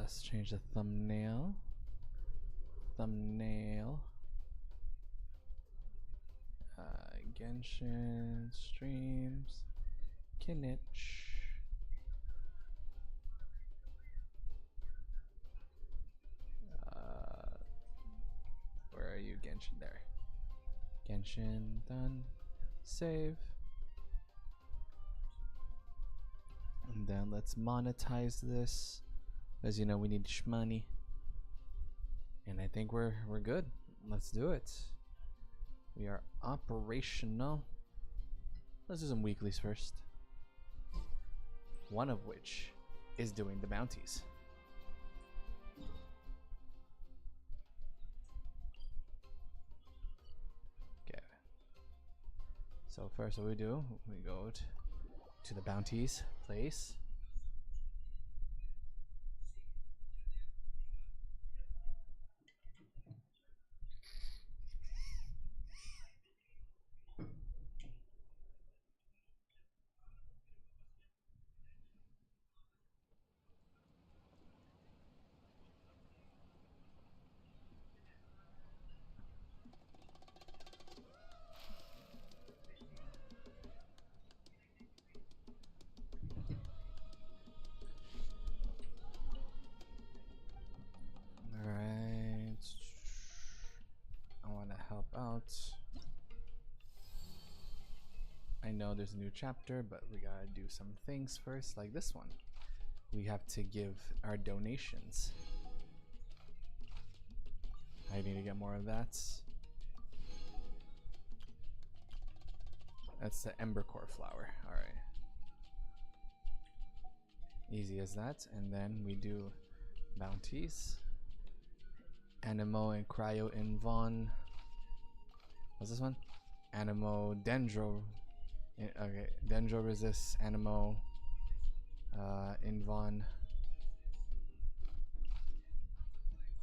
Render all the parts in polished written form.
let's change the thumbnail. Genshin streams. Kinich. Where are you, Genshin? There. Genshin done. Save. And then let's monetize this, as you know we need shmoney. And I think we're good. Let's do it. We are operational. Let's do some weeklies first. One of which is doing the bounties. Okay. So first what we do, we go to the bounties place. Help out. I know there's a new chapter, but we gotta do some things first, like this one. We have to give our donations. I need to get more of that. That's the Embercore flower. Alright. Easy as that. And then we do bounties. Animo and Cryo Invon. What's this one? Animo Dendro. Okay, Dendro resist Animo Invon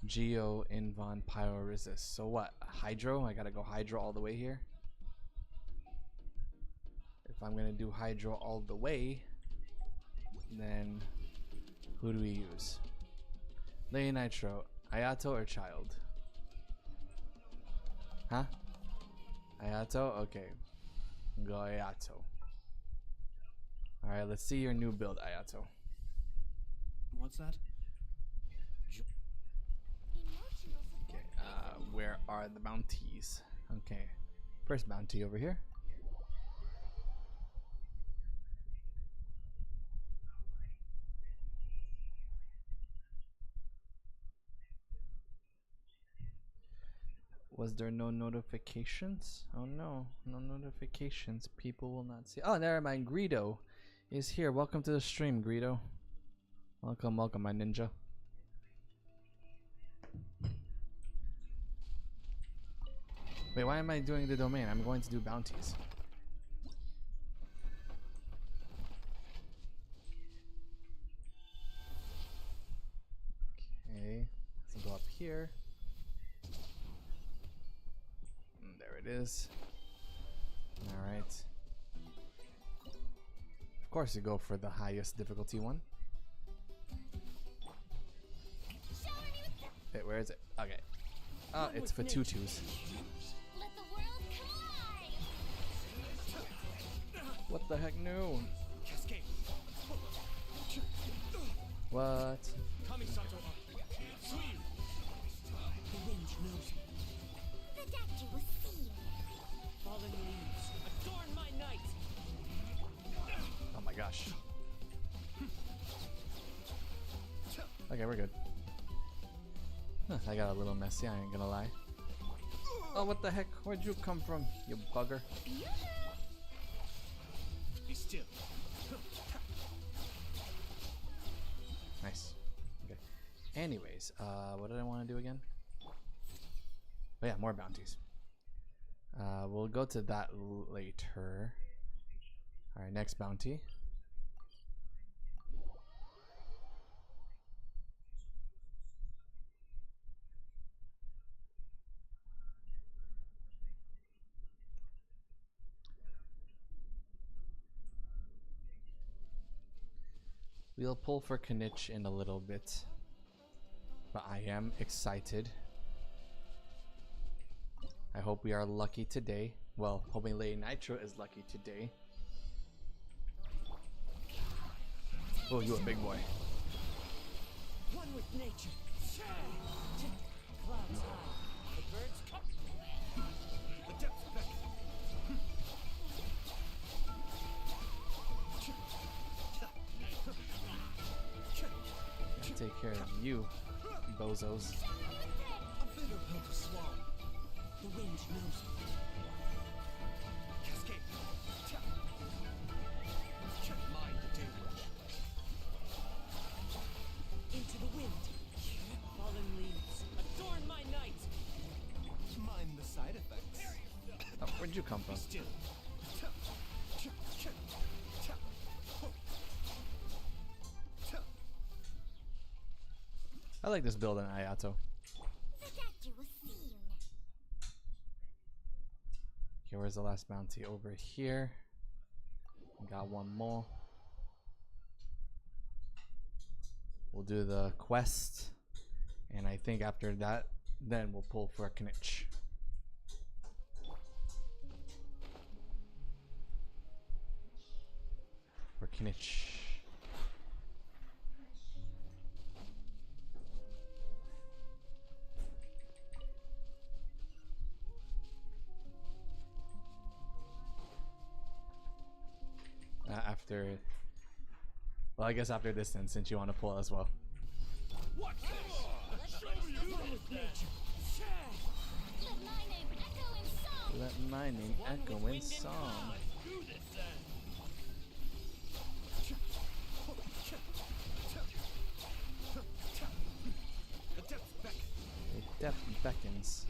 Geo Invon Pyro resist. So what? Hydro? I gotta go Hydro all the way here. If I'm gonna do Hydro all the way, then who do we use? Lady Nitro, Ayato or Child? Huh? Ayato? Okay. Go Ayato. Alright, let's see your new build, Ayato. What's that? Okay, where are the bounties? Okay. First bounty over here. Was there no notifications? Oh no, no notifications. People will not see. Oh, never mind. Greedo is here. Welcome to the stream, Greedo. Welcome, welcome, my ninja. Wait, why am I doing the domain? I'm going to do bounties. Okay, let's go up here. There it is. Alright. Of course you go for the highest difficulty one. Wait, where is it? Okay. Oh, it's for tutus. What the heck? No. What? Oh my gosh. Okay, we're good. Huh, I got a little messy, I ain't gonna lie. Oh, what the heck? Where'd you come from, you bugger? Be still. Nice. Okay. Anyways, what did I want to do again? Oh yeah, more bounties. We'll go to that later. Alright, next bounty. We'll pull for Kinich in a little bit. But I am excited. I hope we are lucky today. Well, hoping Lady Nitro is lucky today. Oh, you a big boy. One with nature. Clouds high. The birds come. The depths beckon. Gotta take care of you, bozos. A bitter pill to swallow. The wind knows it. Cascade. Mind the daybreak. Into the wind. Fallen leaves. Adorn my night. Mind the side effects. Oh, where'd you come from? Be still. I like this build in Ayato. Okay, where's the last bounty? Over here. Got one more. We'll do the quest, and I think after that, then we'll pull for Kinich. For Kinich. After, well, I guess after this then, since you want to pull as well. What's this? Let's show you. One with nature. Let my name echo in song. Do this then. The depths beckon. It definitely beckons.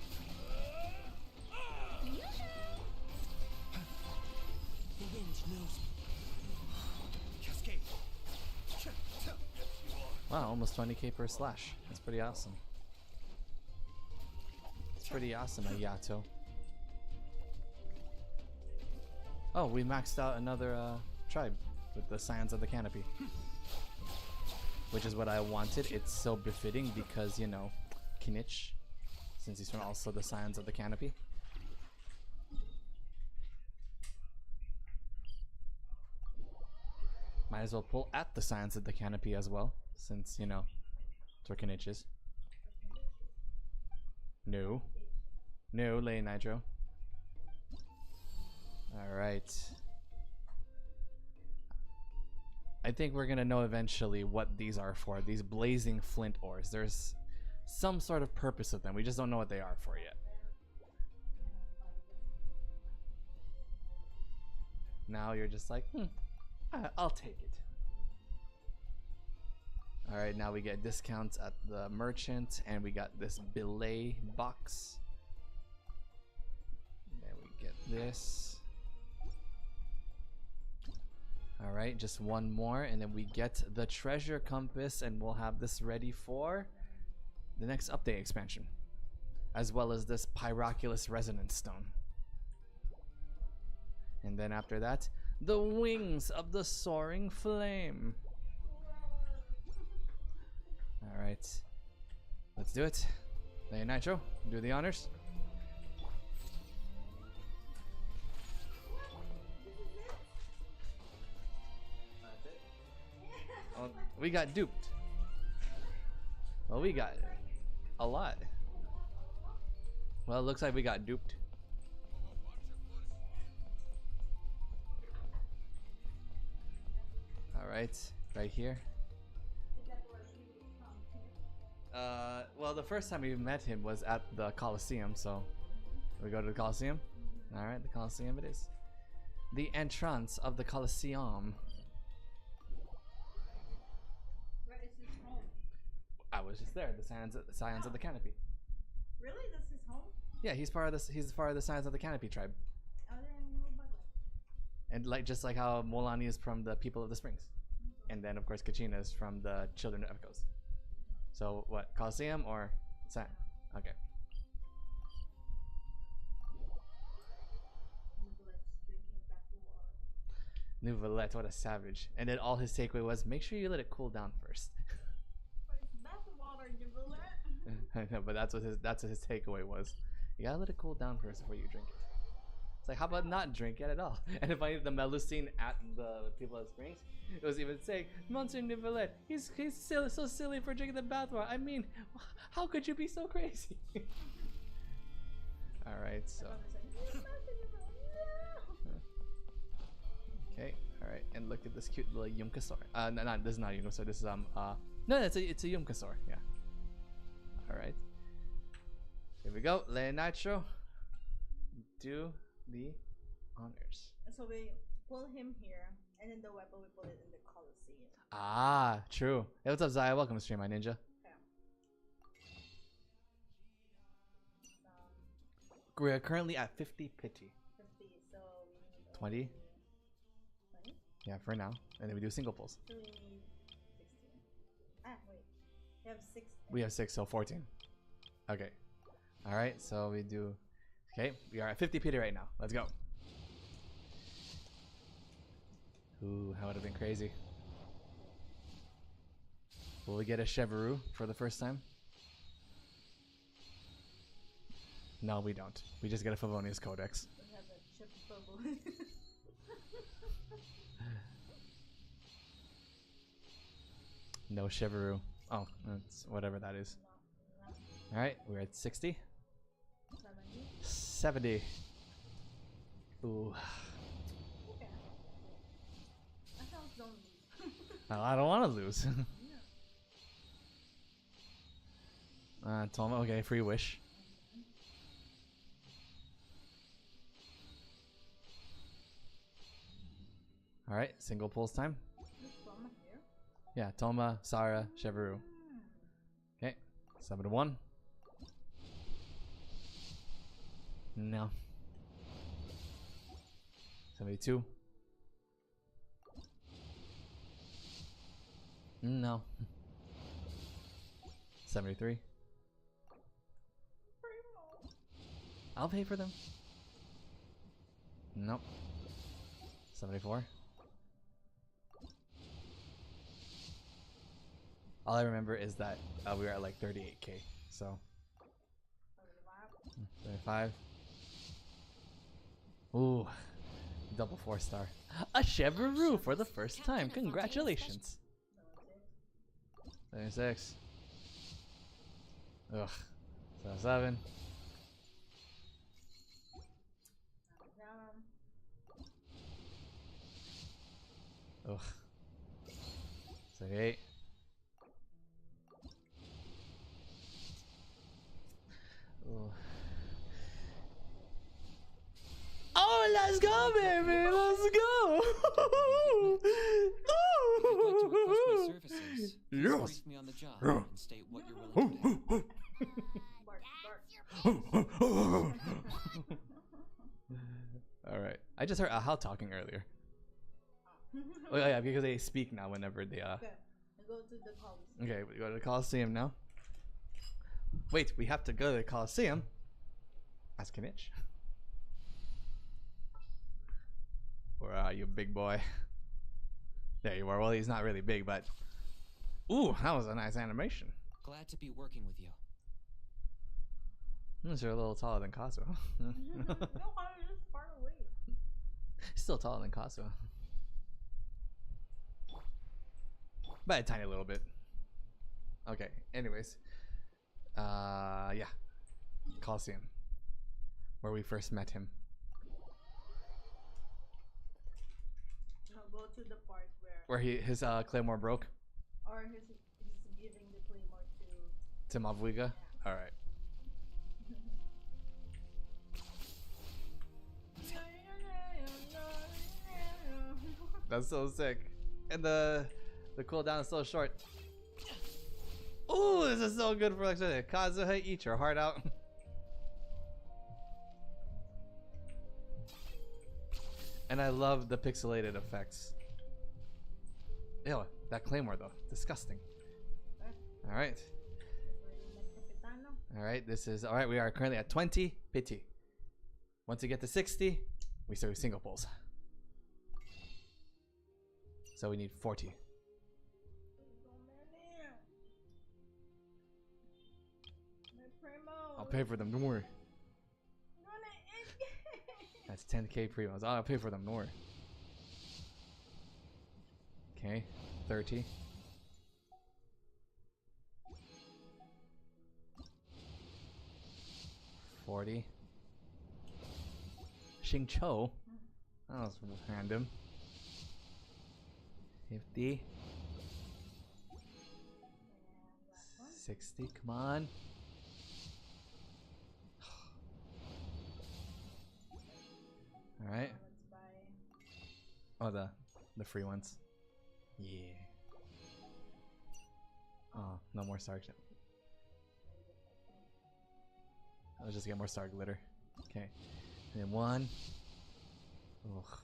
The wind knows me. Cascade. Wow, almost 20k per slash. That's pretty awesome. It's pretty awesome, Ayato. Oh, we maxed out another tribe with the Scions of the Canopy. Which is what I wanted. It's so befitting because, you know, Kinich, since he's from also the Scions of the Canopy. Might as well pull at the Scions of the Canopy as well, since, you know, it's where Kinich is. No. No, Lay Nitro. Alright. I think we're gonna know eventually what these are for. These blazing flint ores. There's some sort of purpose of them. We just don't know what they are for yet. Now you're just like, I'll take it. Alright, now we get discounts at the merchant, and we got this belay box. Then we get this. Alright, just one more, and then we get the treasure compass, and we'll have this ready for the next update expansion. As well as this Pyroculus Resonance Stone. And then after that, the wings of the soaring flame. Alright. Let's do it. Lay Nitro, do the honors. Well, we got duped. Well, we got a lot. Well, it looks like we got duped. Alright, right here. Well, the first time we met him was at the Coliseum, so we go to the Coliseum. Alright, the Coliseum it is. The entrance of the Coliseum. Where is his home? I was just there, the Scions of the Canopy. Really? That's his home? Yeah, he's part of this. He's part of the Scions of the Canopy tribe, I didn't know about that. and like just like how Molani is from the People of the Springs, and then of course Kachina is from the Children of Echoes. So what, Coliseum or Scion? Okay. Nouvelette, what a savage. And then all his takeaway was, make sure you let it cool down first. But it's bath water, Nicolette. I know, but that's what his takeaway was. You gotta let it cool down first before you drink it. It's like, how about not drink it at all? And if I the Melusine at the people at Springs, it was even saying, Monsieur Nivelet, he's silly, so silly for drinking the bathwater. I mean, how could you be so crazy? All right, so. Okay, all right, and look at this cute little Yumkasaur. No, this is not a Yumkasaur. This is no, it's a Yumkasaur. Yeah. All right. Here we go. Le Nitro. Do the honors. So we pull him here, and then the weapon we put it in the Colosseum. Ah, true. Hey, what's up, Zaya? Welcome to stream, my ninja. We're currently at 50 pity. 50, so we need 20. 20? Yeah, for now. And then we do single pulls. So we need 16. Ah, wait. We have 6. We have 6, so 14. Okay. Alright, so we do... Okay, we are at 50 pity right now. Let's go. Ooh, that would have been crazy. Will we get a Chevrolet for the first time? No, we don't. We just get a Favonius Codex. We have a chip bubble. No Chevrolet. Oh, that's whatever that is. No. Alright, we're at 60. 70. 70. Ooh. Okay. I thought don't lose. I don't want to lose. Toma, okay, free wish. Alright, single pulls time. Is Toma here? Yeah, Toma, Sara, Chevrolet. Okay, 7 to 1. No. 72. No. 73. I'll pay for them. Nope. 74. All I remember is that we were at like 38k. So 75. Ooh, double 4-star. A Chevrolet for the first time. Congratulations. 76. Ugh. 77. Ugh. 78. Ugh. Oh, let's go, baby! Let's go! If you'd like to request my services, please brief me on the job and state what you're willing to pay. All right. I just heard Ahal talking earlier. Oh yeah, because they speak now whenever they Okay, we go to the Colosseum. Okay, we go to the Coliseum now. Wait, we have to go to the Coliseum. Ask Kinich. Where are you, big boy? There you are. Well, he's not really big, but ooh, that was a nice animation. Glad to be working with you. You're a little taller than Kazuo. No, I'm just far away. Still taller than Kazuo. By a tiny little bit. Okay, anyways. Yeah. Coliseum. Where we first met him. No, go to the part Where his claymore broke? or he's giving the claymore To to... Mavuiga? Alright. That's so sick. And the cooldown is so short. Ooh, this is so good for like Kazuha, eat your heart out. And I love the pixelated effects. Ew, that claymore though, disgusting. Alright. Alright, this is alright, we are currently at 20 pity. Once we get to 60, we start with single pulls. So we need 40. pay for them. Don't worry. No, no, That's 10k primos. I'll pay for them. Don't worry. Okay, 30. $40. Xing Cho. That was random. 50. 60. Come on. All right. Let's buy. Oh, the free ones. Yeah. Oh, no more star. I'll just get more star glitter. Okay. And then 1. Ugh.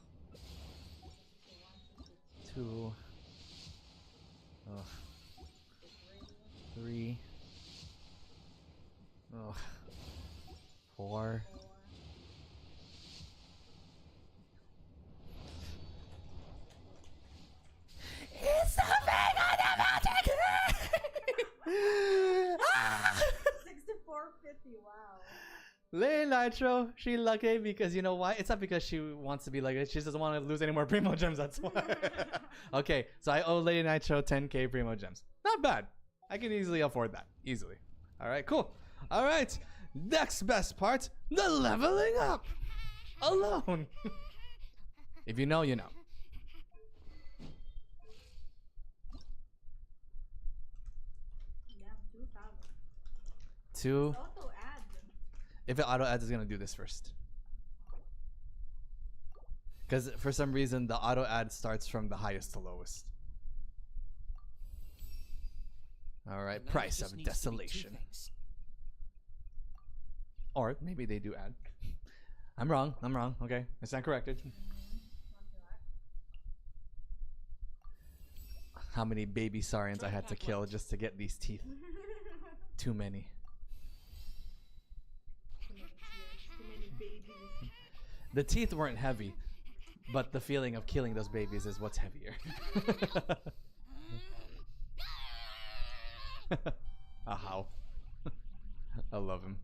2. Ugh. 3. Ugh. 4. It's something on the magic! 64.50. Wow. Lady Nitro, she lucky because you know why? It's not because she wants to be like it. She doesn't want to lose any more Primo Gems. That's why. Okay, so I owe Lady Nitro 10k Primo Gems. Not bad. I can easily afford that. Easily. All right, cool. All right. Next best part, the leveling up. Alone. If you know, you know. Yeah, 2,000. 2. Auto add. If it auto adds, is gonna do this first. Because for some reason the auto add starts from the highest to lowest. All right, Now it price just of needs to be 2 desolation. things. Or maybe they do add. I'm wrong. I'm wrong. Okay, I stand corrected. How many baby Saurians I had to kill just to get these teeth? Too many. Too many babies. The teeth weren't heavy, but the feeling of killing those babies is what's heavier. How? I love him.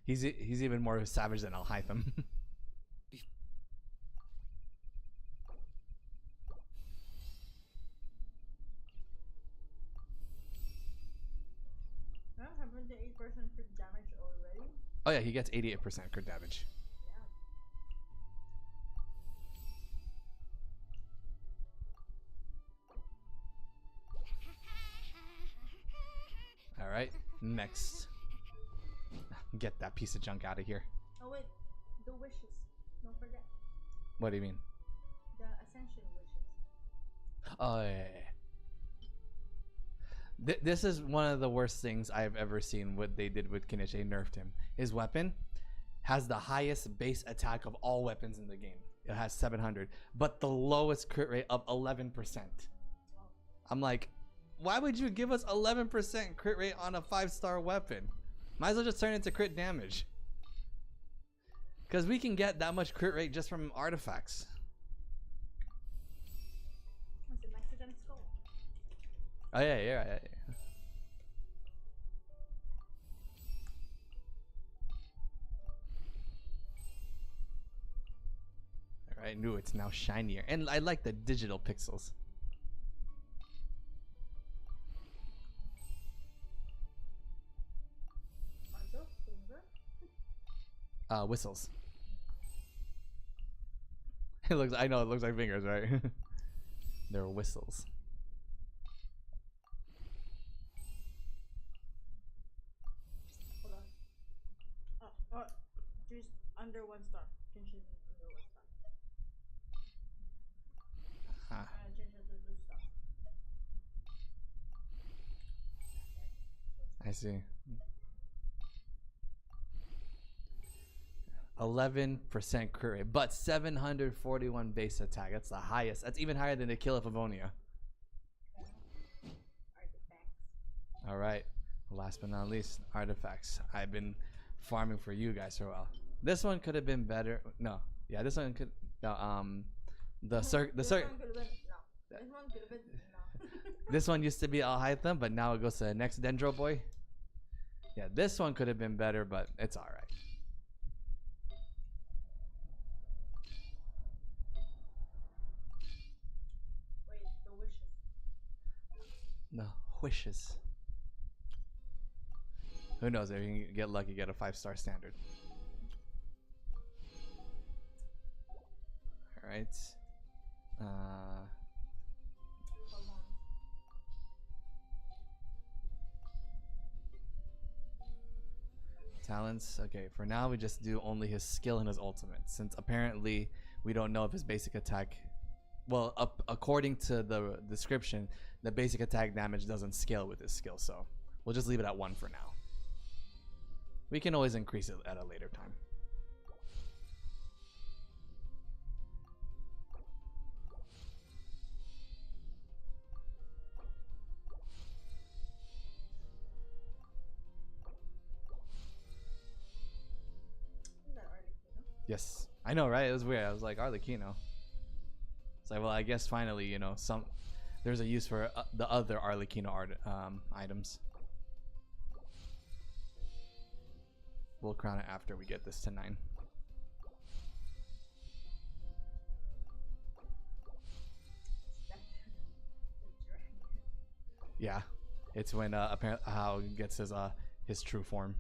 He's even more savage than Alhaitham. No, 78% crit damage already. Oh yeah, he gets 88% crit damage. All right, next. Get that piece of junk out of here. Oh wait, the wishes. Don't forget What do you mean? the ascension wishes. Oh yeah. This is one of the worst things I've ever seen. What they did with Kinich, they nerfed him. His weapon has the highest base attack of all weapons in the game. It has 700, but the lowest crit rate of 11%. I'm like, why would you give us 11% crit rate on a 5-star weapon? Might as well just turn it into crit damage. Because we can get that much crit rate just from artifacts. That's a Mexican skull. Oh yeah. Alright, new, it's now shinier. And I like the digital pixels. Are those finger? Whistles. It looks, I know it looks like fingers, right? They're whistles. Hold on. Oh, she's under 1 star. Genshin is under 1 star. Huh. Genshin does this stuff. I see. 11% crit rate, but 741 base attack. That's the highest. That's even higher than the kill of Avonia. Artifacts. All right. Last but not least, artifacts. I've been farming for you guys for a while. This one could have been better. No, yeah, this one could. No, the This circ. one could have been no. This one could have been no. This one used to be Alhaitham, but now it goes to the next Dendro boy. Yeah, this one could have been better, but it's alright. Wait, the wishes. No, wishes. Who knows? If you can get lucky, get a 5-star standard. Alright. How long? Talents. Okay, for now we just do only his skill and his ultimate, since apparently we don't know if his basic attack. Well, according to the description, the basic attack damage doesn't scale with his skill, so we'll just leave it at 1 for now. We can always increase it at a later time. Is that Arlecchino? Yes, I know, right? It was weird. I was like, Arlecchino. It's like, well, I guess finally, you know, there's a use for the other Arlecchino items. We'll crown it after we get this to 9. Yeah, it's when apparently how he gets his true form.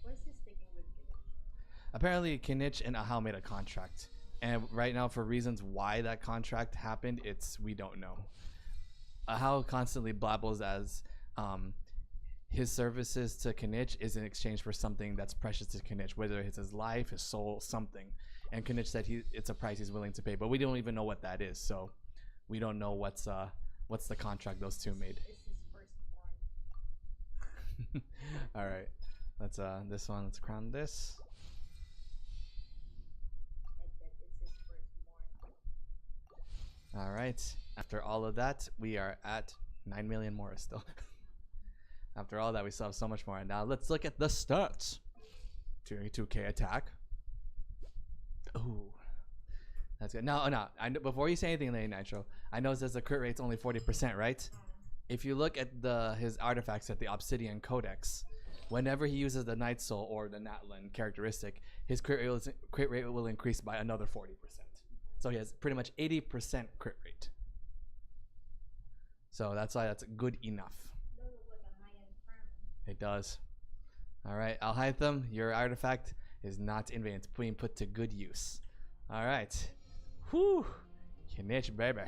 Why is he sticking with Kinich? Apparently, Kinich and Ahau made a contract, and right now, for reasons why that contract happened, we don't know. Ahau constantly blabbles as his services to Kinich is in exchange for something that's precious to Kinich, whether it's his life, his soul, something. And Kinich said it's a price he's willing to pay, but we don't even know what that is, so we don't know what's the contract those two made. It's his firstborn. All right, let's this one. Let's crown this. I bet it's his firstborn. All right. After all of that, we are at 9 million more still. After all that, we still have so much more. Now let's look at the stats. 22k attack. Ooh, that's good. No, before you say anything, Lady Nitro, I know it says the crit rate's only 40%, right? If you look at his artifacts at the Obsidian Codex, whenever he uses the Night Soul or the Natlan characteristic, his crit rate will increase by another 40%. So he has pretty much 80% crit rate. So that's why that's good enough. Does look like a high-end crown. It does. All right, Alhaitham, your artifact is not in vain. It's being put to good use. All right. Whew. Kinich, baby.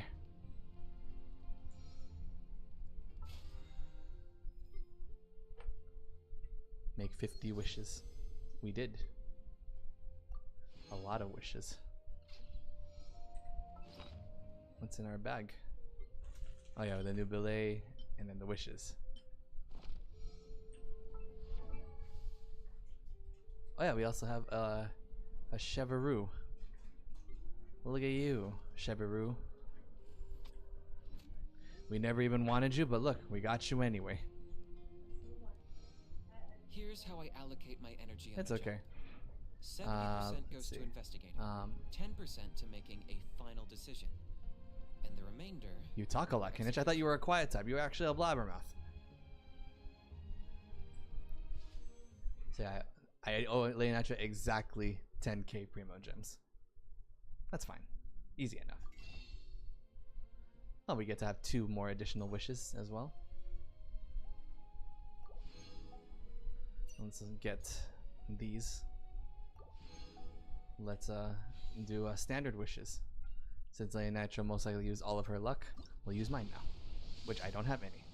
Make 50 wishes. We did. A lot of wishes. What's in our bag? Oh yeah, the new belay and then the wishes. Oh yeah, we also have a Cheveroo. Look at you, Cheveroo. We never even wanted you, but look, we got you anyway. Here's how I allocate my energy. It's okay. 70% let's goes see. to investigating, 10% 10% to making a final decision, and the remainder. You talk a lot, Kinich. I thought you were a quiet type. You were actually a blabbermouth. So I owe Lady Nitro exactly 10k Primo Gems. That's fine. Easy enough. Oh, we get to have 2 more additional wishes as well. Let's get these. Let's do standard wishes. Since Lady Nitro most likely used all of her luck, we'll use mine now, which I don't have any.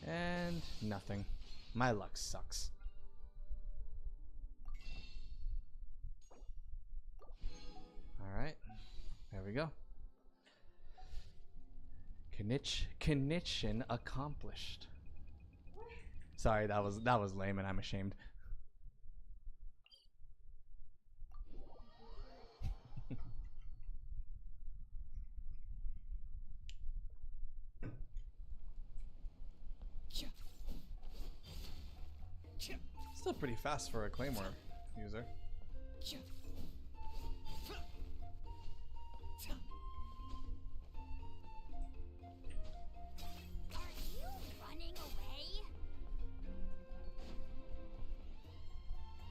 And nothing. My luck sucks. Alright. There we go. Kinichin accomplished. What Sorry, that was lame, and I'm ashamed. Still pretty fast for a claymore user. Are you running away?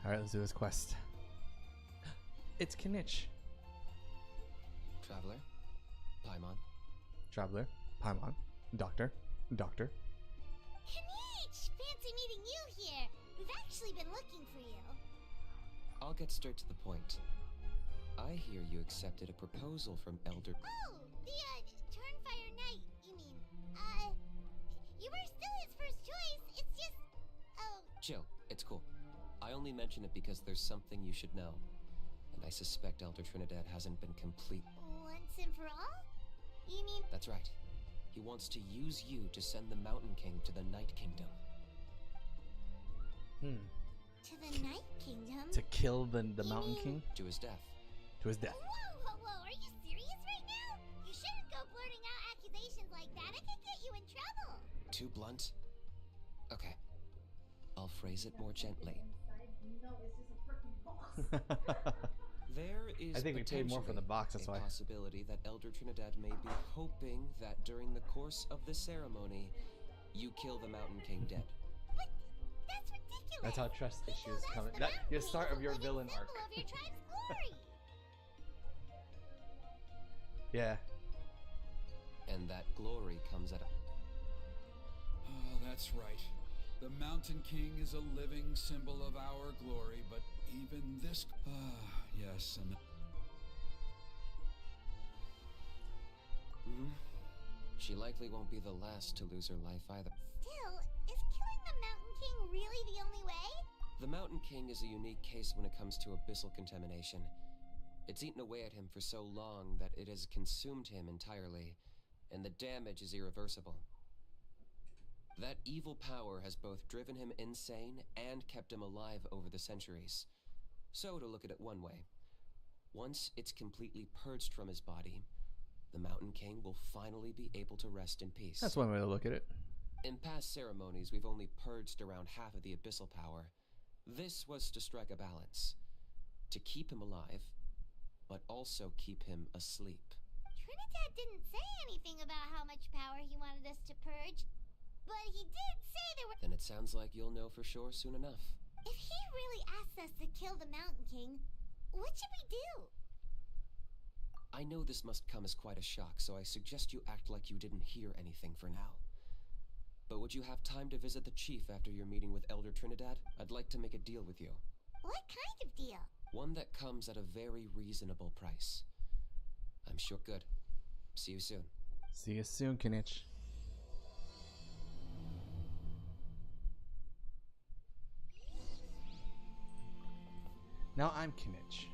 Alright, let's do this quest. It's Kinich. Traveler, Paimon. Traveler, Paimon, Doctor, Doctor. Kinich! Fancy meeting you here. We've actually been looking for you. I'll get straight to the point. I hear you accepted a proposal from Elder. Oh, the, Turnfire Knight, you mean. You were still his first choice. It's just... Oh, Chill, it's cool. I only mention it because there's something you should know. And I suspect Elder Trinidad hasn't been complete. once and for all? You mean... That's right. He wants to use you to send the Mountain King to the Night Kingdom. to the Night Kingdom? To kill the Mountain mean- King To his death. to his death. Whoa, are you serious right now? You shouldn't go blurting out accusations like that. It could get you in trouble. Too blunt? Okay. I'll phrase it more gently. No, it's just a freaking boss. There is I think we paid more for the box, that's a why. possibility that Elder Trinidad may be hoping that during the course of the ceremony, you kill the Mountain King dead. But that's ridiculous. That's how trust He issues told us come. the That Mountain your King start is of a your living villain symbol arc. of your tribe's glory. Yeah. And that glory comes at a... Oh, that's right. The Mountain King is a living symbol of our glory, but even this... yes, and... She likely won't be the last to lose her life either. Still, is killing the Mountain King really the only way? The Mountain King is a unique case when it comes to abyssal contamination. It's eaten away at him for so long that it has consumed him entirely, and the damage is irreversible. That evil power has both driven him insane and kept him alive over the centuries. So, to look at it one way, once it's completely purged from his body, the Mountain King will finally be able to rest in peace. That's one way to look at it. In past ceremonies, we've only purged around half of the abyssal power. This was to strike a balance. To keep him alive, but also keep him asleep. Trinidad didn't say anything about how much power he wanted us to purge, but he did say there were... Then it sounds like you'll know for sure soon enough. If he really asks us to kill the Mountain King, what should we do? I know this must come as quite a shock, so I suggest you act like you didn't hear anything for now. But would you have time to visit the chief after your meeting with Elder Trinidad? I'd like to make a deal with you. What kind of deal? One that comes at a very reasonable price. I'm sure. Good. See you soon. See you soon, Kinich. Now I'm Kinich.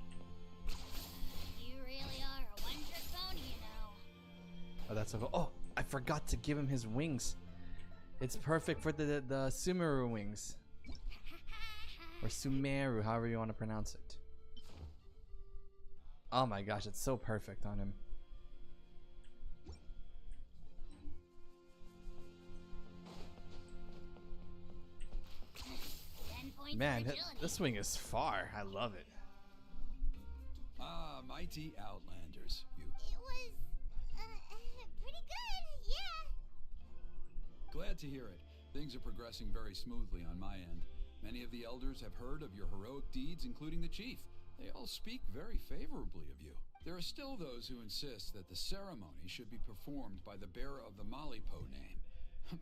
You really are a one-trick pony, you know. Oh, that's a. Oh, I forgot to give him his wings. It's perfect for the Sumeru wings. Or Sumeru, however you want to pronounce it. Oh my gosh, it's so perfect on him. 10 points Man, of agility. this wing is far. I love it. Ah, mighty Outlanders. You It was, pretty good, yeah. glad to hear it. Things are progressing very smoothly on my end. Many of the elders have heard of your heroic deeds, including the chief. They all speak very favorably of you. There are still those who insist that the ceremony should be performed by the bearer of the Malipo name.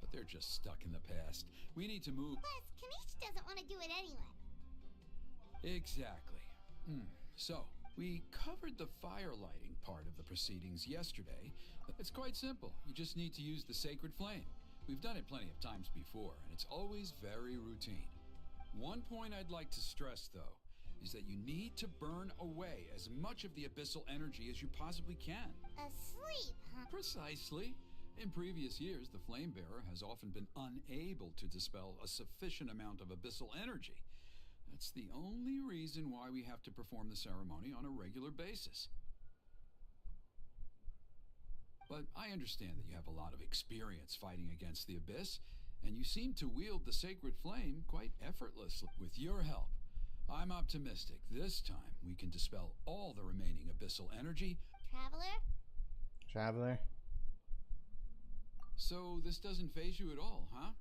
But they're just stuck in the past. We need to move... Plus, Kinich doesn't want to do it anyway. Exactly. So, we covered the fire lighting part of the proceedings yesterday. It's quite simple. You just need to use the sacred flame. We've done it plenty of times before, and it's always very routine. One point I'd like to stress, though, is that you need to burn away as much of the abyssal energy as you possibly can. Asleep, huh? Precisely. In previous years, the Flame Bearer has often been unable to dispel a sufficient amount of abyssal energy. That's the only reason why we have to perform the ceremony on a regular basis. But I understand that you have a lot of experience fighting against the Abyss, and you seem to wield the sacred flame quite effortlessly. With your help, I'm optimistic this time we can dispel all the remaining abyssal energy. Traveler? Traveler. So this doesn't phase you at all, huh?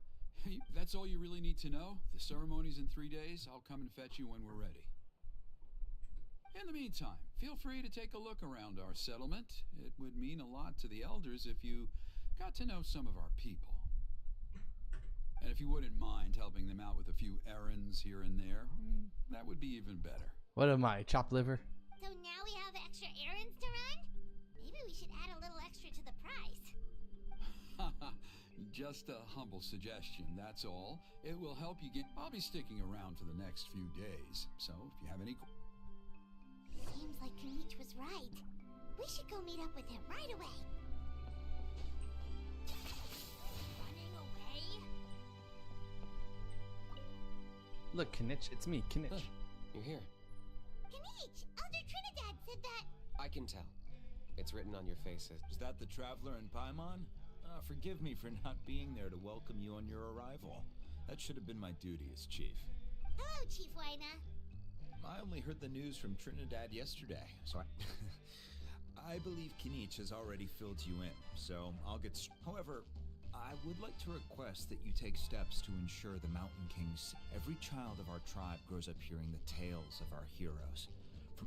That's all you really need to know? The ceremony's in 3 days. I'll come and fetch you when we're ready. In the meantime, feel free to take a look around our settlement. It would mean a lot to the elders if you got to know some of our people. And if you wouldn't mind helping them out with a few errands here and there, that would be even better. What am I, chopped liver? So now we have extra errands to run? Maybe we should add a little extra to the price. Just a humble suggestion, that's all. It will help you get... I'll be sticking around for the next few days, so if you have any... Seems like Kinich was right. We should go meet up with him right away. Running away? Look, Kinich, it's me, Kinich. You're here. Kinich, Elder Trinidad said that... I can tell. It's written on your faces. Is that the Traveler and Paimon? Forgive me for not being there to welcome you on your arrival. That should have been my duty as chief. Hello, Chief Waina. I only heard the news from Trinidad yesterday, so I believe Kinich has already filled you in, so I'll get... However, I would like to request that you take steps to ensure the Mountain Kings... Every child of our tribe grows up hearing the tales of our heroes.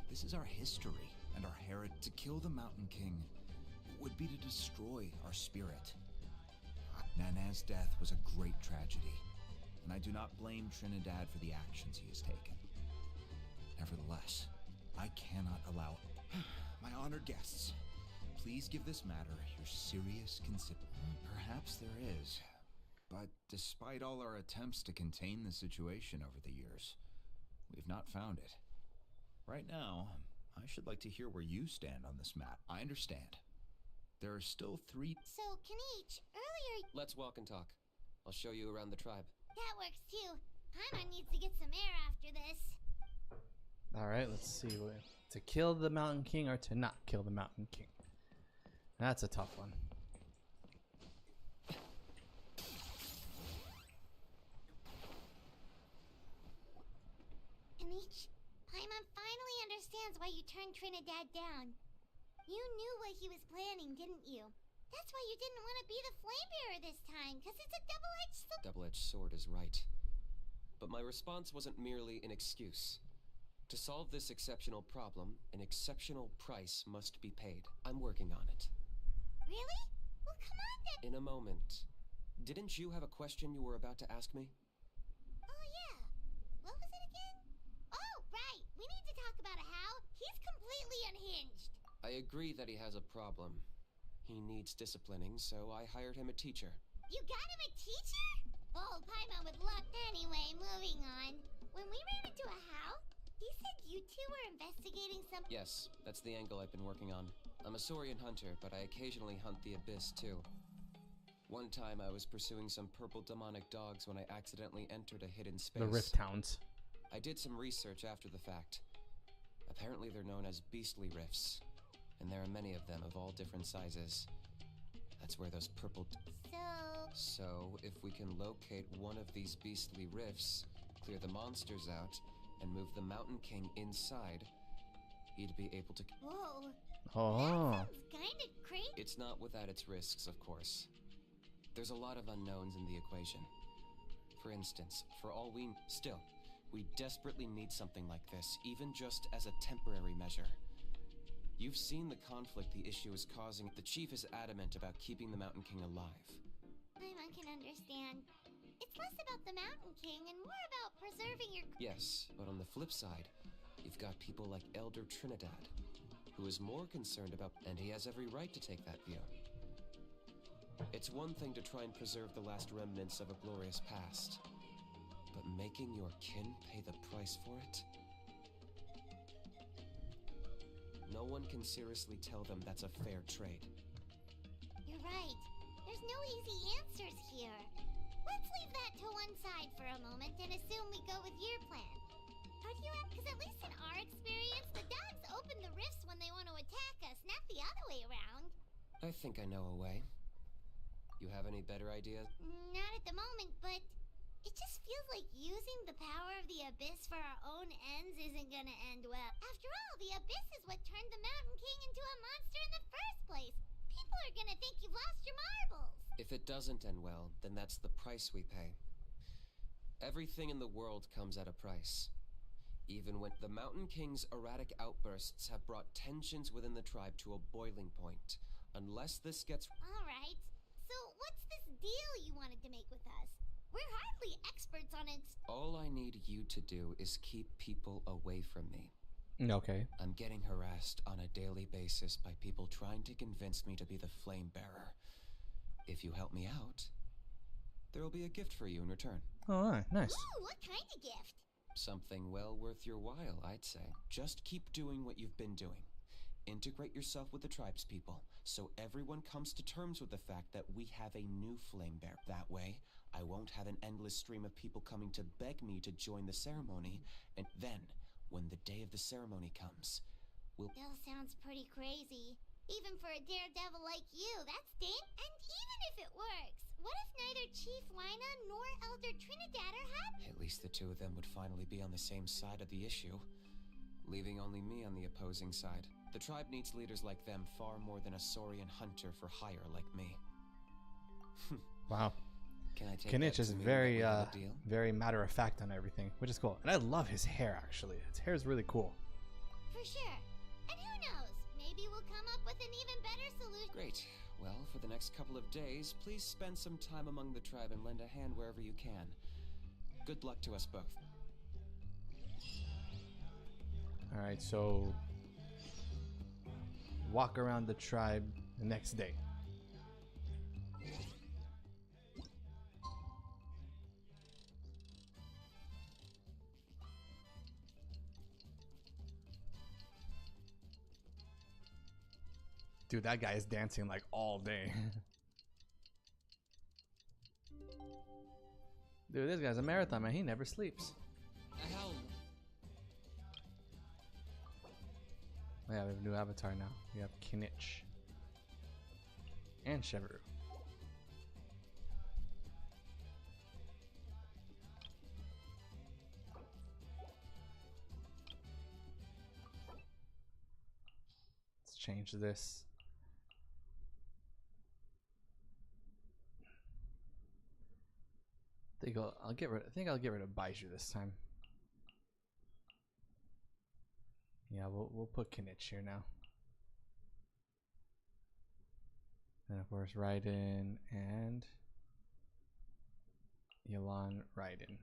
This is our history and our heritage. To kill the Mountain King would be to destroy our spirit. Nana's death was a great tragedy, and I do not blame Trinidad for the actions he has taken. Nevertheless, I cannot allow... My honored guests, please give this matter your serious consideration. Perhaps there is, but despite all our attempts to contain the situation over the years, we've not found it. Right now, I should like to hear where you stand on this matter. I understand. There are still 3... So, Kinich, earlier... Let's walk and talk. I'll show you around the tribe. That works too. Paimon needs to get some air after this. Alright, let's see. To kill the Mountain King or to not kill the Mountain King? That's a tough one. Kinich, Paimon finally understands why you turned Trinidad down. You knew what he was planning, didn't you? That's why you didn't want to be the Flame Bearer this time, because it's a double-edged sword. Double-edged sword is right. But my response wasn't merely an excuse. To solve this exceptional problem, an exceptional price must be paid. I'm working on it. Really? Well, come on then. In a moment. Didn't you have a question you were about to ask me? Oh, yeah. What was it again? Oh, right. We need to talk about How. He's completely unhinged. I agree that he has a problem. He needs disciplining, so I hired him a teacher. You got him a teacher? Oh, Paimon would love... Anyway, moving on. When we ran into How, he said you two were investigating some... Yes, that's the angle I've been working on. I'm a Saurian hunter, but I occasionally hunt the Abyss, too. One time I was pursuing some purple demonic dogs when I accidentally entered a hidden space. The Rift Hounds. I did some research after the fact. Apparently they're known as beastly rifts, and there are many of them of all different sizes. That's where those purple... So, if we can locate one of these beastly rifts, clear the monsters out, and move the Mountain King inside, he'd be able to... Whoa. Oh. That sounds kinda crazy. It's not without its risks, of course. There's a lot of unknowns in the equation. For instance, for all we... Still, we desperately need something like this, even just as a temporary measure. You've seen the conflict the issue is causing. The chief is adamant about keeping the Mountain King alive. Paimon can understand. It's less about the Mountain King and more about preserving your... Yes, but on the flip side, you've got people like Elder Trinidad, who is more concerned about... And he has every right to take that view. It's one thing to try and preserve the last remnants of a glorious past, but making your kin pay the price for it? No one can seriously tell them that's a fair trade. You're right. no easy answers here. Let's leave that to one side for a moment and assume we go with your plan. How do you act? Because at least in our experience, the dogs open the rifts when they want to attack us, not the other way around. I think I know a way. You have any better ideas? Not at the moment, but it just feels like using the power of the Abyss for our own ends isn't gonna end well. After all, the Abyss is what turned the Mountain King into a monster in the first place. People are gonna think you've lost your marbles. If it doesn't end well, then that's the price we pay. Everything in the world comes at a price. Even when the Mountain King's erratic outbursts have brought tensions within the tribe to a boiling point. Unless this gets... Alright, so what's this deal you wanted to make with us? We're hardly experts on it. All I need you to do is keep people away from me. Okay. I'm getting harassed on a daily basis by people trying to convince me to be the flame bearer. If you help me out, there will be a gift for you in return. Alright, nice. Ooh, what kind of gift? Something well worth your while, I'd say. Just keep doing what you've been doing. Integrate yourself with the tribespeople, so everyone comes to terms with the fact that we have a new flame bearer. That way, I won't have an endless stream of people coming to beg me to join the ceremony, and then, when the day of the ceremony comes, we'll... Still sounds pretty crazy. Even for a daredevil like you, that's And even if it works, what if neither Chief Lina nor Elder Trinidad are happy? At least the two of them would finally be on the same side of the issue, leaving only me on the opposing side. The tribe needs leaders like them far more than a Saurian hunter for hire like me. Wow. Can I take Kinich that is to mean very, that we have a deal? very matter of fact on everything, which is cool. And I love his hair, actually. His hair is really cool. For sure. And who knows? Maybe we'll come up with an even better solution. Great. Well, for the next couple of days, please spend some time among the tribe and lend a hand wherever you can. Good luck to us both. Alright, so... walk around the tribe the next day. Dude, that guy is dancing like all day. Dude, this guy's a marathon man. He never sleeps. Hell. Oh, yeah, we have a new avatar now. We have Kinich and Chevrolet. Let's change this. I think I'll get rid of Baiju this time. Yeah, we'll put Kinich here now. And of course Raiden and Yelan Raiden.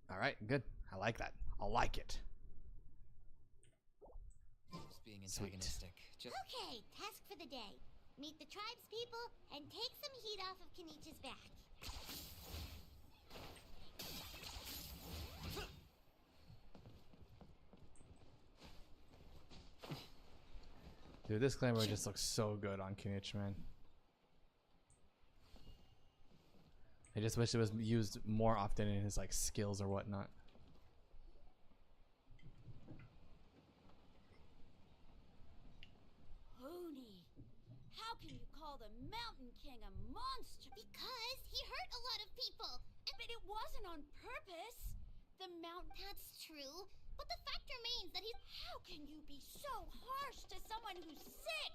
Alright, good. I like that. I like it. Just being Sweet. antagonistic. Just Okay, task for the day. Meet the tribespeople and take some heat off of Kenich's back. Dude, this claymore just looks so good on Kinich, man. I just wish it was used more often in his like skills or whatnot. Hoonie, how can you call the Mountain King a monster? Because he hurt a lot of people. But it wasn't on purpose. The mountain... That's true. But the fact remains that he's... How can you be so harsh to someone who's sick?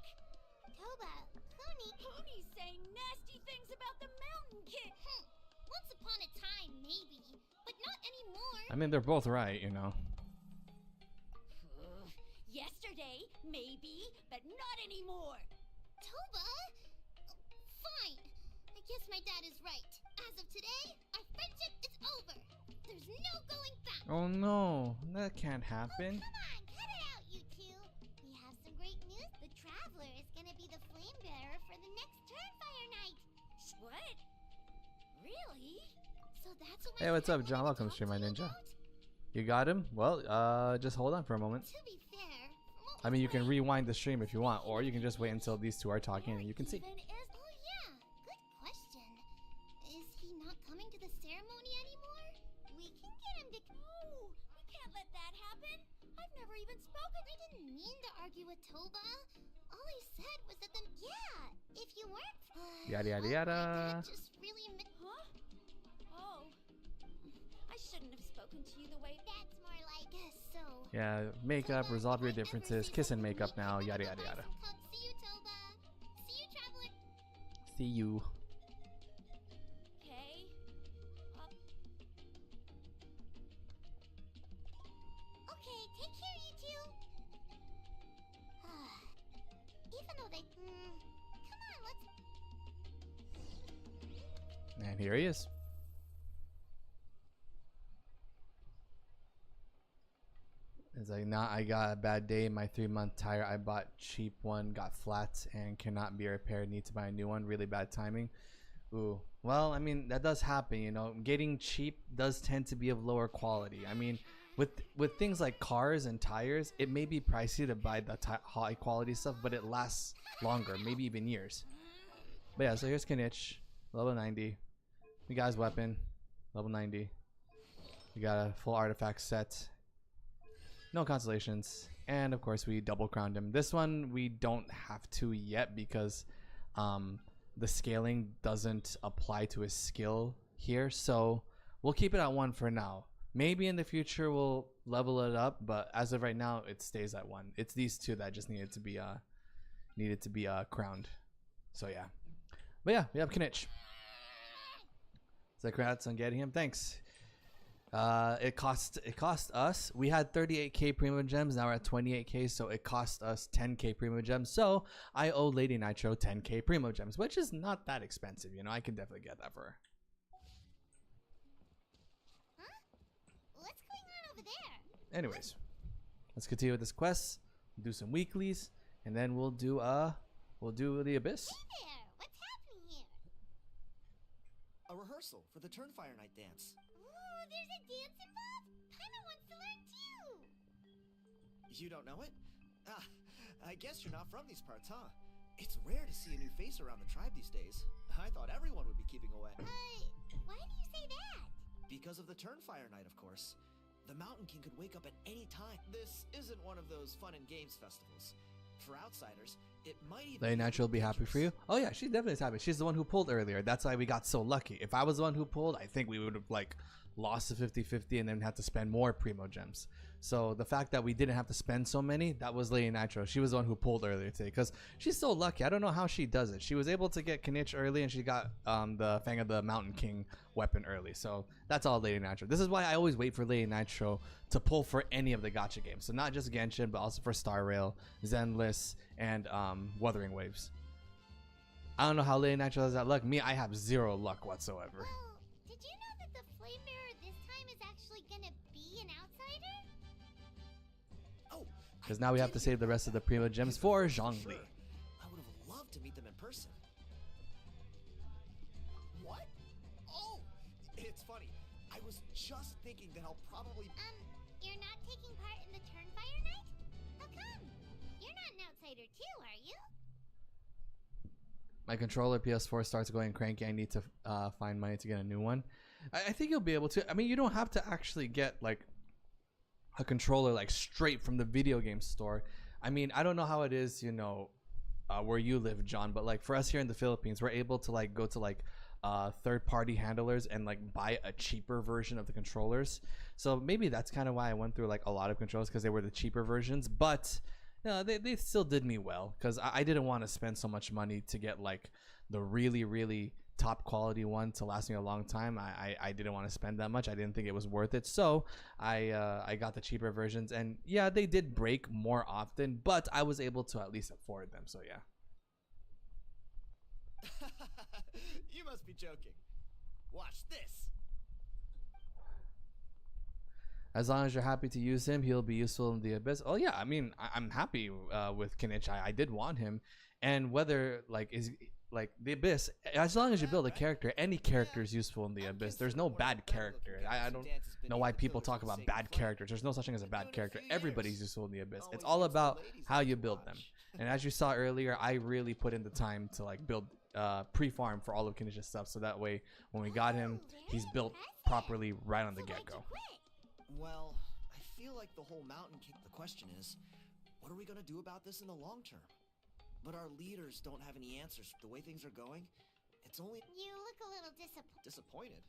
Toba, Hoonie... Hoonie's saying nasty things about the Mountain King. Once upon a time, maybe. But not anymore. I mean, they're both right, you know. Yesterday, maybe, but not anymore. Toba? Fine. I guess my dad is right. As of today, our friendship is over. There's no going back. Oh no, that can't happen. Oh, come on, cut it out, you two. We have some great news. The Traveler is gonna be the flame bearer for the next Turnfire night. What? Really? So that's what my Hey, what's dad up, John? wanted to Welcome, talk stream my to you ninja. about? You got him? Well, just hold on for a moment. To be fair, from what I mean, you we've can read, rewind the stream if you want, or you can just wait until these two are talking and you can see. Even is... Oh yeah, let that happen. I've never even spoken. I didn't mean to argue with Toba. All I said was that if you weren't. Yada yada Oh, yada. my God, just really. Huh? Oh. I shouldn't have spoken to you the way. That's more like so. Yeah, makeup, Toba, resolve your if I ever differences, say kiss and something makeup mean, now, I'm yada gonna yada go buy yada. some Coke. See you, Toba. See you, traveler. See you. Okay. Okay, take care, you two. Even though they. Come on, let's. And here he is. It's like, nah, I got a bad day. My 3-month tire I bought cheap one, got flat and cannot be repaired. Need to buy a new one. Really bad timing. Ooh. Well, I mean, that does happen, you know. Getting cheap does tend to be of lower quality. I mean, with things like cars and tires, it may be pricey to buy the high quality stuff, but it lasts longer, maybe even years. But yeah, so here's Kinich, level 90. We got his weapon, level 90. We got a full artifact set. No constellations. And of course we double crowned him. This one we don't have to yet because the scaling doesn't apply to his skill here. So we'll keep it at 1 for now. Maybe in the future we'll level it up, but as of right now it stays at 1. It's these two that just needed to be crowned. So yeah. But yeah, we have Kinich. So congrats on getting him. Thanks. It cost us. We had 38k Primo Gems. Now we're at 28k, so it cost us 10k Primo Gems. So I owe Lady Nitro 10k Primo Gems, which is not that expensive. You know, I can definitely get that for her. Huh? What's going on over there? Anyways, let's continue with this quest. Do some weeklies, and then we'll do the Abyss. Hey there! What's happening here? A rehearsal for the Turnfire Night dance. Ooh, there's a dance involved? Paimon wants to learn too! You don't know it? Ah, I guess you're not from these parts, huh? It's rare to see a new face around the tribe these days. I thought everyone would be keeping away. Why do you say that? Because of the Turnfire Night, of course. The Mountain King could wake up at any time. This isn't one of those fun and games festivals. For outsiders, it might even Lady Nitro will be happy for you. Oh yeah, she definitely is happy. She's the one who pulled earlier. That's why we got so lucky. If I was the one who pulled, I think we would have like lost to 50-50 and then had to spend more Primo Gems. So the fact that we didn't have to spend so many, that was Lady Nitro. She was the one who pulled earlier today because she's so lucky. I don't know how she does it. She was able to get Kinich early and she got the Fang of the Mountain King weapon early. So that's all Lady Nitro. This is why I always wait for Lady Nitro to pull for any of the gacha games. So not just Genshin, but also for Star Rail, Zenless, and Wuthering Waves. I don't know how Lady Nitro has that luck. Me, I have zero luck whatsoever. Well, did you know that the Flame Mirror this time is actually gonna be an outsider? Oh, Because now we have to save the rest of the Primo Gems for Zhongli. I would have loved to meet them in person. What? Oh, it's funny. I was just thinking that I'll probably. You're not taking part in the Turnfire Night? How come? You're not an outsider too, are you? My controller PS4 starts going cranky. I need to find money to get a new one. I think you'll be able to. I mean, you don't have to actually get like a controller like straight from the video game store. I mean, I don't know how it is, you know, where you live, John, but like for us here in the Philippines, we're able to like go to like third-party handlers and like buy a cheaper version of the controllers. So maybe that's kind of why I went through like a lot of controllers, because they were the cheaper versions. But they still did me well, because I didn't want to spend so much money to get like the really top quality one to last me a long time. I didn't want to spend that much. I didn't think it was worth it, so I got the cheaper versions. And yeah, they did break more often, but I was able to at least afford them. So yeah. You must be joking. Watch this. As long as you're happy to use him, he'll be useful in the Abyss. Oh yeah, I mean, I'm happy with Kinich. I did want him, and whether like is like the Abyss, as long as you build a character, any character is useful in the Abyss. There's no bad character. I don't know why people talk about bad characters. There's no such thing as a bad character. Everybody's useful in the Abyss. It's all about how you build them. And as you saw earlier, I really put in the time to like build pre-farm for all of Kinich's stuff, so that way when we got him, he's built properly right on the get-go. Well, I feel like the whole mountain king. The question is, what are we gonna do about this in the long term? But our leaders don't have any answers. The way things are going, it's only You look a little disappointed.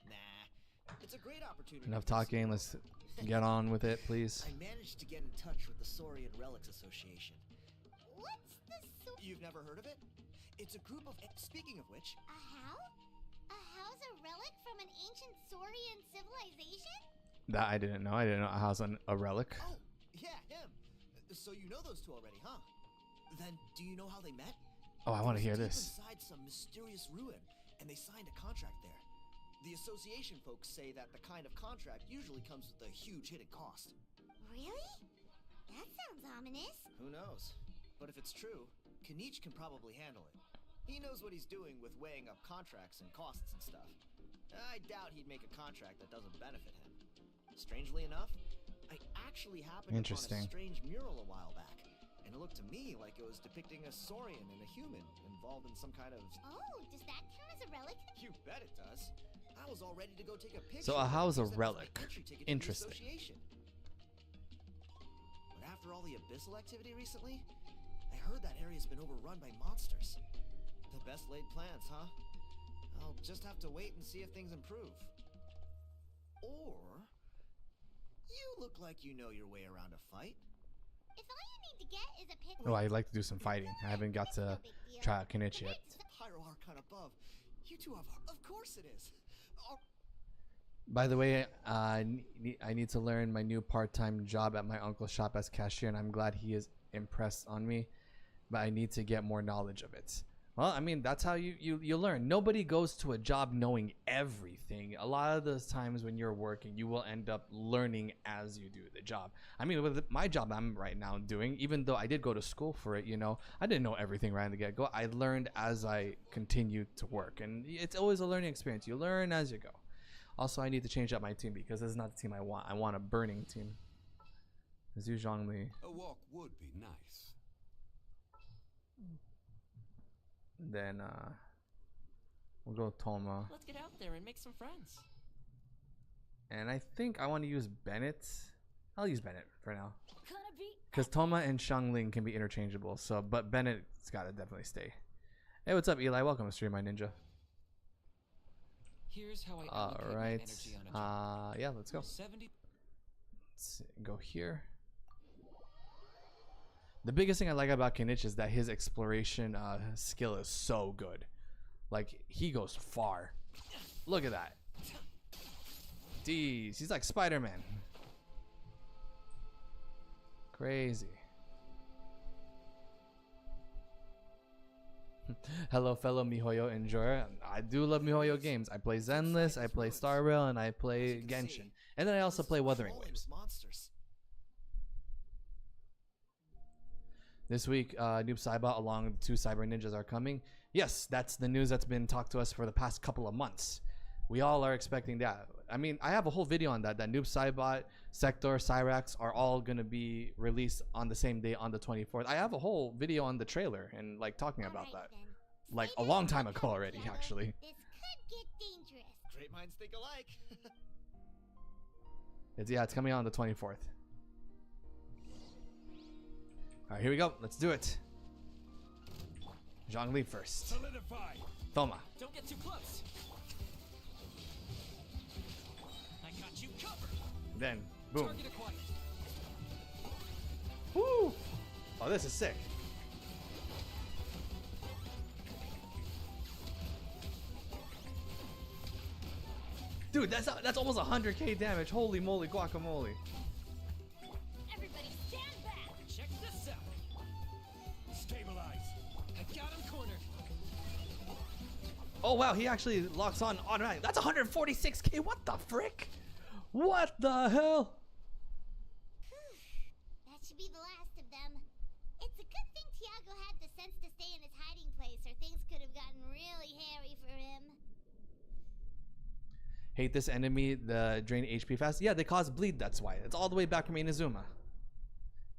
Nah, it's a great opportunity. Enough to talking. Let's get on with it, please. I managed to get in touch with the Saurian Relics Association. What's the You've never heard of it? It's a group of. Speaking of which, A how? A how's a relic from an ancient Saurian civilization? That I didn't know. I didn't know a house on a relic. oh yeah, him. So you know those two already, huh? Then do you know how they met? Oh, I want to It hear was deep this. Inside some mysterious ruin, and they signed a contract there. The association folks say that the kind of contract usually comes with a huge hidden cost. Really? That sounds ominous. Who knows? But if it's true, Kinich can probably handle it. He knows what he's doing with weighing up contracts and costs and stuff. I doubt he'd make a contract that doesn't benefit him. Strangely enough, I actually happened upon Interesting. a strange mural a while back, and it looked to me like it was depicting a Saurian and a human involved in some kind of... Oh, does that count as a relic? You bet it does. I was all ready to go take a picture. So a how's a because that was my relic? entry ticket to the Interesting. association. But after all the abyssal activity recently, I heard that area's been overrun by monsters. The best laid plans, huh? I'll just have to wait and see if things improve. Or... You look like you know your way around a fight. If all you need to get is a picture. Oh, I'd like to do some fighting. I haven't got to try out Kinich yet. Pyro Archon above. You two have... Of course it is. Oh, By the way, I need to learn my new part-time job at my uncle's shop as cashier, and I'm glad he is impressed on me. But I need to get more knowledge of it. Well, I mean, that's how you learn. Nobody goes to a job knowing everything. A lot of those times when you're working, you will end up learning as you do the job. I mean, with my job I'm right now doing, even though I did go to school for it, you know, I didn't know everything right in the get-go. I learned as I continued to work, and it's always a learning experience. You learn as you go. Also, I need to change up my team because this is not the team I want. I want a burning team. Zhu Zhongli. A walk would be nice. Then we'll go Toma. Let's get out there and make some friends. And I think I want to use Bennett. I'll use Bennett for now. Gonna be Because Toma and Xiangling can be interchangeable. So, but Bennett's got to definitely stay. Hey, what's up, Eli? Welcome to Stream My Ninja. Here's how I All allocate my right. energy on a job. Yeah, let's go. 70 Let's go here. The biggest thing I like about Kinich is that his exploration skill is so good. Like, he goes far. Look at that. Jeez, he's like Spider-Man. Crazy. Hello, fellow MiHoYo enjoyer. I do love MiHoYo games. I play Zenless, I play Star Rail, and I play Genshin. And then I also play Wuthering Waves. Monsters. This week, Noob Saibot along with 2 Cyber Ninjas are coming. Yes, that's the news that's been talked to us for the past couple of months. We all are expecting that. I mean, I have a whole video on that. That Noob Saibot, Sector, Cyrax are all going to be released on the same day on the 24th. I have a whole video on the trailer and like talking about Alright, that. then. Like Stay a long down time and ago come already, together. actually. This could get dangerous. Great minds think alike. It's coming out on the 24th. All right, here we go. Let's do it. Zhongli first. Solidify. Thoma. Don't get too close. I got you covered. Then, boom. Target acquired. Woo! Oh, this is sick. Dude, that's almost 100k damage. Holy moly, guacamole. Everybody stand back. Check this out. Stabilize. I got him cornered. Oh wow, he actually locks on automatic. That's 146k. What the frick? What the hell? That should be the last of them. It's a good thing Tiago had the sense to stay in his hiding place, or things could have gotten really hairy for him. Hate this enemy, the drain HP fast. Yeah, they cause bleed, that's why. It's all the way back from Inazuma.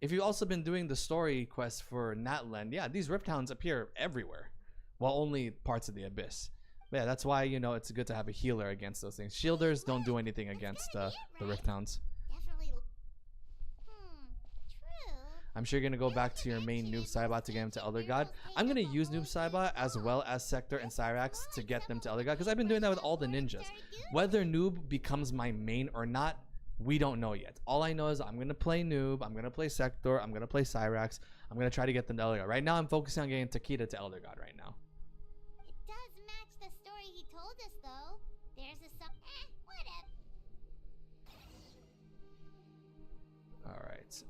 If you've also been doing the story quest for Natland, yeah, these Rift Hounds appear everywhere. Well, only parts of the Abyss. But yeah, that's why, you know, it's good to have a healer against those things. Shielders don't do anything against the Rift Hounds. Definitely. I'm sure you're gonna go back to your main Noob Saibot to get him to Elder God. I'm gonna use Noob Saibot as well as Sector and Cyrax to get them to Elder God, because I've been doing that with all the ninjas. Whether Noob becomes my main or not, we don't know yet. All I know is I'm gonna play Noob, I'm gonna play Sector, I'm gonna play Cyrax. I'm gonna try to get them to Elder God. Right now, I'm focusing on getting Takeda to Elder God right now. It does match the story he told us, though. There's a whatever.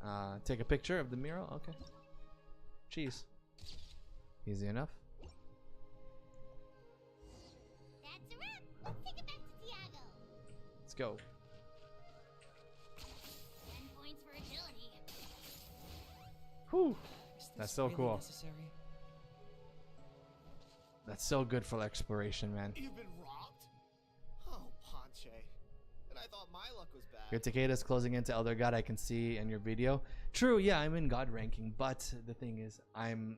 Alright, take a picture of the mural. Okay. Jeez. Easy enough. That's a wrap. Let's take it back to Tiago. Let's go. 10 points for agility. Whew. Is That's this so really cool. necessary? That's so good for exploration, man. You've been robbed? Oh, Ponche. And I thought my luck was bad. Your Takeda's closing into Elder God, I can see in your video. True, yeah, I'm in God ranking, but the thing is, I'm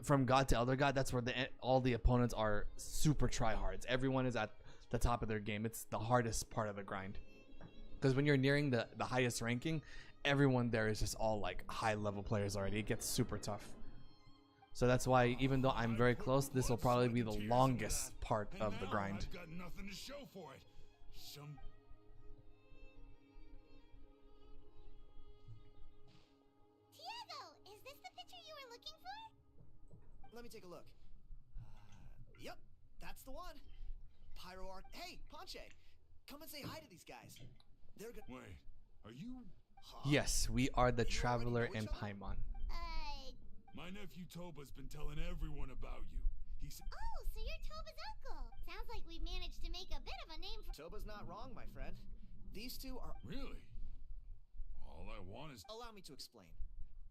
from God to Elder God. That's where all the opponents are super tryhards. Everyone is at the top of their game. It's the hardest part of the grind. Because when you're nearing the highest ranking, everyone there is just all like high level players already. It gets super tough. So that's why, even though I'm very close, this will probably be the longest part of the grind. I've got nothing to show for it. Tiago, is this the picture you were looking for? Let me take a look. Yep, that's the one. Pyro Arc. Hey, Ponche, come and say hi to these guys. They're good. Wait, are you? Huh? Yes, we are the You already Traveler know and each other? Paimon. My nephew Toba's been telling everyone about you. He said. Oh, so you're Toba's uncle. Sounds like we managed to make a bit of a name for. Toba's not wrong, my friend. These two are. Really? All I want is. Allow me to explain.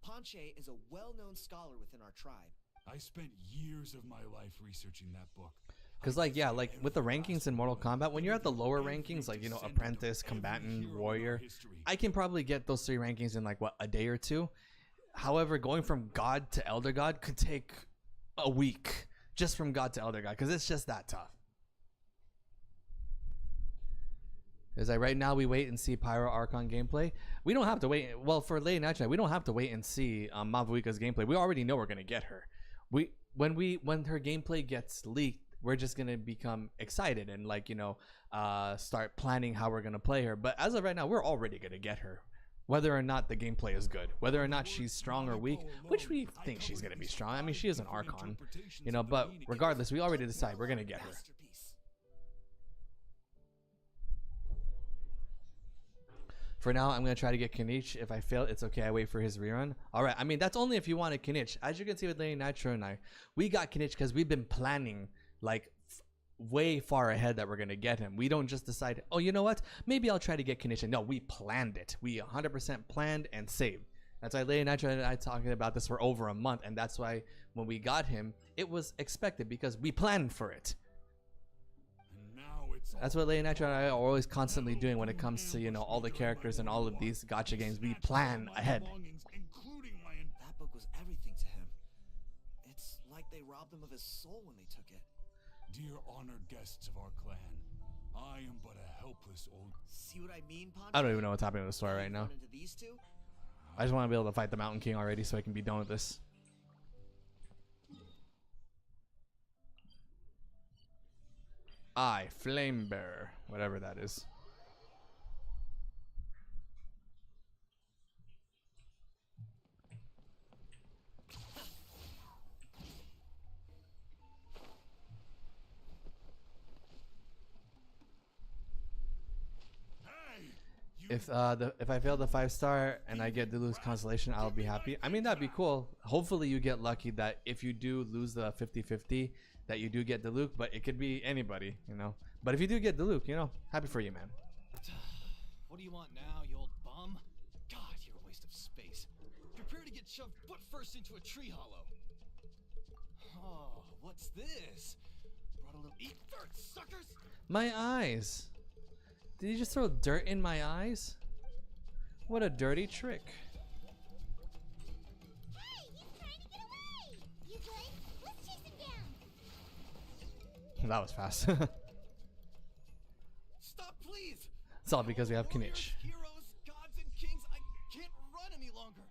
Ponche is a well-known scholar within our tribe. I spent years of my life researching that book. Because like, yeah, like with the rankings in Mortal Kombat, when you're at the lower rankings, like, you know, Apprentice, Combatant, Warrior, I can probably get those 3 rankings in like, what, a day or 2. However, going from God to Elder God could take a week, just from God to Elder God, because it's just that tough. Is like right now we wait and see Pyro Archon gameplay. We don't have to wait. Well, for Lady Natural, we don't have to wait and see Mavuika's gameplay. We already know we're gonna get her. When her gameplay gets leaked, we're just gonna become excited and like, you know, start planning how we're gonna play her. But as of right now, we're already gonna get her, whether or not the gameplay is good, whether or not she's strong or weak, which we think she's gonna be strong. I mean, she is an Archon, you know. But regardless, we already decide we're gonna get her. Masterpiece. For now, I'm going to try to get Kinich. If I fail, it's okay. I wait for his rerun. All right. I mean, that's only if you wanted Kinich. As you can see with Lady Nitro and I, we got Kinich because we've been planning like way far ahead that we're going to get him. We don't just decide, oh, you know what? Maybe I'll try to get Kinich. No, we planned it. We 100% planned and saved. That's why Lady Nitro and I talking about this for over a month. And that's why when we got him, it was expected because we planned for it. That's what Lady Nitro and I are always constantly doing when it comes to, you know, all the characters and all of these gacha games. We plan ahead. That book was everything to him. It's like they robbed him of his soul when they took it. Dear honored guests of our clan, I am but a helpless old. See what I mean, Ponche? I don't even know what's happening in the story right now. Run into these two? I just want to be able to fight the Mountain King already so I can be done with this. Flame Bearer, whatever that is. If I fail the 5-star and I get the lose constellation, I'll be happy. I mean, that'd be cool. Hopefully you get lucky that if you do lose the 50-50, that you do get Diluc, but it could be anybody, you know. But if you do get Diluc, you know, happy for you, man. What do you want now, you old bum? God, you're a waste of space. Prepare to get shoved foot first into a tree hollow. Oh, what's this? Brought a little eat dirt, suckers! My eyes. Did you just throw dirt in my eyes? What a dirty trick. Hey, he's trying to get away! You good? Let's chase him down! That was fast. Stop, please! It's all because we have Warriors, Kinich. heroes, gods, and kings, I can't run any longer.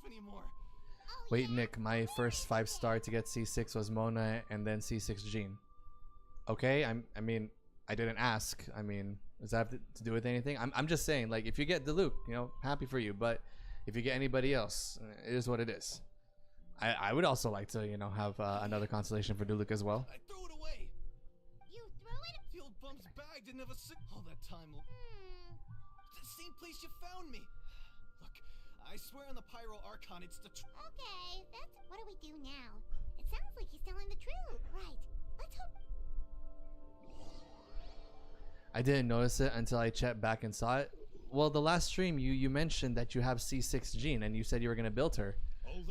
anymore. Wait, Nick, my first 5-star to get C6 was Mona and then C6 Jean. Okay, I mean, I didn't ask. I mean, does that have to do with anything? I'm just saying, like, if you get Diluc, you know, happy for you. But if you get anybody else, it is what it is. I would also like to, you know, have another constellation for Diluc as well. I threw it away. You threw it? The old bum's bag didn't have a all that time. The same place you found me. Look, I swear on the Pyro Archon, it's the Okay, that's... What do we do now? It sounds like he's telling the truth. Right. Let's hope... I didn't notice it until I checked back and saw it. Well, the last stream you mentioned that you have C6 Jean and you said you were gonna build her.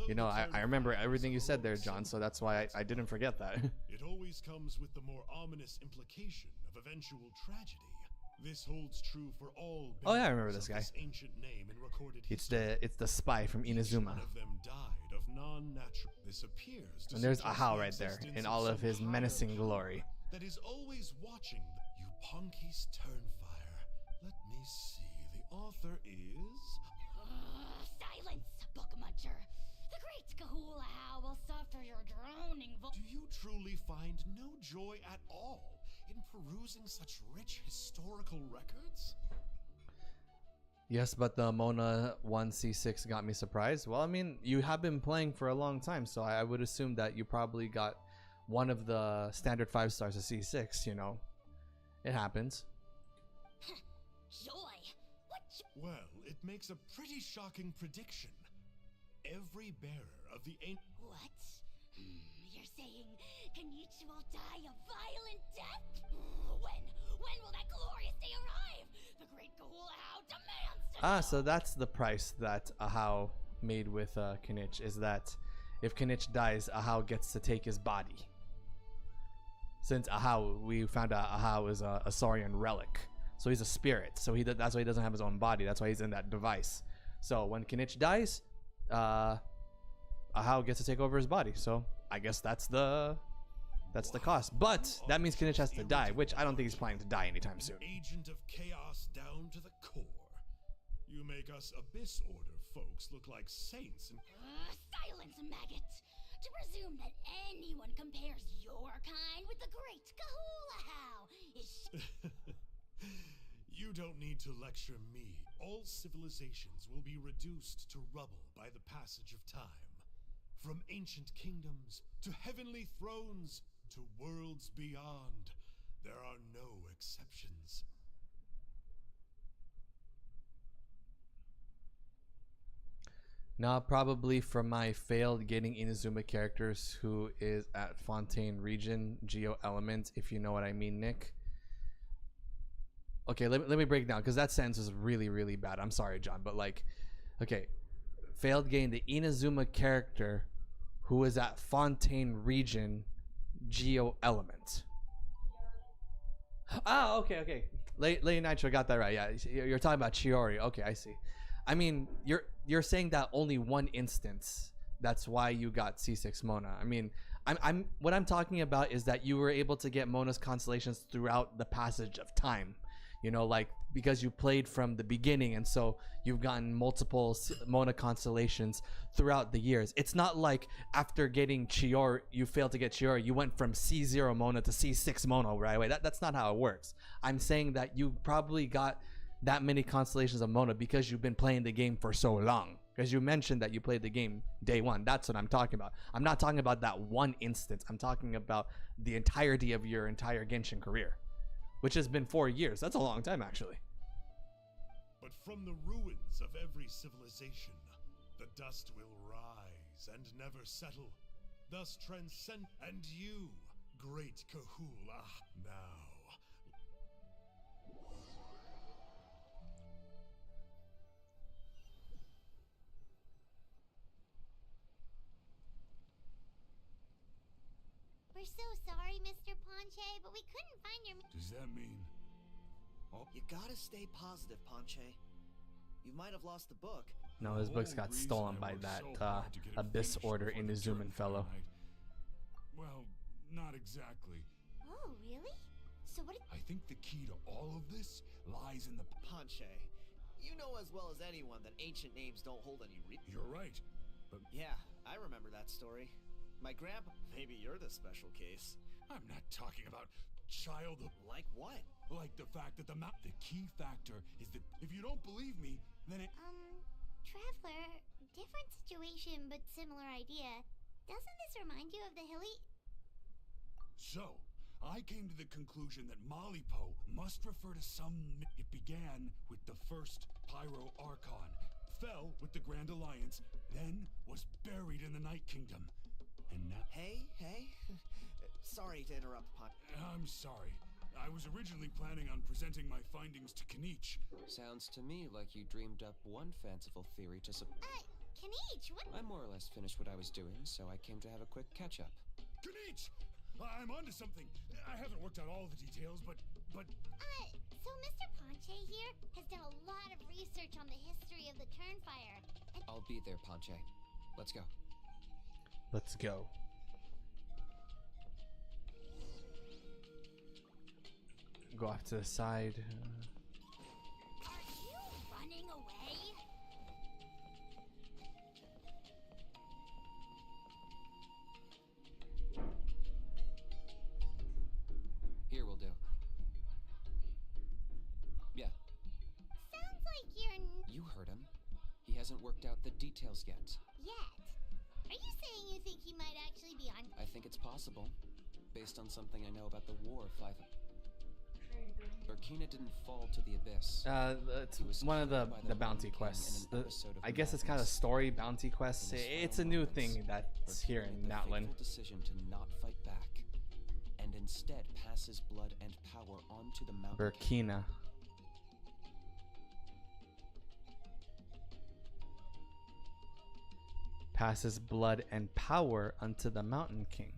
You know, I remember everything you said there, John, so that's why I didn't forget that. It always comes with the more ominous implication of eventual tragedy. This holds true for all. Oh yeah, I remember this guy. Ancient name in recorded It's the spy from Inazuma. One of them died of non-natural. This appears to And there's suggest Ahau the right there existence in all of his some menacing higher power glory. that is always watching you punkies turn fire. Let me see. The author is. Silence, book muncher. The great Kahula will suffer your droning Do you truly find no joy at all in perusing such rich historical records? Yes, but the Mona 1C6 got me surprised. Well, I mean, you have been playing for a long time, so I would assume that you probably got one of the standard 5 stars to C6, you know. It happens. Joy? What Well, it makes a pretty shocking prediction. Every bearer of the ancient... What? You're saying Kinich will die a violent death? When will that glorious day arrive? The great Kahula demands to know. So that's the price that Ahau made with Kinich, is that if Kinich dies, Ahau gets to take his body. Since Ahau, we found out Ahau is a Saurian relic. So he's a spirit. So that's why he doesn't have his own body. That's why he's in that device. So when Kinich dies, Ahau gets to take over his body. So I guess that's the cost. But that means Kinich has to die, which I don't think he's planning to die anytime soon. Agent of chaos down to the core. You make us Abyss Order folks look like saints and... Silence, maggot! To presume that anyone compares your kind with the great Kahula is... You don't need to lecture me. All civilizations will be reduced to rubble by the passage of time. From ancient kingdoms to heavenly thrones to worlds beyond, there are no exceptions. Nah, probably from my failed getting Inazuma characters who is at Fontaine region, Geo Element, if you know what I mean, Nick. Okay, let me break it down, because that sentence is really, really bad. I'm sorry, John, but like, okay. Failed getting the Inazuma character who is at Fontaine region, Geo Element. Ah, okay. Lady Nitro got that right. Yeah, you're talking about Chiori. Okay, I see. I mean, you're saying that only one instance. That's why you got C6 Mona. I mean, what I'm talking about is that you were able to get Mona's constellations throughout the passage of time. You know, like, because you played from the beginning, and so you've gotten multiple Mona constellations throughout the years. It's not like after getting Chiori, you failed to get Chiori, you went from C0 Mona to C6 Mona right away. That's not how it works. I'm saying that you probably got that many constellations of Mona because you've been playing the game for so long. Because you mentioned that you played the game day one. That's what I'm talking about. I'm not talking about that one instance. I'm talking about the entirety of your entire Genshin career, which has been 4 years. That's a long time, actually. But from the ruins of every civilization, the dust will rise and never settle, thus transcend. And you, great Kahula, now. We're so sorry, Mr. Ponche, but we couldn't find your... Does that mean... You gotta stay positive, Ponche. You might have lost the book. No, his books got stolen by that Abyss Order Inazuman fellow. Well, not exactly. Oh, really? So what did... I think the key to all of this lies in the... Ponche, you know as well as anyone that ancient names don't hold any You're right. Yeah, I remember that story. My grandpa. Maybe you're the special case. I'm not talking about childhood. Like what? Like the fact that the key factor is that if you don't believe me, then it. Traveler, different situation but similar idea. Doesn't this remind you of the hilly? So, I came to the conclusion that Malipo must refer to some. It began with the first Pyro Archon, fell with the Grand Alliance, then was buried in the Night Kingdom. And now. Hey. Sorry to interrupt, Pot. I'm sorry. I was originally planning on presenting my findings to Kinich. Sounds to me like you dreamed up one fanciful theory to Kinich, what? I more or less finished what I was doing, so I came to have a quick catch-up. Kinich! I'm onto something. I haven't worked out all the details, but... So Mr. Ponche here has done a lot of research on the history of the Turnfire. I'll be there, Ponche. Let's go. Let's go. Go off to the side. Are you running away? Here will do. Yeah. Sounds like you're You heard him. He hasn't worked out the details yet. Are you saying you think he might actually be on? I think it's possible, based on something I know about the War of Five. Burkina didn't fall to the abyss. It's one of the bounty quests. I guess it's kind of story bounty quests. It's a new thing that's here in Natlan. Decision to not fight back, and instead pass his blood and power onto the mountain. Burkina. Passes blood and power unto the Mountain King.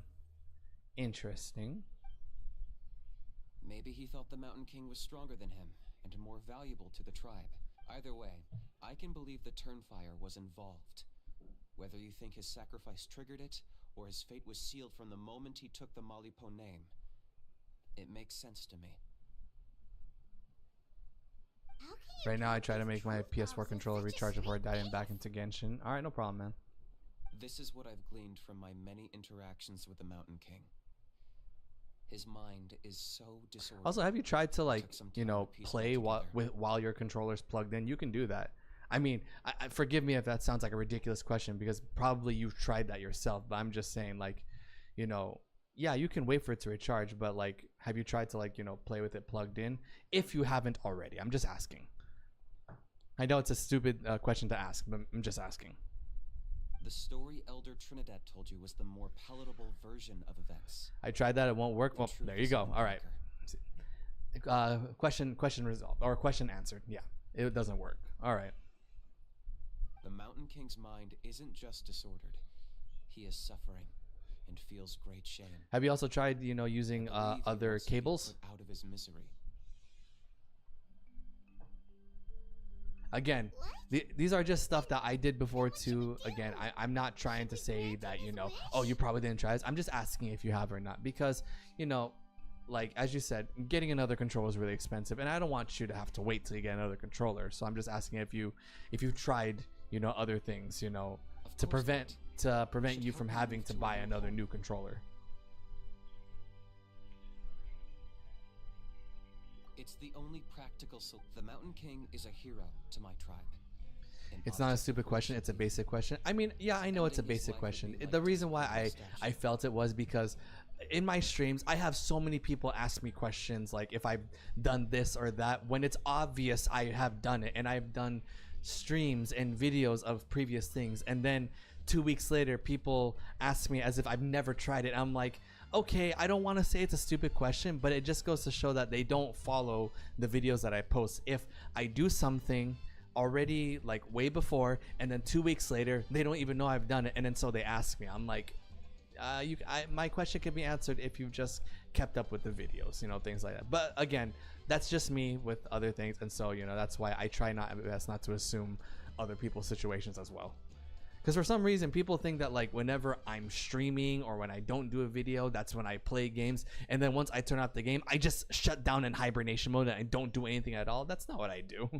Interesting. Maybe he thought the Mountain King was stronger than him and more valuable to the tribe. Either way, I can believe the Turnfire was involved. Whether you think his sacrifice triggered it or his fate was sealed from the moment he took the Malipo name, it makes sense to me. Right now I try to make my PS4 controller recharge before I dive back into Genshin. Alright, no problem, man. This is what I've gleaned from my many interactions with the Mountain King. His mind is so disordered. Also, have you tried to, like, you know, play while your controller's plugged in? You can do that. I mean, forgive me if that sounds like a ridiculous question, because probably you've tried that yourself, but I'm just saying, like, you know, yeah, you can wait for it to recharge, but, like, have you tried to, like, you know, play with it plugged in? If you haven't already. I'm just asking. I know it's a stupid question to ask, but I'm just asking. The story Elder Trinidad told you was the more palatable version of events. I tried that, it won't work. Well, there you go. All right. Question resolved, or question answered. Yeah, it doesn't work. All right. The Mountain King's mind isn't just disordered. He is suffering and feels great shame. Have you also tried, you know, using other cables? Out of his misery. Again, these are just stuff that I did before too. Again, I'm not trying to say that, you know, oh, you probably didn't try this. I'm just asking if you have or not, because, you know, like, as you said, getting another controller is really expensive, and I don't want you to have to wait till you get another controller. So I'm just asking if you've tried, you know, other things, you know, to prevent you from having to buy another new controller. It's the only practical solution. The Mountain King is a hero to my tribe. It's not a stupid question. It's a basic question. I mean, yeah, I know it's a basic question. The reason why I felt it was because in my streams, I have so many people ask me questions like if I've done this or that, when it's obvious I have done it, and I've done streams and videos of previous things, and then 2 weeks later people ask me as if I've never tried it. I'm like, okay, I don't want to say it's a stupid question, but it just goes to show that they don't follow the videos that I post. If I do something already, like, way before, and then 2 weeks later they don't even know I've done it, and then so they ask me, I'm like, my question can be answered if you've just kept up with the videos, you know, things like that. But again, that's just me with other things, and so, you know, that's why I try not to assume other people's situations as well. Because for some reason people think that, like, whenever I'm streaming or when I don't do a video, that's when I play games, and then once I turn off the game, I just shut down in hibernation mode and I don't do anything at all. That's not what I do.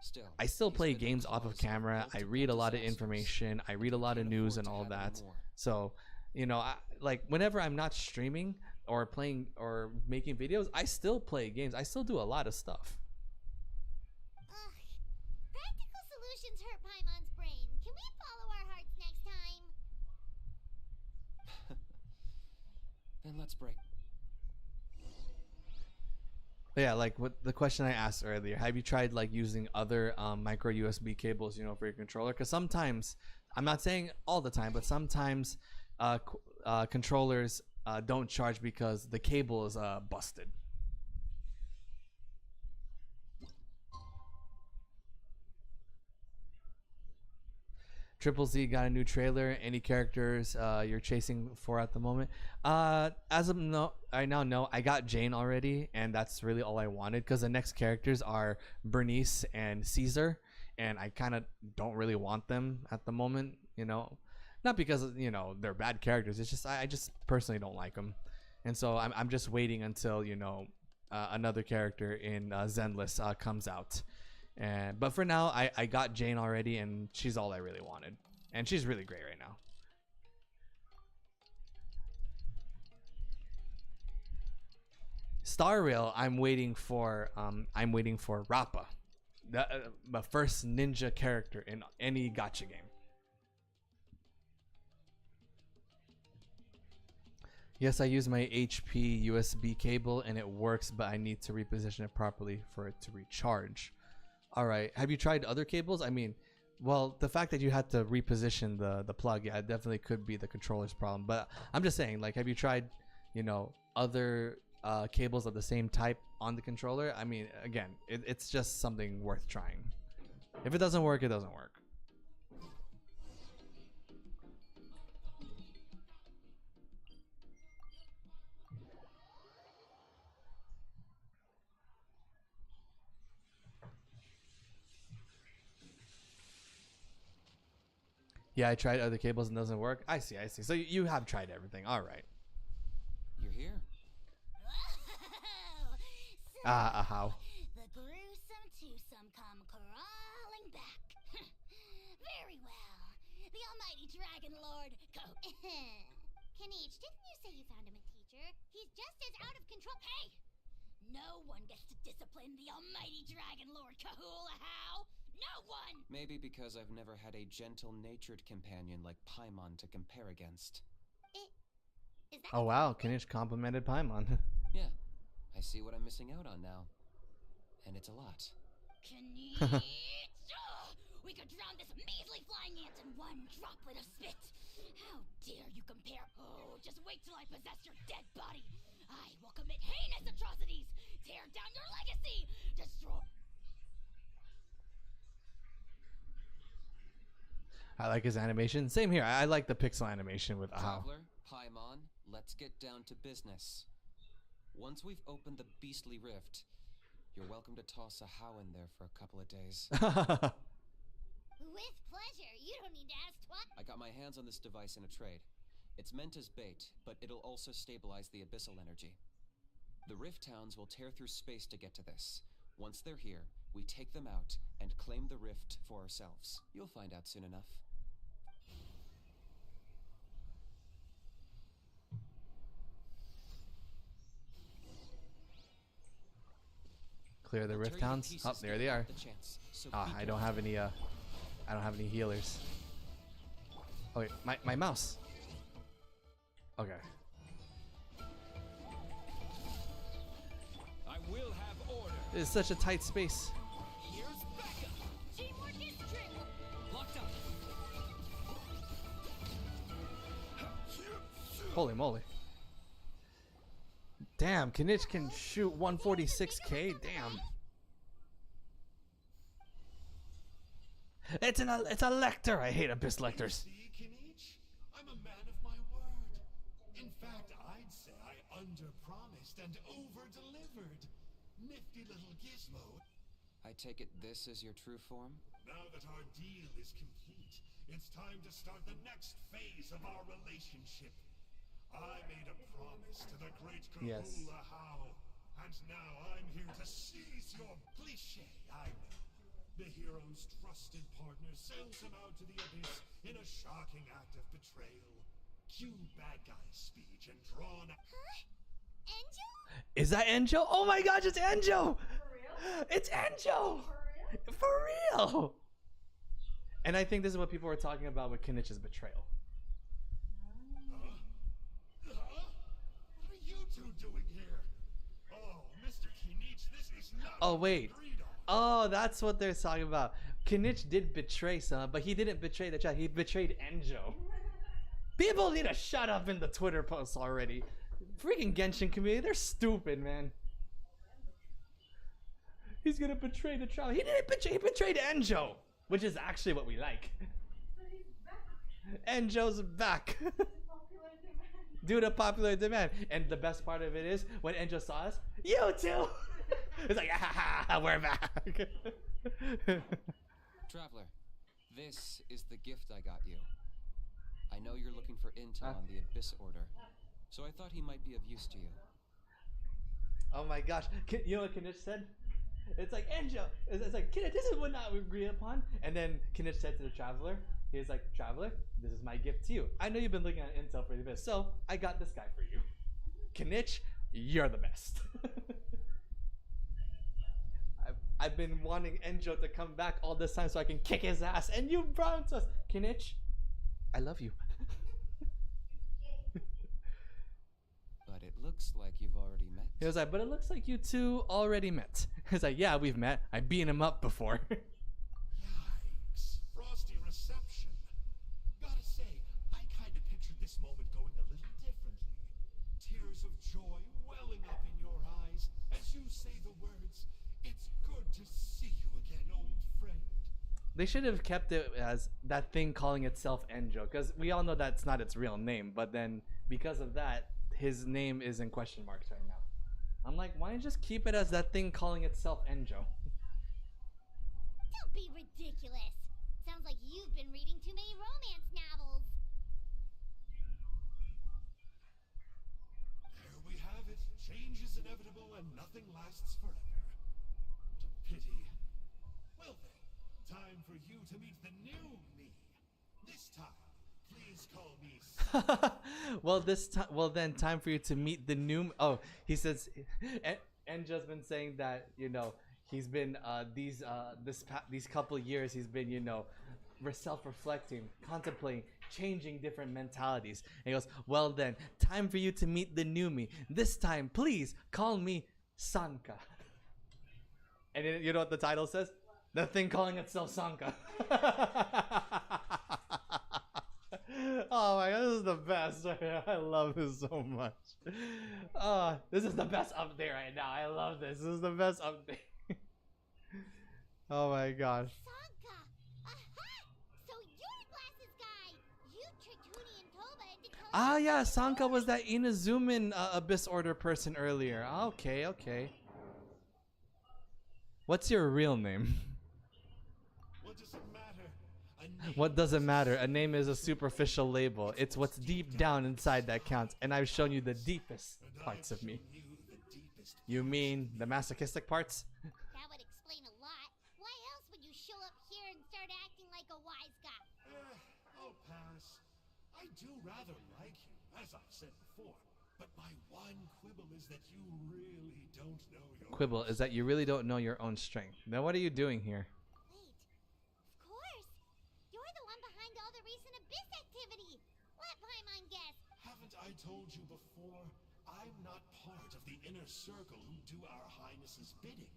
Still, I still he's play been the games off of cause camera. multiple I read a lot of disasters. information. I read a lot of Can't news afford and to all have any that. more. So, you know, like whenever I'm not streaming or playing or making videos, I still play games. I still do a lot of stuff. Ugh. Practical solutions hurt Paimon's brain. Can we follow our hearts next time? Then let's break. But yeah, like what the question I asked earlier, have you tried like using other micro USB cables, you know, for your controller? Because sometimes, I'm not saying all the time, but sometimes controllers don't charge because the cable is busted. Triple Z got a new trailer. Any characters you're chasing for at the moment? As of no, I now know I got Jane already, and that's really all I wanted because the next characters are Bernice and Caesar, and I kind of don't really want them at the moment. You know, not because you know they're bad characters. It's just I just personally don't like them, and so I'm just waiting until you know another character in Zenless comes out. But for now, I got Jane already, and she's all I really wanted, and she's really great right now. Star Rail, I'm waiting for Rappa, the first ninja character in any gacha game. Yes, I use my HP USB cable and it works, but I need to reposition it properly for it to recharge. All right. Have you tried other cables? I mean, well, the fact that you had to reposition the plug, yeah, it definitely could be the controller's problem. But I'm just saying, like, have you tried, you know, other cables of the same type on the controller? I mean, again, it's just something worth trying. If it doesn't work, it doesn't work. Yeah, I tried other cables and it doesn't work. I see. So you have tried everything. All right. You're here. How? The gruesome twosome come crawling back. Very well. The almighty dragon lord Kinich, didn't you say you found him a teacher? He's just as out of control. Hey! No one gets to discipline the almighty dragon lord Kahula how? No one! Maybe because I've never had a gentle-natured companion like Paimon to compare against. Is that Oh wow, Kinich complimented Paimon. Yeah, I see what I'm missing out on now. And it's a lot. Kinich! We could drown this measly flying ant in one droplet of spit! How dare you compare? Oh, just wait till I possess your dead body! I will commit heinous atrocities! Tear down your legacy! Destroy... I like his animation. Same here. I like the pixel animation with Ahau. Traveler, Paimon, let's get down to business. Once we've opened the beastly rift, you're welcome to toss a how in there for a couple of days. With pleasure. You don't need to ask twice. I got my hands on this device in a trade. It's meant as bait, but it'll also stabilize the abyssal energy. The rift towns will tear through space to get to this. Once they're here, we take them out and claim the rift for ourselves. You'll find out soon enough. Clear the rift towns. Oh, there they are. I don't have any healers. Oh wait, my mouse. Okay. I will have order. It's such a tight space. Here's backup. Teamwork is triple. Locked up. Holy moly. Damn, Kinich can shoot 146k. Damn. It's a lector. I hate abyss lectors. See, Kinich? I'm a man of my word. In fact, I'd say I under-promised and over-delivered. Nifty little gizmo. I take it this is your true form? Now that our deal is complete, it's time to start the next phase of our relationship. I made a promise to the great Kahula Yes. How, and now I'm here to seize your cliché, I know. The hero's trusted partner sends him out to the abyss in a shocking act of betrayal. Cue bad guy's speech and drawn. Huh? Angel? Is that Enjo? Oh my gosh, it's Enjo! For real? It's Enjo! For real? For real! And I think this is what people were talking about with Kinich's betrayal. What are you two doing here? Oh, Mr. Kinich, this is not Oh what we wait. agreed on. Oh, that's what they're talking about. Kinich did betray someone, but he didn't betray the chat. He betrayed Enjo. People need to shut up in the Twitter posts already. Freaking Genshin community, they're stupid, man. He's gonna betray the trial. He didn't betray. He betrayed Enjo, which is actually what we like. But he's back. Enjo's back. Popular demand. Due to popular demand. And the best part of it is when Enjo saw us, you too. It's like, ah, we're back. Traveler, this is the gift I got you. I know you're looking for intel on the Abyss Order, so I thought he might be of use to you. Oh my gosh. You know what Kinich said? It's like, Enjo. It's like, Kinich, this is what not we agree upon. And then Kinich said to the Traveler, he's like, Traveler, this is my gift to you. I know you've been looking at intel for the Abyss, so I got this guy for you. Kinich, you're the best. I've been wanting Enjo to come back all this time so I can kick his ass, and you brought him to us. Kinich, I love you. But it looks like you've already met. He was like, but it looks like you two already met. He's like, yeah, we've met. I beat him up before. Yikes. Frosty reception. Gotta say, I kinda pictured this moment going a little differently. Tears of joy welling up in your eyes as you say the words, "It's good to see you again, old friend." They should have kept it as that thing calling itself Enjo, because we all know that's not its real name. But then, because of that, his name is in question marks right now. I'm like, why don't you just keep it as that thing calling itself Enjo? Don't be ridiculous. Sounds like you've been reading too many romance novels. There we have it. Change is inevitable and nothing lasts forever. What a pity. Well then, time for you to meet the new me. This time, please call me Well then, time for you to meet the new. Oh, he says, Enjo's been saying that he's been these couple years he's been self-reflecting, contemplating, changing different mentalities. And he goes, well then, time for you to meet the new me. This time, please call me Sanka. And then, you know what the title says? The thing calling itself Sanka. Oh my god, this is the best. I love this so much. This is the best update right now. I love this. This is the best update. Oh my gosh. Sanka! Aha! So you're the glasses guy! You tricked Huni and Toba into telling Ah us yeah, that Sanka you're was that Inazuman Abyss Order person earlier. Okay. What's your real name? What does it matter? A name What doesn't matter? A name is a superficial label. It's what's deep down inside that counts. And I've shown you the deepest and parts I've of me. shown you the deepest You mean the masochistic parts? That would explain a lot. Why else would you show up here and start acting like a wise guy? I'll pass. I do rather like you, as I've said before. But my one quibble is that you really don't know your Quibble is that you really don't know your own strength. Now what are you doing here? Wait. Of course. You're the one behind all the recent Abyss activity. Let Paimon guess. Haven't I told you before? I'm not part of the inner circle who do our highness's bidding.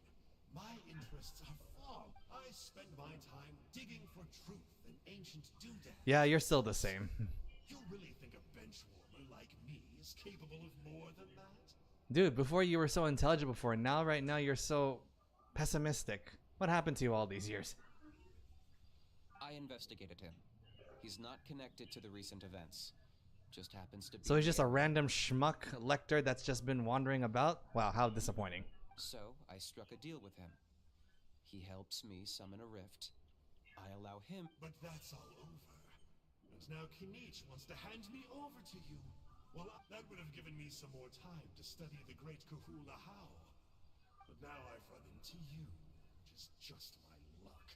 My interests are far. I spend my time digging for truth and ancient doodads. Yeah, you're still the same. You really think a benchwarmer like me is capable of more than that? Dude, before you were so intelligent before. Now, right now, you're so pessimistic. What happened to you all these years? I investigated him. He's not connected to the recent events. Just happens to be. So he's just a random schmuck lector that's just been wandering about? Wow, how disappointing. So I struck a deal with him. He helps me summon a rift. I allow him. But that's all over. And now Kinich wants to hand me over to you. Well, that would have given me some more time to study the great Kahula How. But now I've run into you, which is just my luck.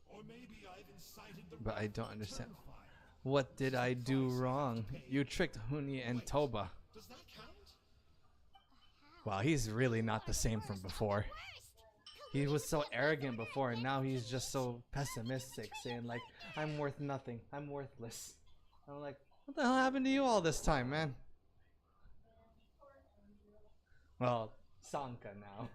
Or maybe I've incited the But I wrath don't of understand. Terrifier. What did I do Sacrifice I have wrong? to pay. You tricked Huni and Wait, Toba. Does that count? Wow, he's really not the same from before. He was so arrogant before, and now he's just so pessimistic, saying like, I'm worth nothing, I'm worthless. I'm like, what the hell happened to you all this time, man? Well, Sanka now.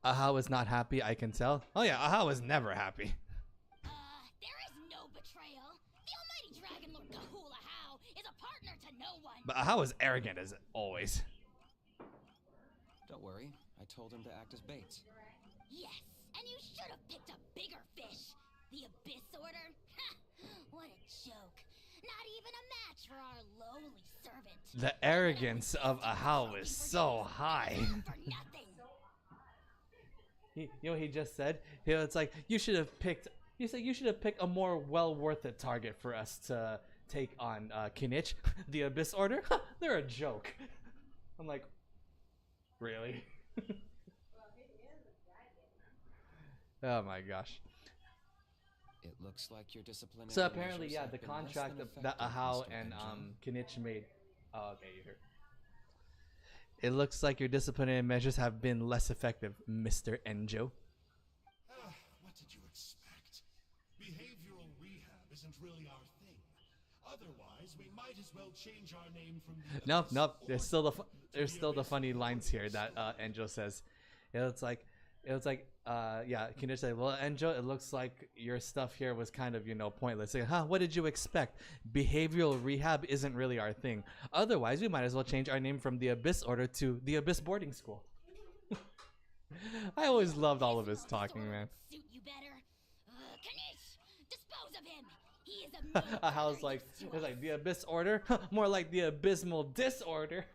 Aha is not happy, I can tell. Oh yeah, Aha was never happy. There is no betrayal. The almighty Dragon Lord Kahula How is a partner to no one. But Aha was arrogant as always. Don't worry, I told him to act as bait. Yes, and you should have picked a bigger fish. The Abyss Order? Ha! What a joke. Not even a match for our lowly servant. The arrogance of Aha was so high. For nothing. You know what he just said? It's like you should have picked. He said you should have picked a more well worth it target for us to take on Kinich. The Abyss Order. They're a joke. I'm like, really? Oh my gosh. It looks like your disciplinary So apparently, measures yeah, have the been less contract than that effective, Ahau Mr. and Benjo. Kinich made. Oh, okay, you heard. It looks like your disciplinary measures have been less effective, Mr. Enjo. What did you expect? Behavioral rehab isn't really our thing. Otherwise, we might as well change our name from the Nope, Abyss nope. There's still the Order there's to still the Abyss funny lines here Boarding that School. Enjo says. Yeah, Kinich said, well, Enjo, it looks like your stuff here was kind of, pointless. Like, what did you expect? Behavioral rehab isn't really our thing. Otherwise, we might as well change our name from the Abyss Order to the Abyss Boarding School. I always loved all of his talking, man. Suit you better. Kinich, dispose of him. He is of no How's further like, use to it's us. like the Abyss Order? More like the Abysmal Disorder.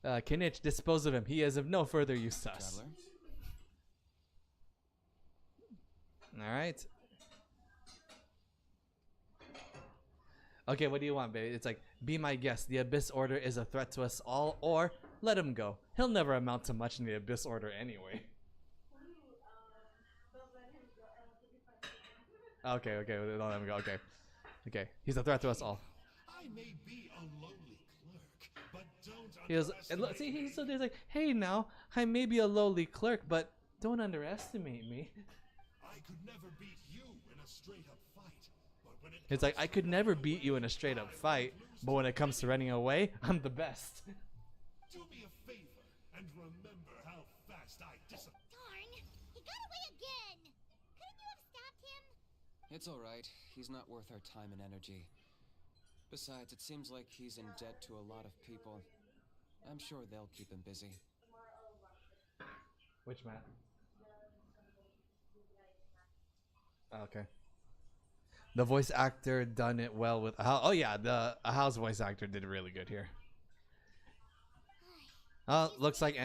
Kinich, dispose of him. He is of no further use to us. Traveler? All right. Okay, what do you want, baby? It's like, be my guest. The Abyss Order is a threat to us all, or let him go. He'll never amount to much in the Abyss Order anyway. Okay, don't let him go. Okay. He's a threat to us all. I may be a lowly clerk, but don't He was, and look, underestimate see, me. so there's like, hey, now I may be a lowly clerk, but don't underestimate me. I could never beat you in a straight-up fight, but when it It's like, comes I to could never running beat you in a away, straight up I fight, won't lose but when it comes to running away, I'm the best. Do me a favor and remember how fast I disappear. Darn, he got away again. Couldn't you have stopped him? It's alright. He's not worth our time and energy. Besides, it seems like he's in debt to a lot of people. I'm sure they'll keep him busy. Which map? Okay. The voice actor done it well with Ahau. Oh yeah, the Ahau's voice actor did really good here. Oh, looks like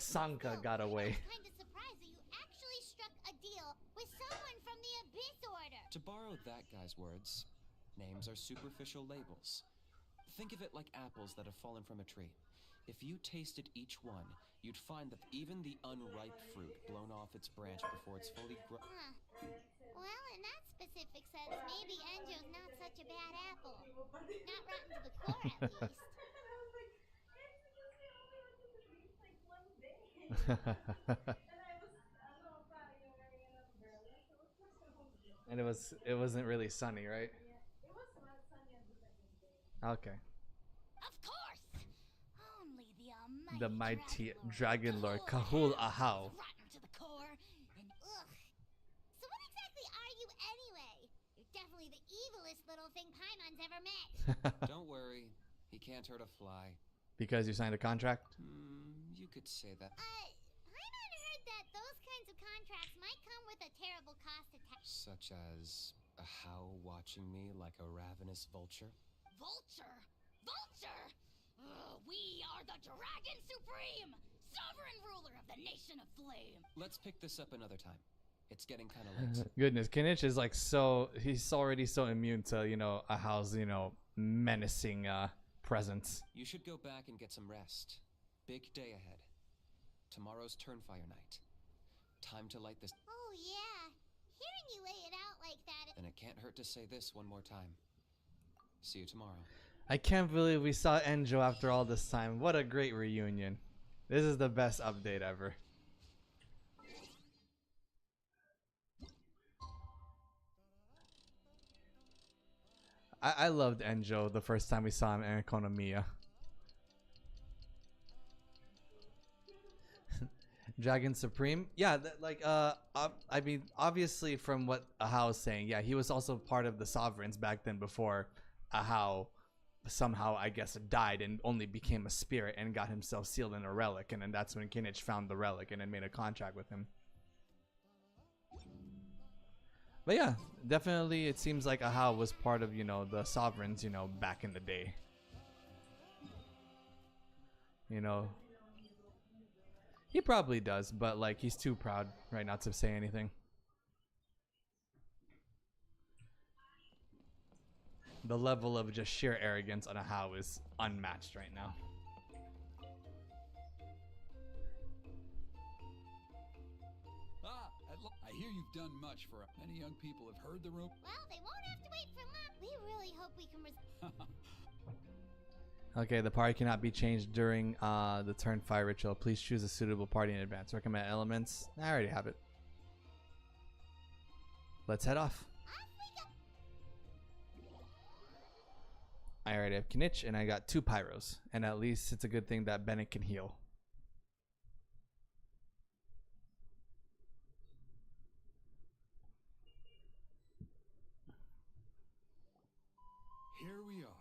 Sanka got away. I was kind of surprised that you actually struck a deal with someone from the Abyss Order. To borrow that guy's words, names are superficial labels. Think of it like apples that have fallen from a tree. If you tasted each one, you'd find that even the unripe fruit blown off its branch before it's fully grown. Huh. Well, in that specific sense, maybe Enjo's not such a bad apple. Not rotten to the core, at least. And it wasn't really sunny, right? Okay. Of course! Only The mighty Dragon Lord Kahul Ahau. Rotten to the core, and ugh. So what exactly are you anyway? You're definitely the evilest little thing Paimon's ever met. Don't worry, he can't hurt a fly. Because you signed a contract? You could say that. Paimon heard that those kinds of contracts might come with a terrible cost attached. Such as a how watching me like a ravenous vulture. Vulture! Vulture! We are the Dragon Supreme! Sovereign ruler of the Nation of Flame! Let's pick this up another time. It's getting kind of late. Goodness, Kinich is like he's already so immune to, Ahau's, menacing presence. You should go back and get some rest. Big day ahead. Tomorrow's Turnfire night. Time to light this. Oh, yeah. Hearing you lay it out like that. And it can't hurt to say this one more time. See you tomorrow. I can't believe we saw Enjo after all this time. What a great reunion. This is the best update ever. I loved Enjo the first time we saw him in Economia. Dragon Supreme, yeah, I mean, obviously from what Ahau was saying, yeah, he was also part of the Sovereigns back then before Ahau somehow, I guess, died and only became a spirit and got himself sealed in a relic, and then that's when Kinich found the relic and then made a contract with him. But yeah, definitely it seems like Ahau was part of, you know, the Sovereigns, you know, back in the day. You know, he probably does, but like he's too proud right now to say anything. The level of just sheer arrogance on Ahau is unmatched right now. I hear you've done much for many young people. Have heard the room. Well, they won't have to wait for long. We really hope we can Okay, the party cannot be changed during the turn fire ritual. Please choose a suitable party in advance. Recommend elements. I already have it. Let's head off. I already have Kinich, and I got 2 pyros. And at least it's a good thing that Bennett can heal. Here we are.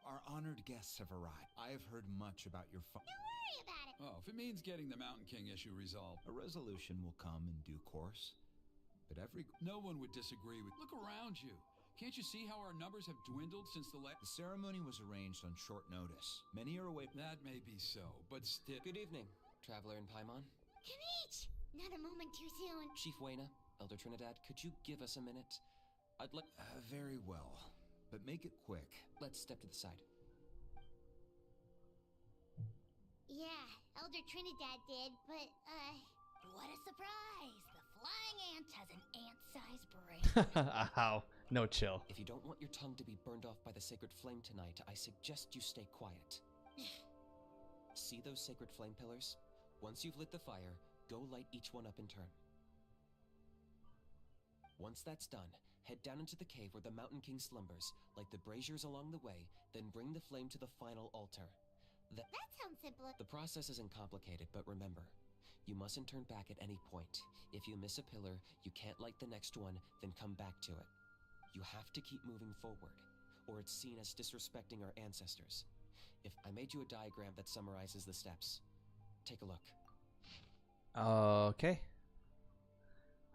Our honored guests have arrived. I have heard much about your Don't worry about it. Oh, if it means getting the Mountain King issue resolved. A resolution will come in due course. But no one would disagree with. Look around you. Can't you see how our numbers have dwindled since the The ceremony was arranged on short notice. Many are away. That may be so, but still. Good evening, Traveler in Paimon. Kinich! Not a moment too soon. Chief Wayna, Elder Trinidad, could you give us a minute? I'd like. Very well. But make it quick. Let's step to the side. Yeah, Elder Trinidad did, but, what a surprise! The flying ant has an ant-sized brain. Ow. No chill. If you don't want your tongue to be burned off by the sacred flame tonight, I suggest you stay quiet. See those sacred flame pillars? Once you've lit the fire, go light each one up in turn. Once that's done, head down into the cave where the Mountain King slumbers, light the braziers along the way, then bring the flame to the final altar. That sounds simple. The process isn't complicated, but remember, you mustn't turn back at any point. If you miss a pillar, you can't light the next one, then come back to it. You have to keep moving forward, or it's seen as disrespecting our ancestors. If I made you a diagram that summarizes the steps, take a look. Okay.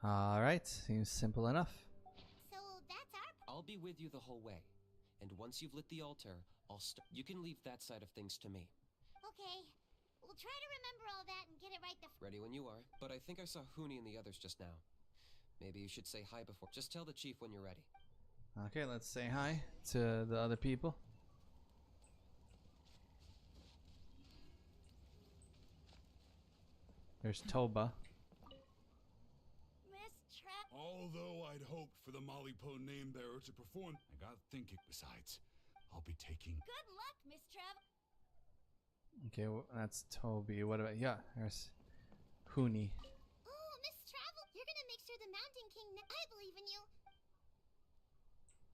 Alright, seems simple enough. So that's our... I'll be with you the whole way, and once you've lit the altar, you can leave that side of things to me. Okay. We'll try to remember all that and get it right the... Ready when you are, but I think I saw Huni and the others just now. Maybe you should say hi before. Just tell the chief when you're ready. Okay, let's say hi to the other people. There's Toba. Although I'd hoped for the Malipo name bearer to perform, I got thinking. Besides, I'll be taking... Good luck, Miss Trav. Okay, well, that's Toby. What about... Yeah, there's Huni. Oh, Miss Travel, you're gonna make sure the Mountain King... I believe in you.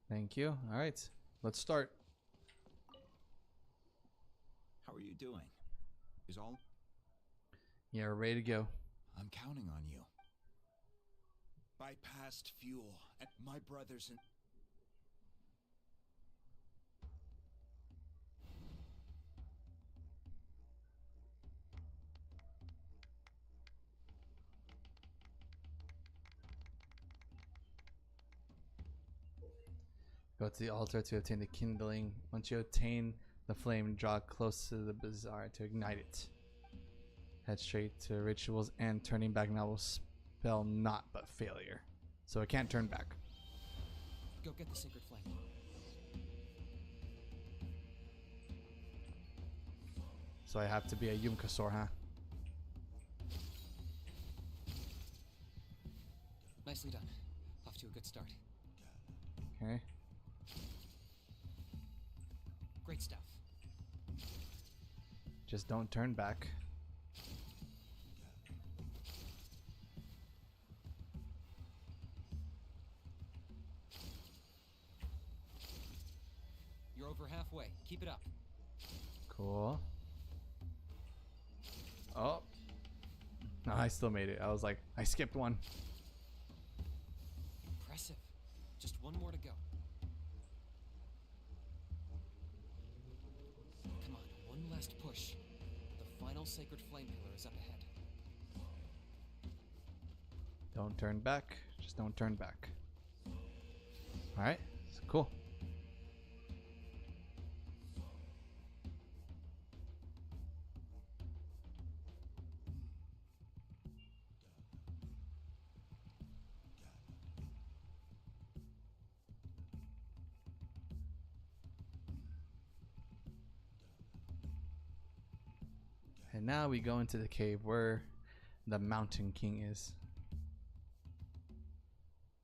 Thank you. Alright, let's start. How are you doing? Is all... Yeah, we're ready to go. I'm counting on you. Bypassed fuel, and my brothers and... Go to the altar to obtain the kindling. Once you obtain the flame, draw close to the bazaar to ignite it. Head straight to rituals and turning back now will spell naught but failure. So it can't turn back. Go get the sacred flame. So I have to be a Yumkasor, huh? good start. Okay. Great stuff. Just don't turn back. You're over halfway. Keep it up. Cool. Oh. No, I still made it. I was like, I skipped one. Impressive. Just one more to go. Come on, one last push. The final sacred flame pillar is up ahead. Don't turn back. Just don't turn back. Alright. Cool. And now we go into the cave where the Mountain King is.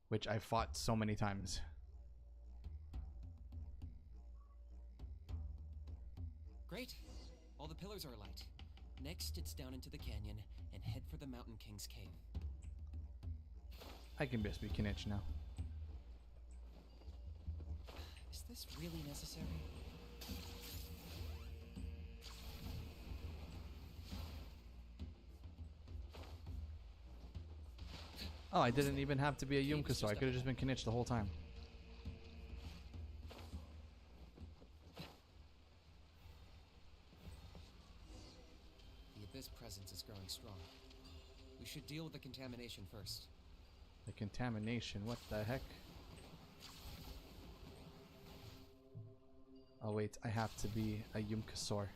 Which I fought so many times. Great. All the pillars are alight. Next, it's down into the canyon and head for the Mountain King's cave. I can best be Kinich now. Is this really necessary? Oh, I didn't even have to be a Yumka, so I could have just been Kinich the whole time. The Abyss presence is growing strong. We should deal with the contamination first. The contamination, what the heck? Oh wait, I have to be a Yumkasaur.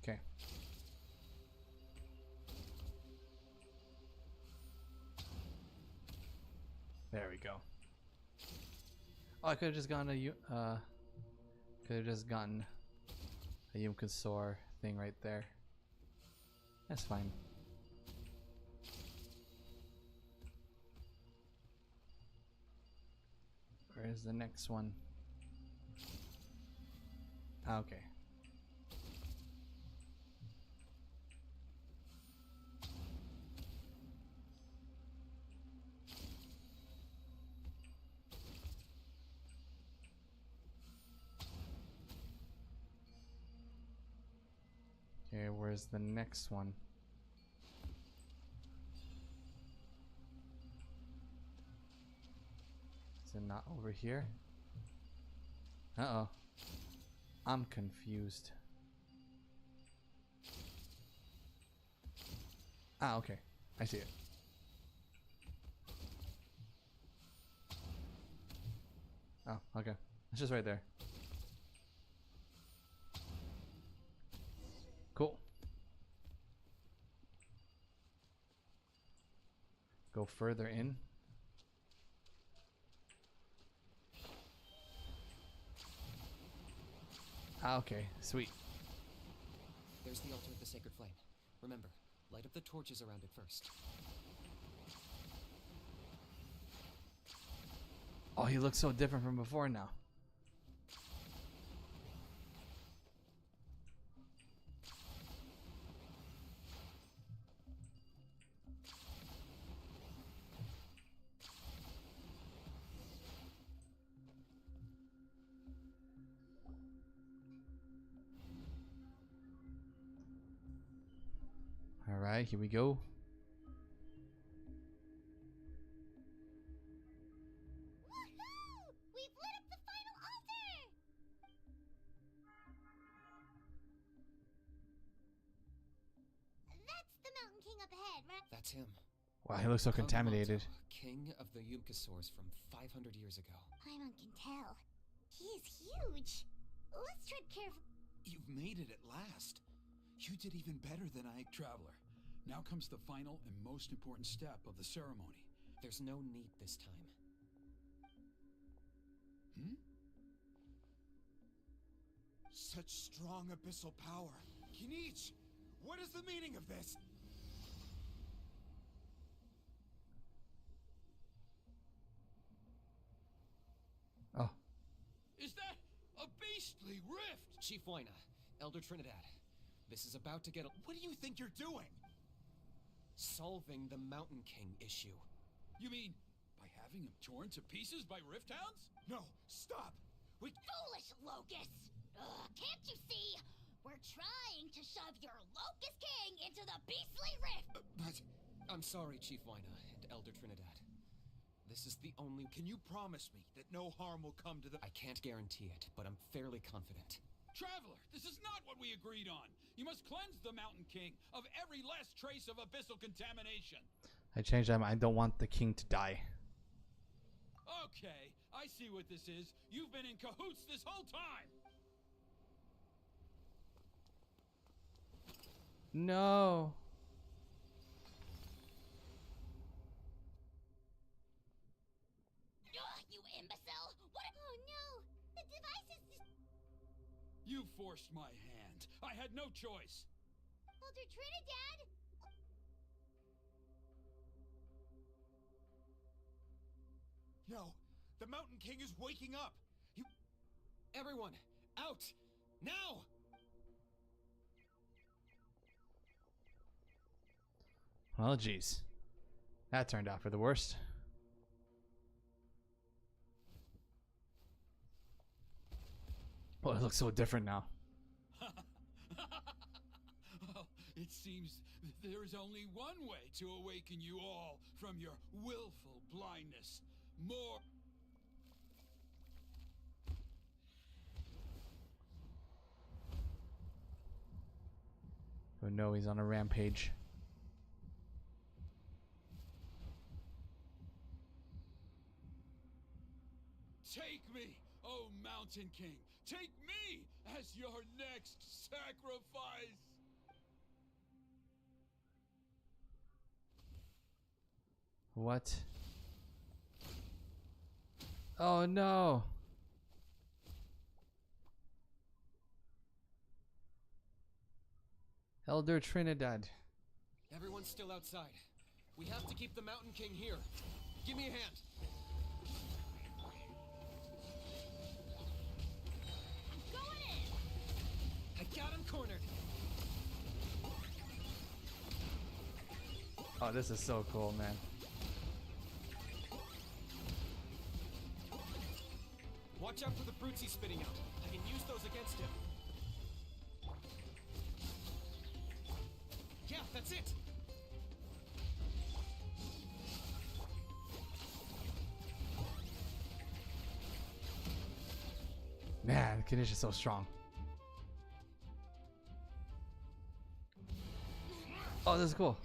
Okay. There we go. Oh, I could have just gotten a Yumkasaur thing right there. That's fine. Where's the next one? Ah, okay. Okay, where's the next one? Is it not over here? Uh-oh. I'm confused. Ah, okay. I see it. Oh, okay. It's just right there. Cool. Go further in. Ah, okay. Sweet. There's the altar of the sacred flame. Remember, light up the torches around it first. Oh, he looks so different from before now. Alright, here we go. Woohoo! We've lit up the final altar! That's the Mountain King up ahead, right? That's him. Wow, he looks so contaminated. King of the Yumkasaurs from 500 years ago. Paimon can tell. He is huge. Let's tread carefully. You've made it at last. You did even better than I... Traveler, now comes the final and most important step of the ceremony. There's no need this time. Such strong abyssal power. Kinich, what is the meaning of this? Oh. Is that a beastly rift? Chief Wyna, Elder Trinidad, this is about to get What do you think you're doing? solving the Mountain King issue. You mean by having him torn to pieces by rift hounds? No, stop! Foolish Locust! Ugh, can't you see? We're trying to shove your Locust King into the beastly rift! But I'm sorry, Chief Wyna and Elder Trinidad. This is the only... Can you promise me that no harm will come to the... I can't guarantee it, but I'm fairly confident. Traveler, this is not what we agreed on. You must cleanse the Mountain King of every last trace of abyssal contamination. I changed that. I don't want the king to die. Okay, I see what this is. You've been in cahoots this whole time. No. Ugh, you imbecile! What? Oh no! The device is... You forced my hand. I had no choice. Elder Trinidad? No, the Mountain King is waking up! Everyone, out! Now! Well, jeez. That turned out for the worst. Oh, it looks so different now. Well, it seems there is only one way to awaken you all from your willful blindness. More... Oh no, he's on a rampage. Take me, oh Mountain King! Take me as your next sacrifice! What? Oh no! Elder Trinidad. Everyone's still outside. We have to keep the Mountain King here. Give me a hand. Going in! I got him cornered. Oh, this is so cool, man. Watch out for the brutes he's spitting out. I can use those against him. Yeah, that's it. Man, Kinich is so strong. Oh, this is cool.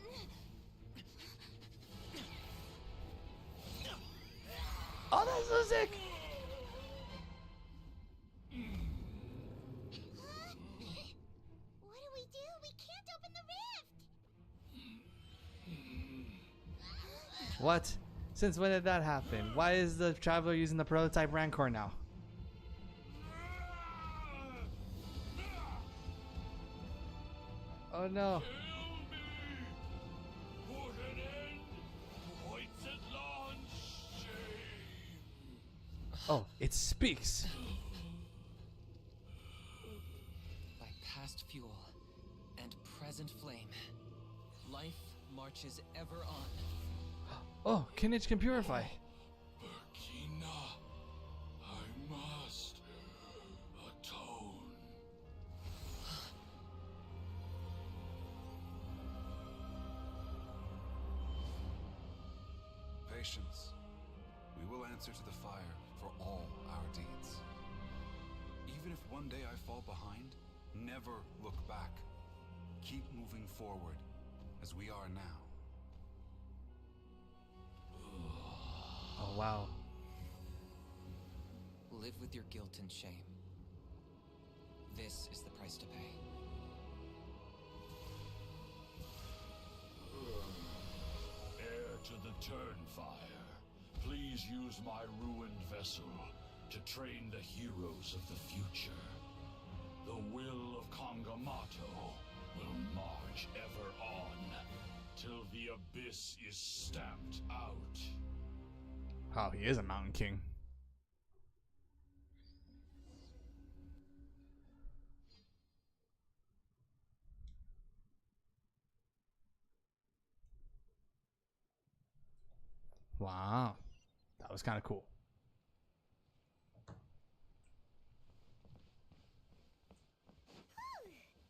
Oh, that's so sick. What do we do? We can't open the rift! What? Since when did that happen? Why is the traveler using the prototype Rancor now? Oh no. Put an end to Hoytland's shame. Oh, it speaks. By past fuel and present flame, life marches ever on. Oh, Kinich can purify. Burkina, I must atone. Patience. We will answer to the fire for all our deeds. Even if one day I fall behind, never look back. Keep moving forward, as we are now. Oh wow. Live with your guilt and shame. This is the price to pay. Heir to the Turnfire, please use my ruined vessel to train the heroes of the future. The The will of Kangamato will march ever on till the abyss is stamped out. Oh, he is a Mountain King. Wow. That was kind of cool.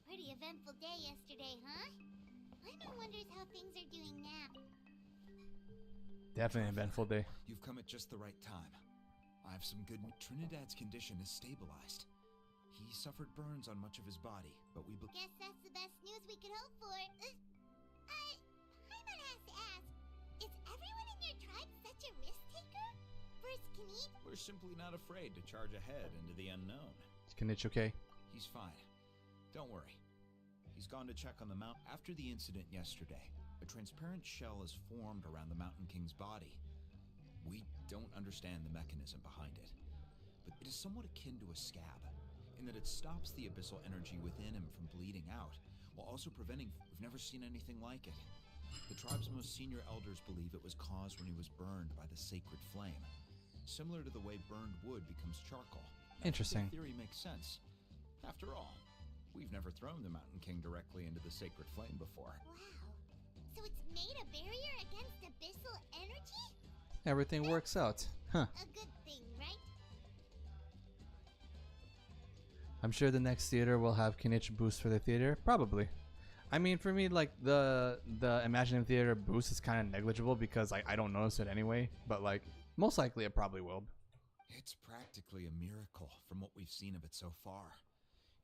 Pretty eventful day yesterday, huh? Paimon wonders how things are doing now. Definitely an eventful day. You've come at just the right time. I have some good news. Trinidad's condition is stabilized. He suffered burns on much of his body, but we Guess that's the best news we could hope for. Paimon has to ask, is everyone in your tribe such a risk taker? First Kinich? We're simply not afraid to charge ahead into the unknown. Is Kinich okay? He's fine. Don't worry. He's gone to check on the mount. After the incident yesterday, a transparent shell is formed around the Mountain King's body. We don't understand the mechanism behind it, but it is somewhat akin to a scab, in that it stops the abyssal energy within him from bleeding out, while also preventing... We've never seen anything like it. The tribe's most senior elders believe it was caused when he was burned by the sacred flame, similar to the way burned wood becomes charcoal. Interesting. The theory makes sense. After all, we've never thrown the Mountain King directly into the sacred flame before. Wow. So it's made a barrier against abyssal energy? Everything works out. Huh. A good thing, right? I'm sure the next theater will have Kinich boost for the theater. Probably. I mean, for me, like, the Imaginative Theater boost is kind of negligible because I don't notice it anyway. But, like, most likely it probably will. It's practically a miracle from what we've seen of it so far.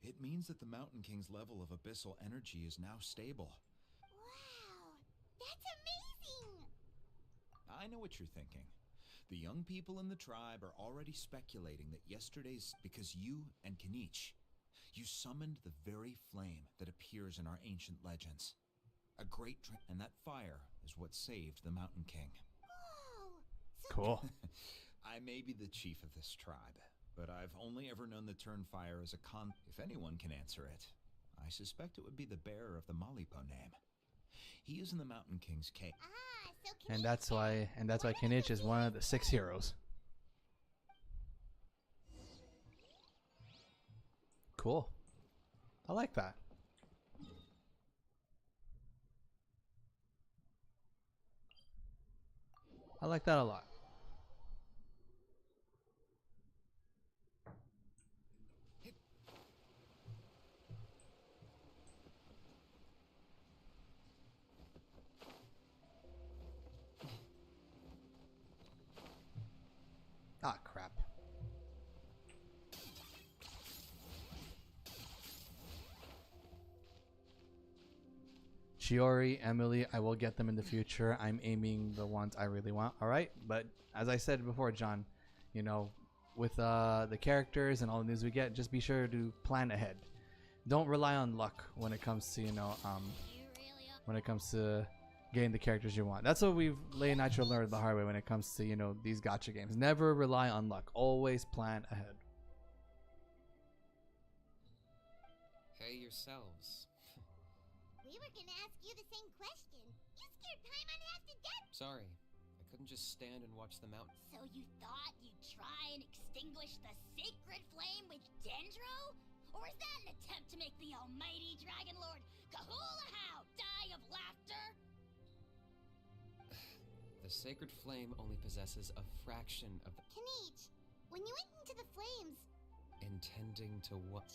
It means that the Mountain King's level of abyssal energy is now stable. Wow. That's amazing! I know what you're thinking. The young people in the tribe are already speculating that yesterday's... Because you and Kinich, you summoned the very flame that appears in our ancient legends. A great... and that fire is what saved the Mountain King. Whoa! So Cool. I may be the chief of this tribe, but I've only ever known the Turnfire as a If anyone can answer it, I suspect it would be the bearer of the Malipo name. He is in the Mountain King's cave. so And that's why Kinich is one of the 6 heroes. Cool. I like that. I like that a lot. Ah, crap. Chiori, Emily, I will get them in the future. I'm aiming the ones I really want. All right, but as I said before, John, you know, with the characters and all the news we get, just be sure to plan ahead. Don't rely on luck when it comes to, you know, when it comes to getting the characters you want. That's what we've Lay Nitro learned the hard way when it comes to, you know, these gacha games. Never rely on luck. Always plan ahead. Hey yourselves. We were gonna ask you the same question. You scared Paimon half to death! Sorry, I couldn't just stand and watch the mountain. So you thought you'd try and extinguish the sacred flame with Dendro? Or is that an attempt to make the almighty Dragon Lord Kahulahow die of laughter? The sacred flame only possesses a fraction of the... Kinich, when you went into the flames... Intending to what?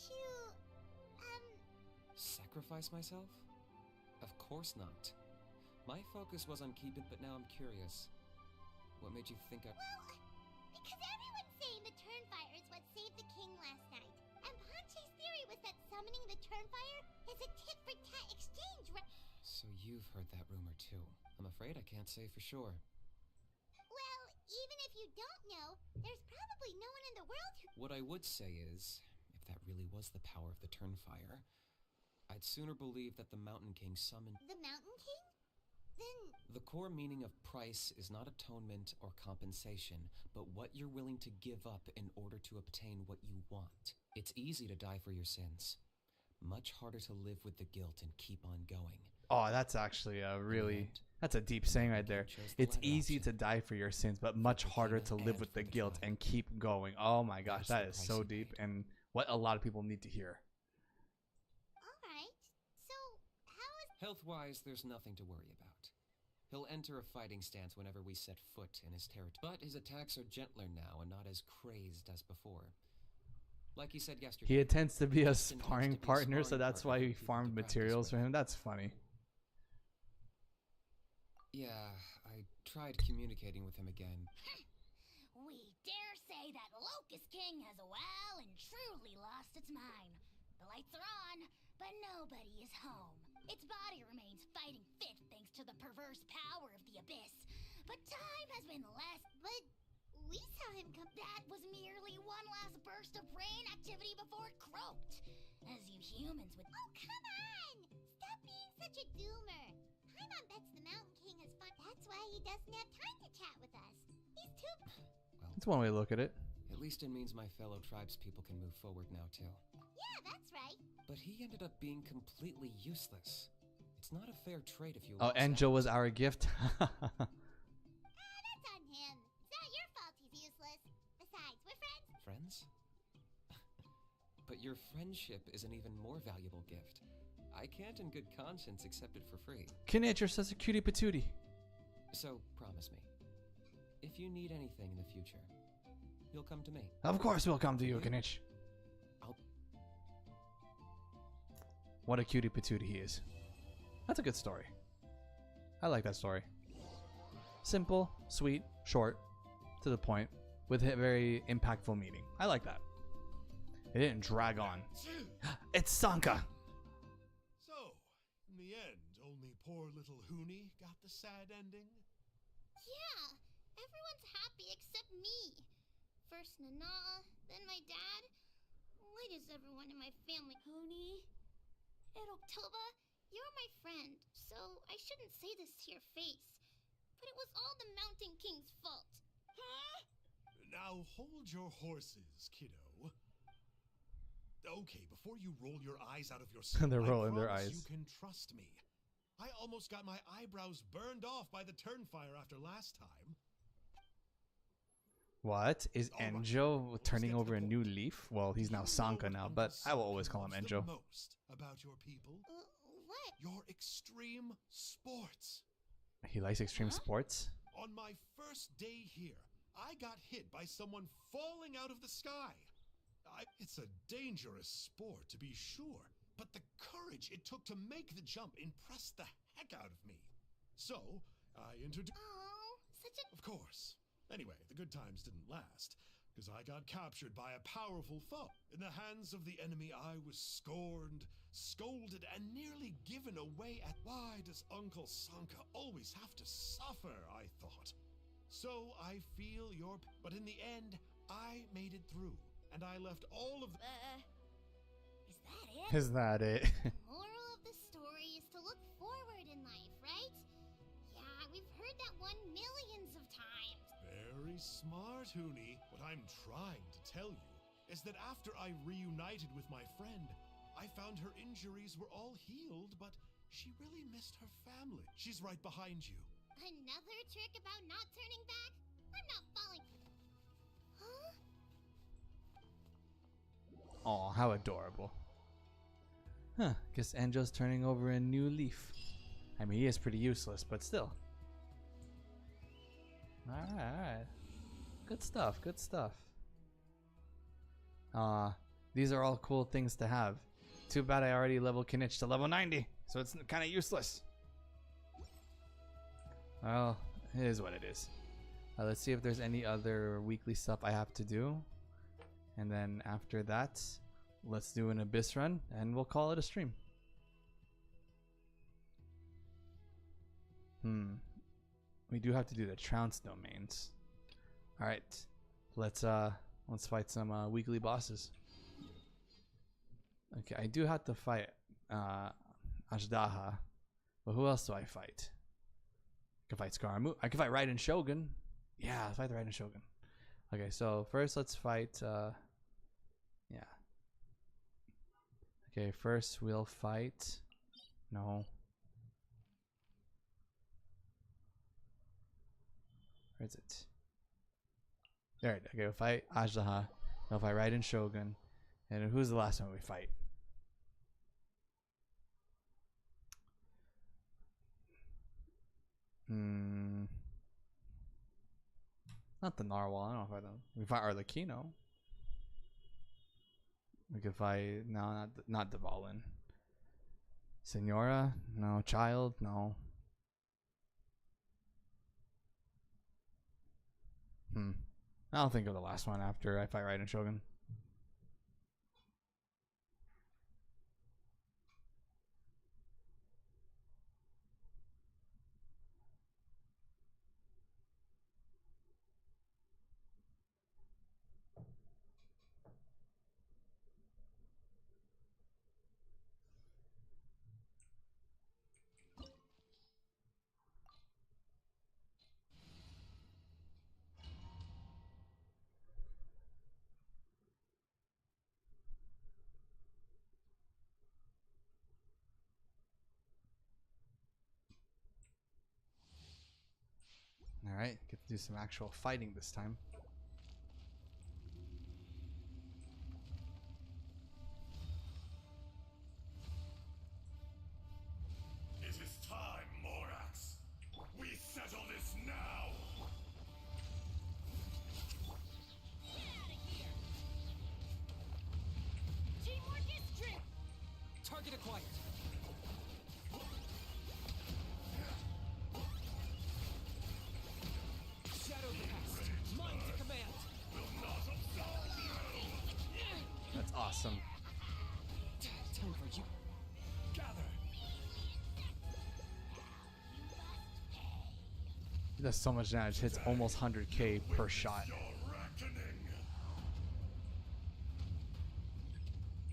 Sacrifice myself? Of course not. My focus was on keeping, but now I'm curious. What made you think I... Well, because everyone's saying the Turnfire is what saved the king last night. And Ponche's theory was that summoning the Turnfire is a tit-for-tat exchange, right? So you've heard that rumor too. I'm afraid I can't say for sure. Well, even if you don't know, there's probably no one in the world who... What I would say is, if that really was the power of the Turnfire, I'd sooner believe that the Mountain King summoned... The Mountain King? Then... The core meaning of price is not atonement or compensation, but what you're willing to give up in order to obtain what you want. It's easy to die for your sins. Much harder to live with the guilt and keep on going. Oh, that's actually a really, that's a deep saying right there. It's easy to die for your sins, but much harder to live with the guilt and keep going. Oh my gosh, that is so deep and what a lot of people need to hear. Alright, so how is... Health-wise, there's nothing to worry about. He'll enter a fighting stance whenever we set foot in his territory. But his attacks are gentler now and not as crazed as before. Like he said yesterday. He intends to be a sparring partner, so that's why we farmed materials for him. That's funny. Yeah, I tried communicating with him again. We dare say that Locust King has well and truly lost its mind. The lights are on, but nobody is home. Its body remains fighting fit thanks to the perverse power of the Abyss. But time has been less. But we saw him come. That was merely one last burst of rain activity before it croaked. As you humans would. Oh, come on! Stop being such a doomer. Paimon bets the Mountain King has fun. That's why he doesn't have time to chat with us. He's too. Well, that's one way to look at it. At least it means my fellow tribespeople can move forward now, too. Yeah, that's right. But he ended up being completely useless. It's not a fair trade if you... Oh, Angel was our gift. That's on him. It's not your fault he's useless. Besides, we're friends. Friends? But your friendship is an even more valuable gift. I can't in good conscience accept it for free. Kinich, you're such a cutie patootie. So, promise me. If you need anything in the future, you'll come to me. Of course we'll come to you, Kinich. What a cutie patootie he is. That's a good story. I like that story. Simple, sweet, short, to the point, with a very impactful meaning. I like that. It didn't drag on. It's Sanka! So, in the end, only poor little Huni got the sad ending? Yeah, everyone's happy except me. First Nana, then my dad. Why does everyone in my family... Huni? Eroctoba, you're my friend, so I shouldn't say this to your face. But it was all the Mountain King's fault. Huh? Now hold your horses, kiddo. Okay, before you roll your eyes out of your skin, They're rolling their promise eyes. You can trust me. I almost got my eyebrows burned off by the turnfire after last time. What? Is Enjo turning over a new leaf? Well, he's now Sanka now, but I will always call him Enjo. Most about your people? What? Your extreme sports. He likes extreme sports? On my first day here, I got hit by someone falling out of the sky. It's a dangerous sport, to be sure, but the courage it took to make the jump impressed the heck out of me. So, I introduced... Oh, such a... Of course. Anyway, the good times didn't last, because I got captured by a powerful foe. In the hands of the enemy, I was scorned, scolded, and nearly given away at... Why does Uncle Sanka always have to suffer, I thought. So I feel your... But in the end, I made it through, and I left all of the... Is that it? Is that it? The moral of the story is to look forward in life, right? Yeah, we've heard that one millions of times. Very smart, Huni. What I'm trying to tell you is that after I reunited with my friend, I found her injuries were all healed, but she really missed her family. She's right behind you. Another trick about not turning back? I'm not falling. Huh? Aw, how adorable. Huh, guess Anjo's turning over a new leaf. I mean, he is pretty useless, but still. Alright. Good stuff, good stuff. These are all cool things to have. Too bad I already leveled Kinich to level 90, so it's kind of useless. Well, it is what it is. Let's see if there's any other weekly stuff I have to do. And then after that, let's do an Abyss run, and we'll call it a stream. We do have to do the trounce domains. Alright. Let's fight some weekly bosses. Okay, I do have to fight Ashdaha. But who else do I fight? I can fight Scaramouche. I can fight Raiden Shogun. Yeah, I'll fight the Raiden Shogun. Okay, so first let's fight Okay, first we'll fight. No. Where is it? There it is. Okay, we'll fight Ajaha. We'll fight Raiden Shogun. And who's the last one we fight? Not the Narwhal. I don't know if I don't. We fight Arlecchino. We could fight. No, not Devalin. Senora? No. Child? No. I'll think of the last one after I fight Raiden Shogun. Alright, get to do some actual fighting this time. It is time, Morax. We settle this now. Teamwork is strength. Target acquired. Shadow the past. Mind to command. Will not absolve you. That's awesome. Time for you. Gather. He does so much damage. Hits almost 100k per shot. Your reckoning.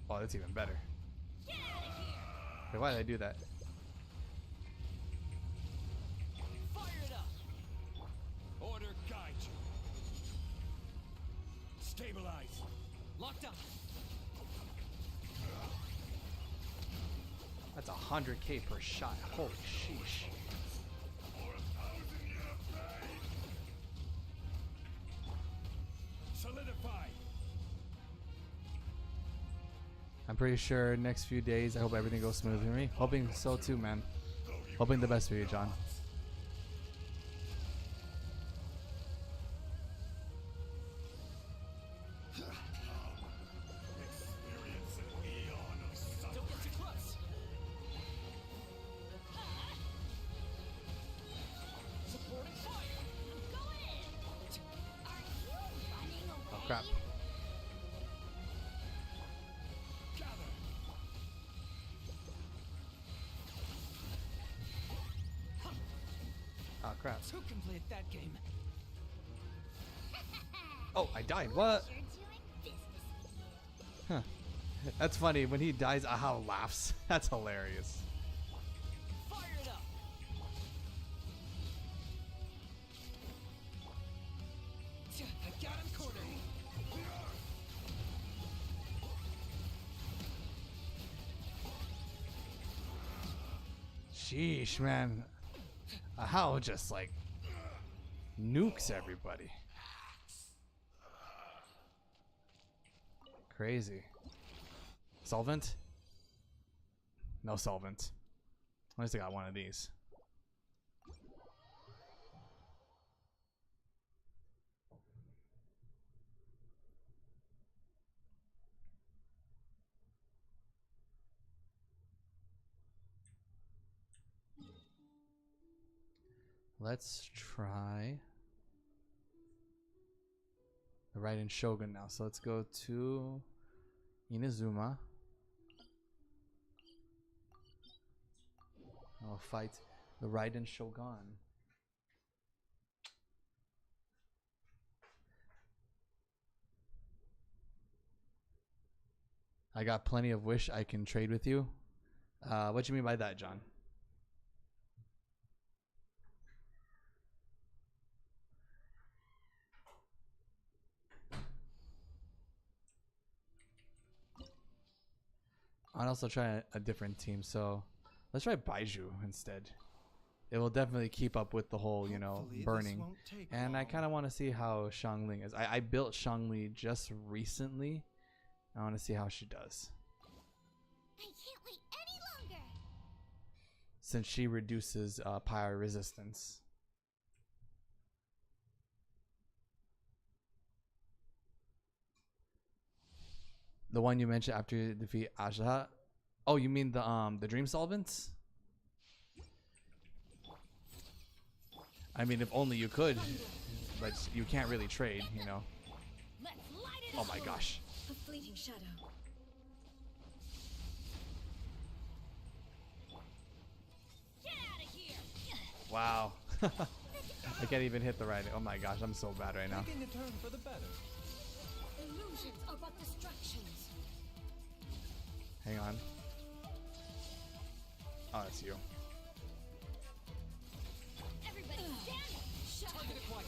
Oh, that's even better. Okay, why did I do that? Fire it up. Order guide you. Stabilize. Locked up. That's 100k per shot. Holy sheesh. For 1,000-year pain. Solidify. I'm pretty sure next few days, I hope everything goes smooth for me. Hoping so too, man. Hoping the best for you, John. Experience an eon of suffering. Don't get too close. Supporting fire. Go in! Are you running away? Oh, crap. Gather. Oh, crap. Who can play at that game? Oh, I died. What? You're doing business with you. Huh. That's funny. When he dies, Aha laughs. That's hilarious. Fire it up. I got him cornered. Sheesh, man. Aha just like nukes everybody. Crazy. Solvent? No solvent. At least I got one of these. Let's try the Raiden Shogun now. So let's go to Inazuma. I'll fight the Raiden Shogun. I got plenty of wish I can trade with you. What do you mean by that, John? I'd also try a different team. So let's try Baiju instead. It will definitely keep up with the whole, you know, Hopefully this burning. won't take And I long. kind of want to see how Xiangling is. I built Xiangli just recently. I want to see how she does. I can't wait any longer. Since she reduces pyre resistance. The one you mentioned after you defeat Aja. Oh, you mean the Dream Solvents? I mean, if only you could, but you can't really trade, you know. Let's light it Oh up. my gosh. A fleeting shadow. Get out of here. Wow. I can't even hit the right. Oh my gosh, I'm so bad right now. Taking a turn for the better. Illusions are but distractions. Hang on. Oh, that's you. Everybody stand. Target acquired.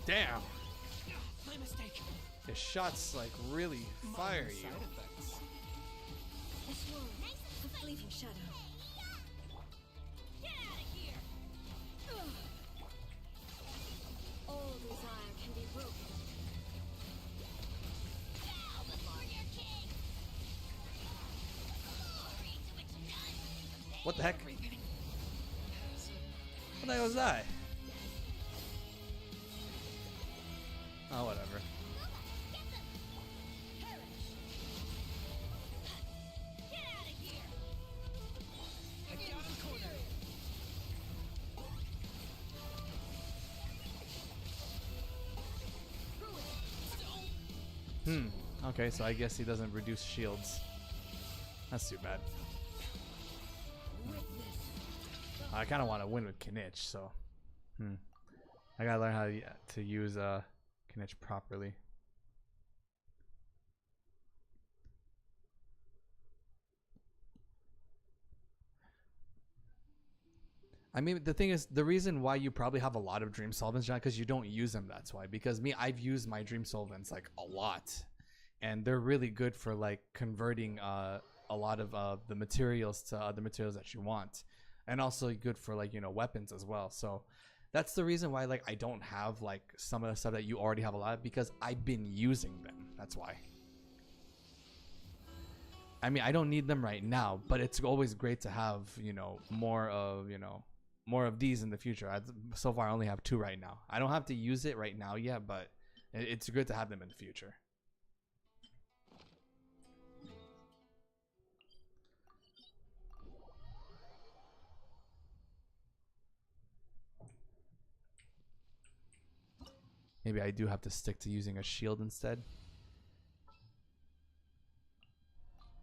Damn. My mistake. His shots like really fire you. Side effects. This world, a fleeting shadow. Get out of here. All desire can be broken. Bow before your king. Glory to which none. What the heck? What the hell was that? Oh, whatever. Get out of here. I got him cornered. Okay, so I guess he doesn't reduce shields. That's too bad. I kind of want to win with Kinich, so I gotta learn how to use Kinich properly. I mean, the thing is, the reason why you probably have a lot of Dream Solvents, John, because you don't use them. That's why. Because me, I've used my Dream Solvents like a lot, and they're really good for like converting a lot of the materials to other materials that you want, and also good for like, you know, weapons as well. So that's the reason why like I don't have like some of the stuff that you already have a lot of, because I've been using them. That's why. I mean, I don't need them right now, but it's always great to have, you know, more of these in the future. So far I only have 2 right now. I don't have to use it right now yet, but it's good to have them in the future. Maybe I do have to stick to using a shield instead.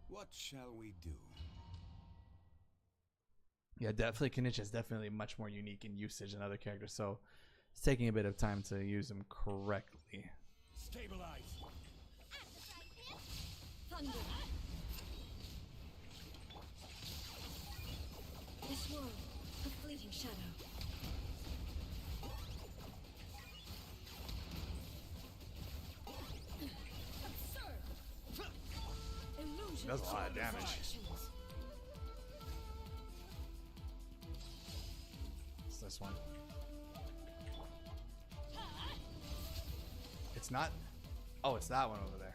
What shall we do? Yeah, definitely Kinich is definitely much more unique in usage than other characters, so it's taking a bit of time to use them correctly. Stabilize. Thunder. This world, a fleeting shadow. Absurd. Illusions Does a lot of damage. It's this one. It's not. Oh, it's that one over there.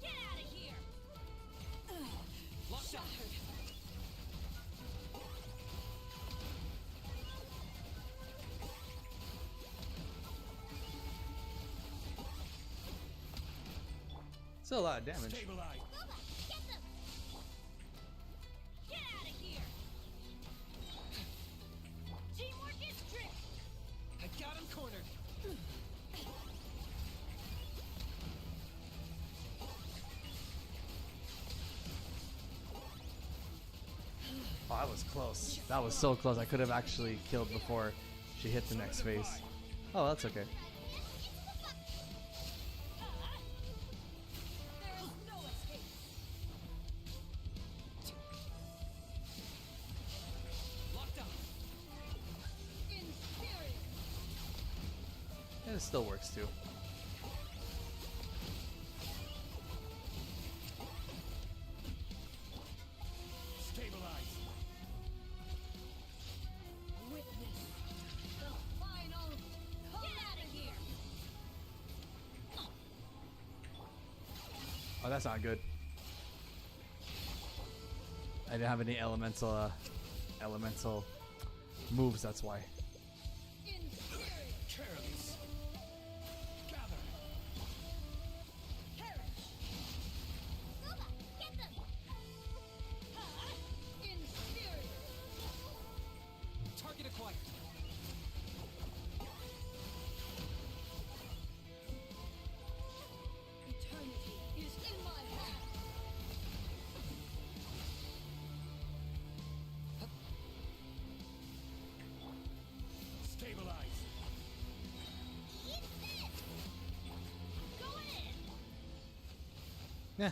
Get out of here. Locked up. Still a lot of damage. Stabilize. Get out of here. Teamwork is trick. I got him cornered. Oh, that was close. That was so close. I could have actually killed before she hit the next phase. Oh, that's okay. There is no escape. Locked up. this still works too. Stabilize. Witness the final. Get out of here. Oh, that's not good. I didn't have any elemental moves. That's why. Careless. Gather. Luba, get them! Inferior. Target acquired. Eternity is in my hand. Stabilize. Eat this! Going in! Yeah.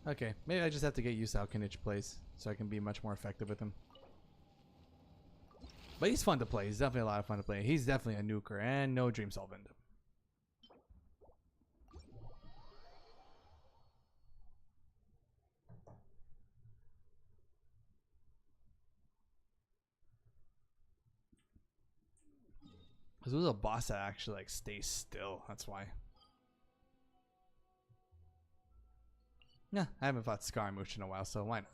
Okay, maybe I just have to get used to how Kinich plays, so I can be much more effective with him. But he's fun to play. He's definitely a lot of fun to play. He's definitely a nuker and no dream solvent. This was a boss that actually like stays still. That's why. Yeah, I haven't fought Scaramouche in a while, so why not?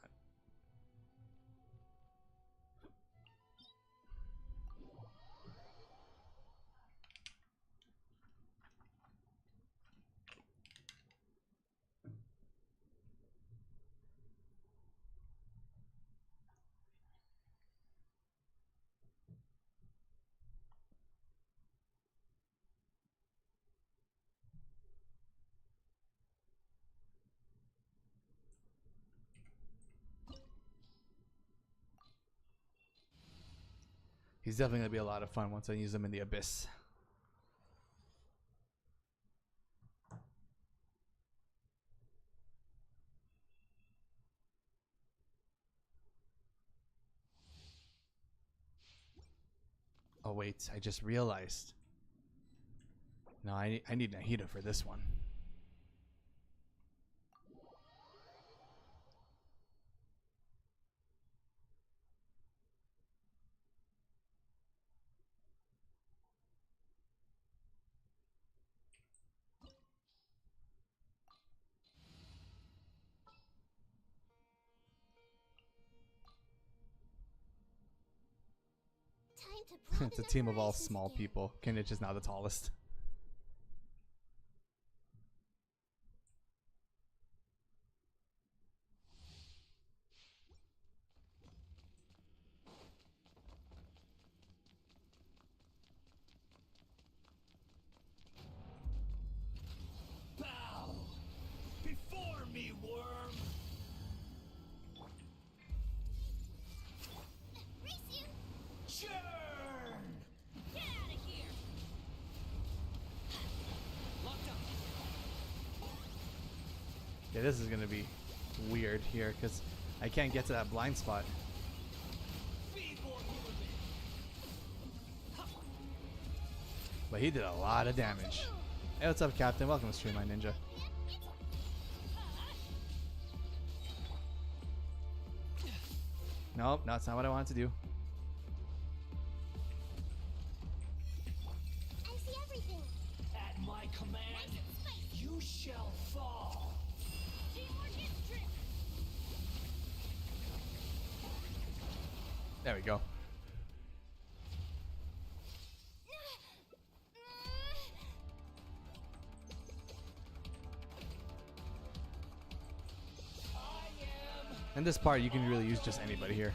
He's definitely going to be a lot of fun once I use him in the Abyss. Oh wait, I just realized. No, I need Nahida for this one. Time to It's a team of all small people. Kinich is now the tallest. Bow before me, worm. Race you! Churn. Get out of here. Locked up. Yeah, this is going to be weird here because I can't get to that blind spot. Be more human. But he did a lot of damage. Hey, what's up, Captain? Welcome to Stream My Ninja. Nope, no, that's not what I wanted to do. I see everything! At my command, you shall fall. Teamwork is trick! There we go. In this part, you can really use just anybody here.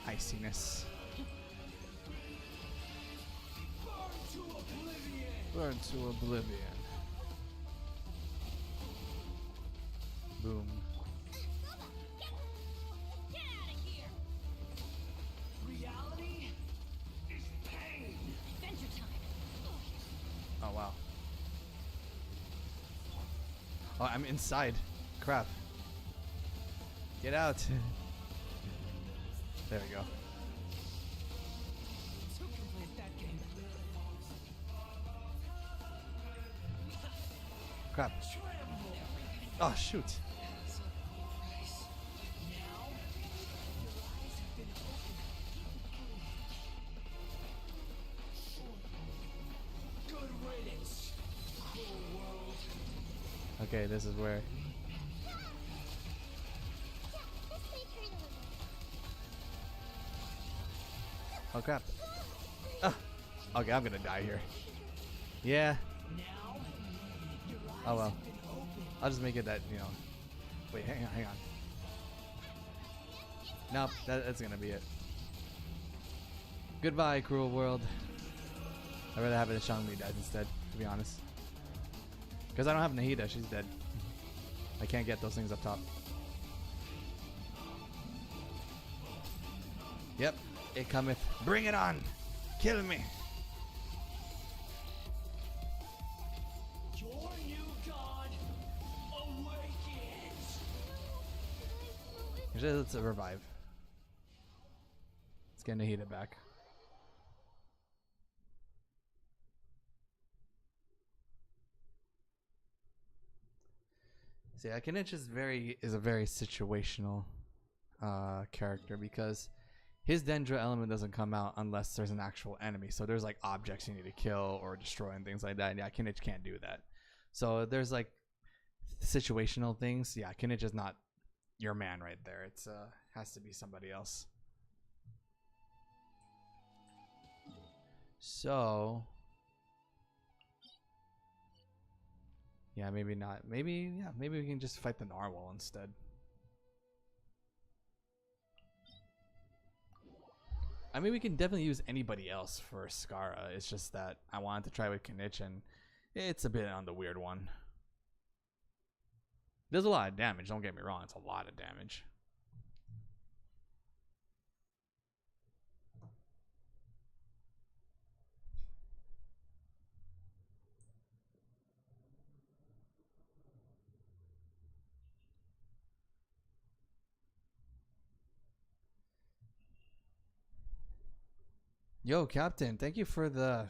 Iciness. Burn to oblivion. Boom. Get out of here! Reality is pain! Adventure time! Oh wow. Oh, I'm inside. Crap. Get out. There we go. Who can play that game? Crap. Oh shoot. Good riddance, cruel world. Okay, this is where. Oh crap. Ah. Okay, I'm gonna die here. Yeah. Oh well. I'll just make it that, you know. Wait, hang on. Nope, that's gonna be it. Goodbye, cruel world. I'd rather have it as Shangli dies instead, to be honest. Because I don't have Nahida, she's dead. I can't get those things up top. Yep, it cometh. Bring it on! Kill me! Your new god awakens. Actually, let's revive. Let's get Nahida back. See, Kinich is a very situational character because his Dendra element doesn't come out unless there's an actual enemy. So there's like objects you need to kill or destroy and things like that. And yeah, Kinich can't do that. So there's like situational things. Yeah, Kinich is not your man right there. It's has to be somebody else. So yeah, maybe not. Maybe we can just fight the narwhal instead. I mean, we can definitely use anybody else for Skara. It's just that I wanted to try with Kinich, and it's a bit on the weird one. There's a lot of damage, don't get me wrong. It's a lot of damage. Yo, Captain, thank you for the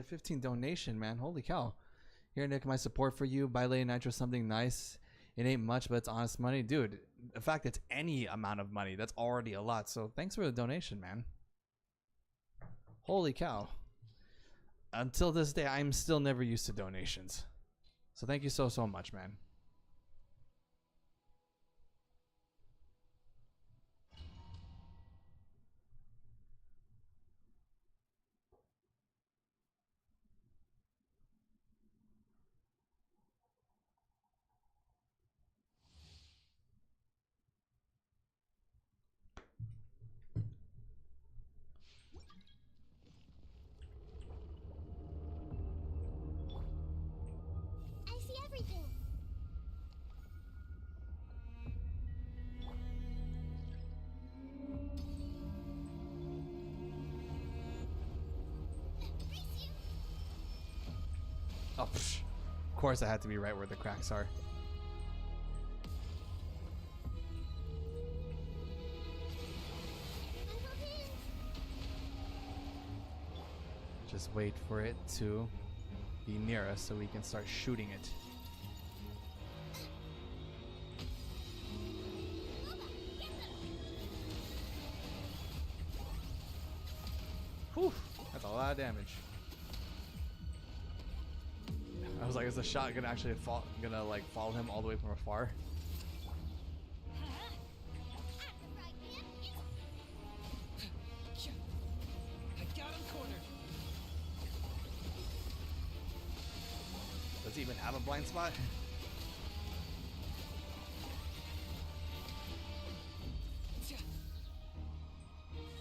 15 donation, man. Holy cow. Here, Nick, my support for you. Buy Lady Nitro something nice. It ain't much, but it's honest money. Dude, in fact, it's any amount of money. That's already a lot. So thanks for the donation, man. Holy cow. Until this day, I'm still never used to donations. So thank you so much, man. I see everything. Oh, psh. Of course I had to be right where the cracks are. Just wait for it to be near us so we can start shooting it. Whew, that's a lot of damage. I was like, is the shot gonna actually follow him all the way from afar? I got him cornered. Does he even have a blind spot?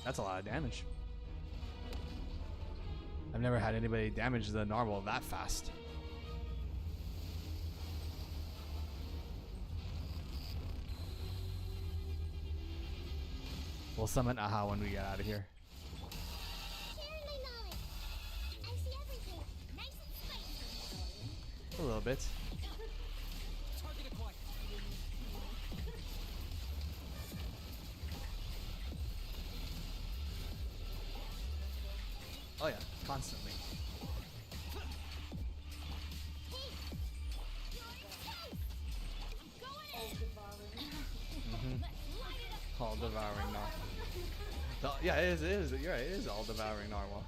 That's a lot of damage. I I've never had anybody damage the narwhal that fast. We'll summon Aha when we get out of here. Sharing my knowledge. I see everything. Nice and spicy. A little bit. Target acquired. Oh yeah, constantly. All devouring narwhal. No, yeah, it is. You're right. It is all devouring narwhal.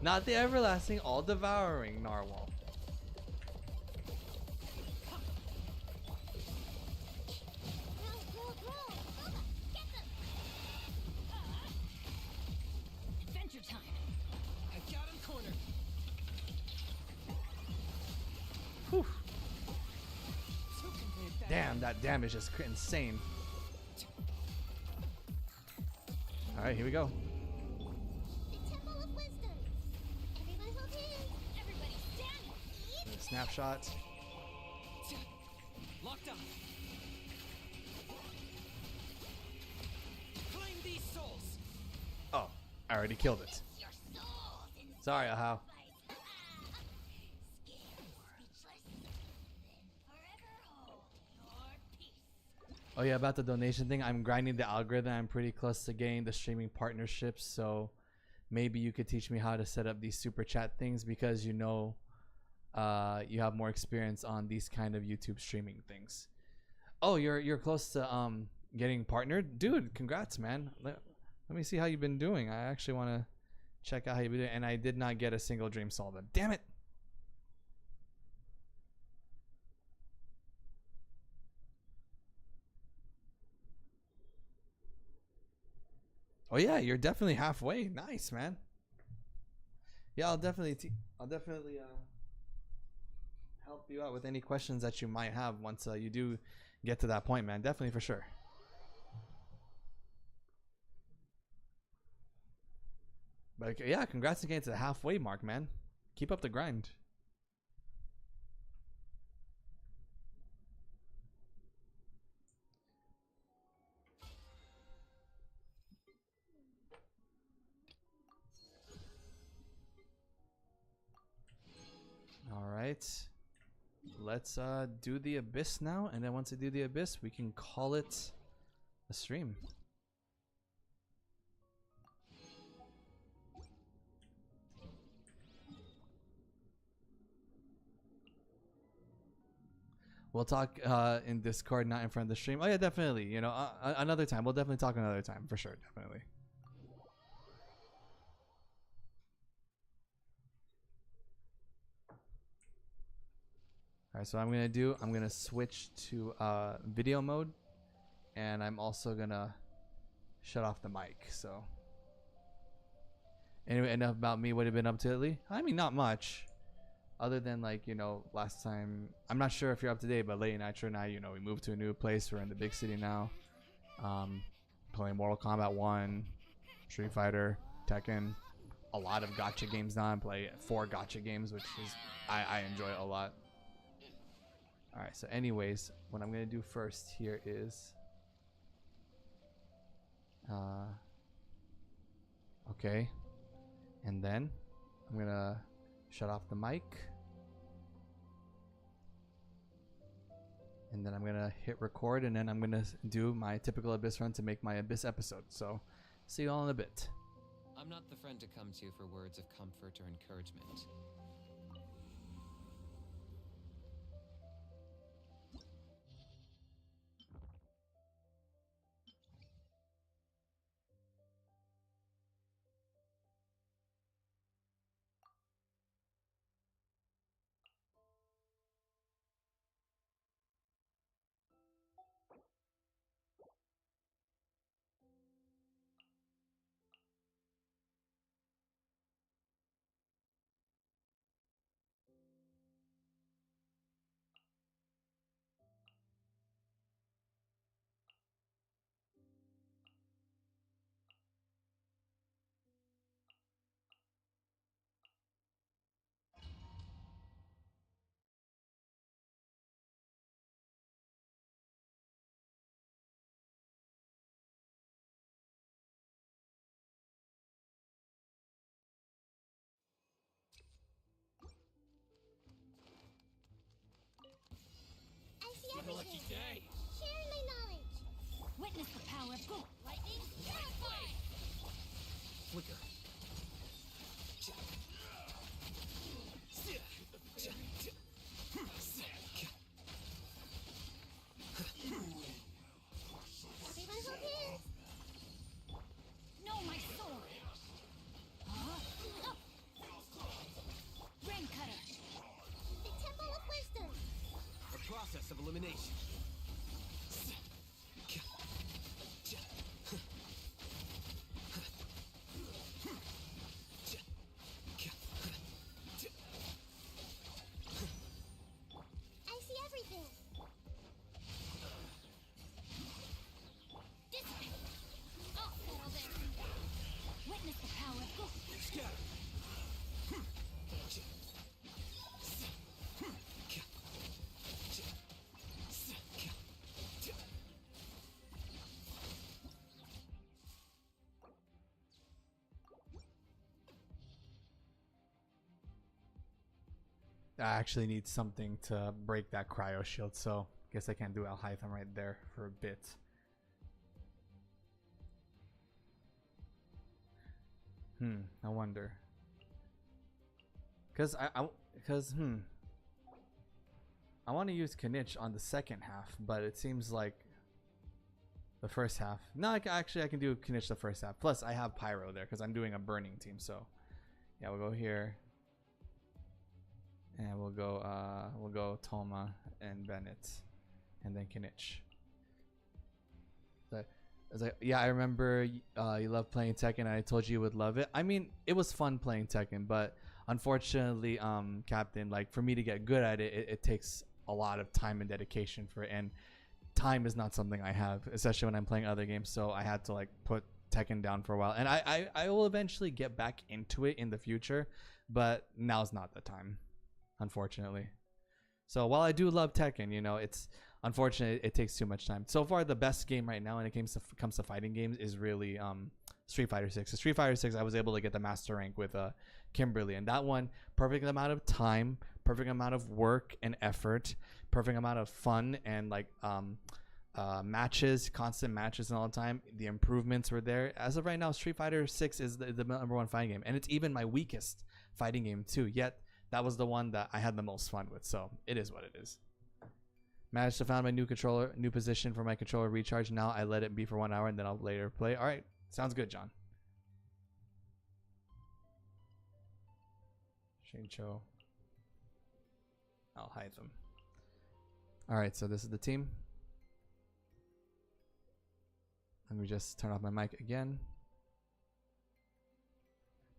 Not the everlasting, all devouring narwhal. Adventure time. I got him cornered. Whew. Two can play it back. Damn, that damage is insane. All right, here we go. The Temple of Wisdom. Everyone hold hands. Everybody stand. Snapshot. Locked up. Claim these souls. Oh, I already killed it. Your souls in Sorry, Ahau. Scared, speechless. Forever hold your peace. Oh yeah, about the donation thing. I'm grinding the algorithm. I'm pretty close to getting the streaming partnerships. So maybe you could teach me how to set up these super chat things because you know you have more experience on these kind of YouTube streaming things. Oh, you're close to getting partnered, dude. Congrats, man. Let me see how you've been doing. I actually want to check out how you've been doing. And I did not get a single dream solved. Damn it. Oh yeah, you're definitely halfway. Nice, man. Yeah, I'll definitely help you out with any questions that you might have once you do get to that point, man. Definitely, for sure. But yeah, congrats again to the halfway mark, man. Keep up the grind. All right. Let's do the abyss now, and then once I do the abyss, we can call it a stream. We'll talk in Discord, not in front of the stream. Oh yeah, definitely. You know, another time. We'll definitely talk another time for sure. Definitely. All right, so I'm gonna switch to video mode, and I'm also gonna shut off the mic. So anyway, enough about me. What have you been up to lately? I mean, not much, other than like, you know, last time. I'm not sure if you're up to date, but Late Nitro and I, you know, we moved to a new place. We're in the big city now. Playing Mortal Kombat 1, Street Fighter, Tekken, a lot of gacha games now. I play 4 gacha games, which is I enjoy it a lot. All right, so anyways, what I'm gonna do first here is okay, and then I'm gonna shut off the mic, and then I'm gonna hit record, and then I'm gonna do my typical Abyss run to make my Abyss episode. So see you all in a bit. I'm not the friend to come to for words of comfort or encouragement. I actually need something to break that cryo shield, so guess I can't do Alhaitham right there for a bit. I wonder. Cause I want to use Kinich on the second half, but it seems like the first half. No, actually I can do Kinich the first half. Plus I have Pyro there because I'm doing a burning team. So yeah, we'll go here, and we'll go Toma and Bennett, and then Kinich. I was like, yeah, I remember you love playing Tekken, and I told you you would love it. I mean, it was fun playing Tekken, but unfortunately, Captain, like for me to get good at it, it takes a lot of time and dedication for it, and time is not something I have, especially when I'm playing other games. So I had to like put Tekken down for a while, and I will eventually get back into it in the future, but now's not the time, unfortunately. So while I do love Tekken, you know, it's unfortunate it takes too much time. So far, the best game right now when it comes to fighting games is really Street Fighter 6. So Street Fighter 6, I was able to get the master rank with Kimberly, and that one, perfect amount of time, perfect amount of work and effort, perfect amount of fun, and like matches, constant matches and all the time. The improvements were there. As of right now, Street Fighter 6 is the number one fighting game, and it's even my weakest fighting game too. Yet that was the one that I had the most fun with. So it is what it is. Managed to find my new controller, new position for my controller recharge. Now I let it be for 1 hour, and then I'll later play. All right, sounds good, John. Shincho. I'll hide them. All right, so this is the team. Let me just turn off my mic again.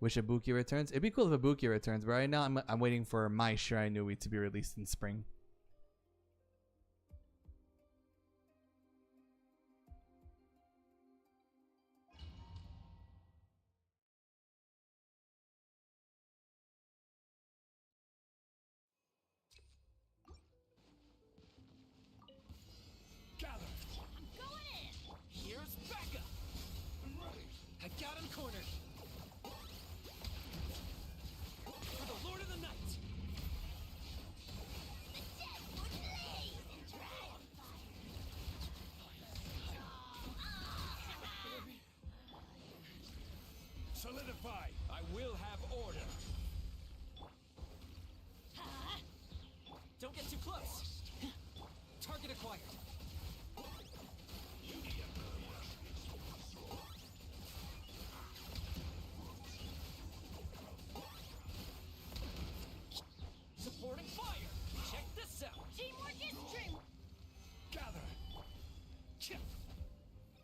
Wish Ibuki returns. It'd be cool if Ibuki returns, but right now I'm waiting for my Shirai Nui to be released in spring. Solidify! I will have order! Don't get too close! Target acquired! Supporting fire! Check this out! Teamwork is true! Gather! Chip!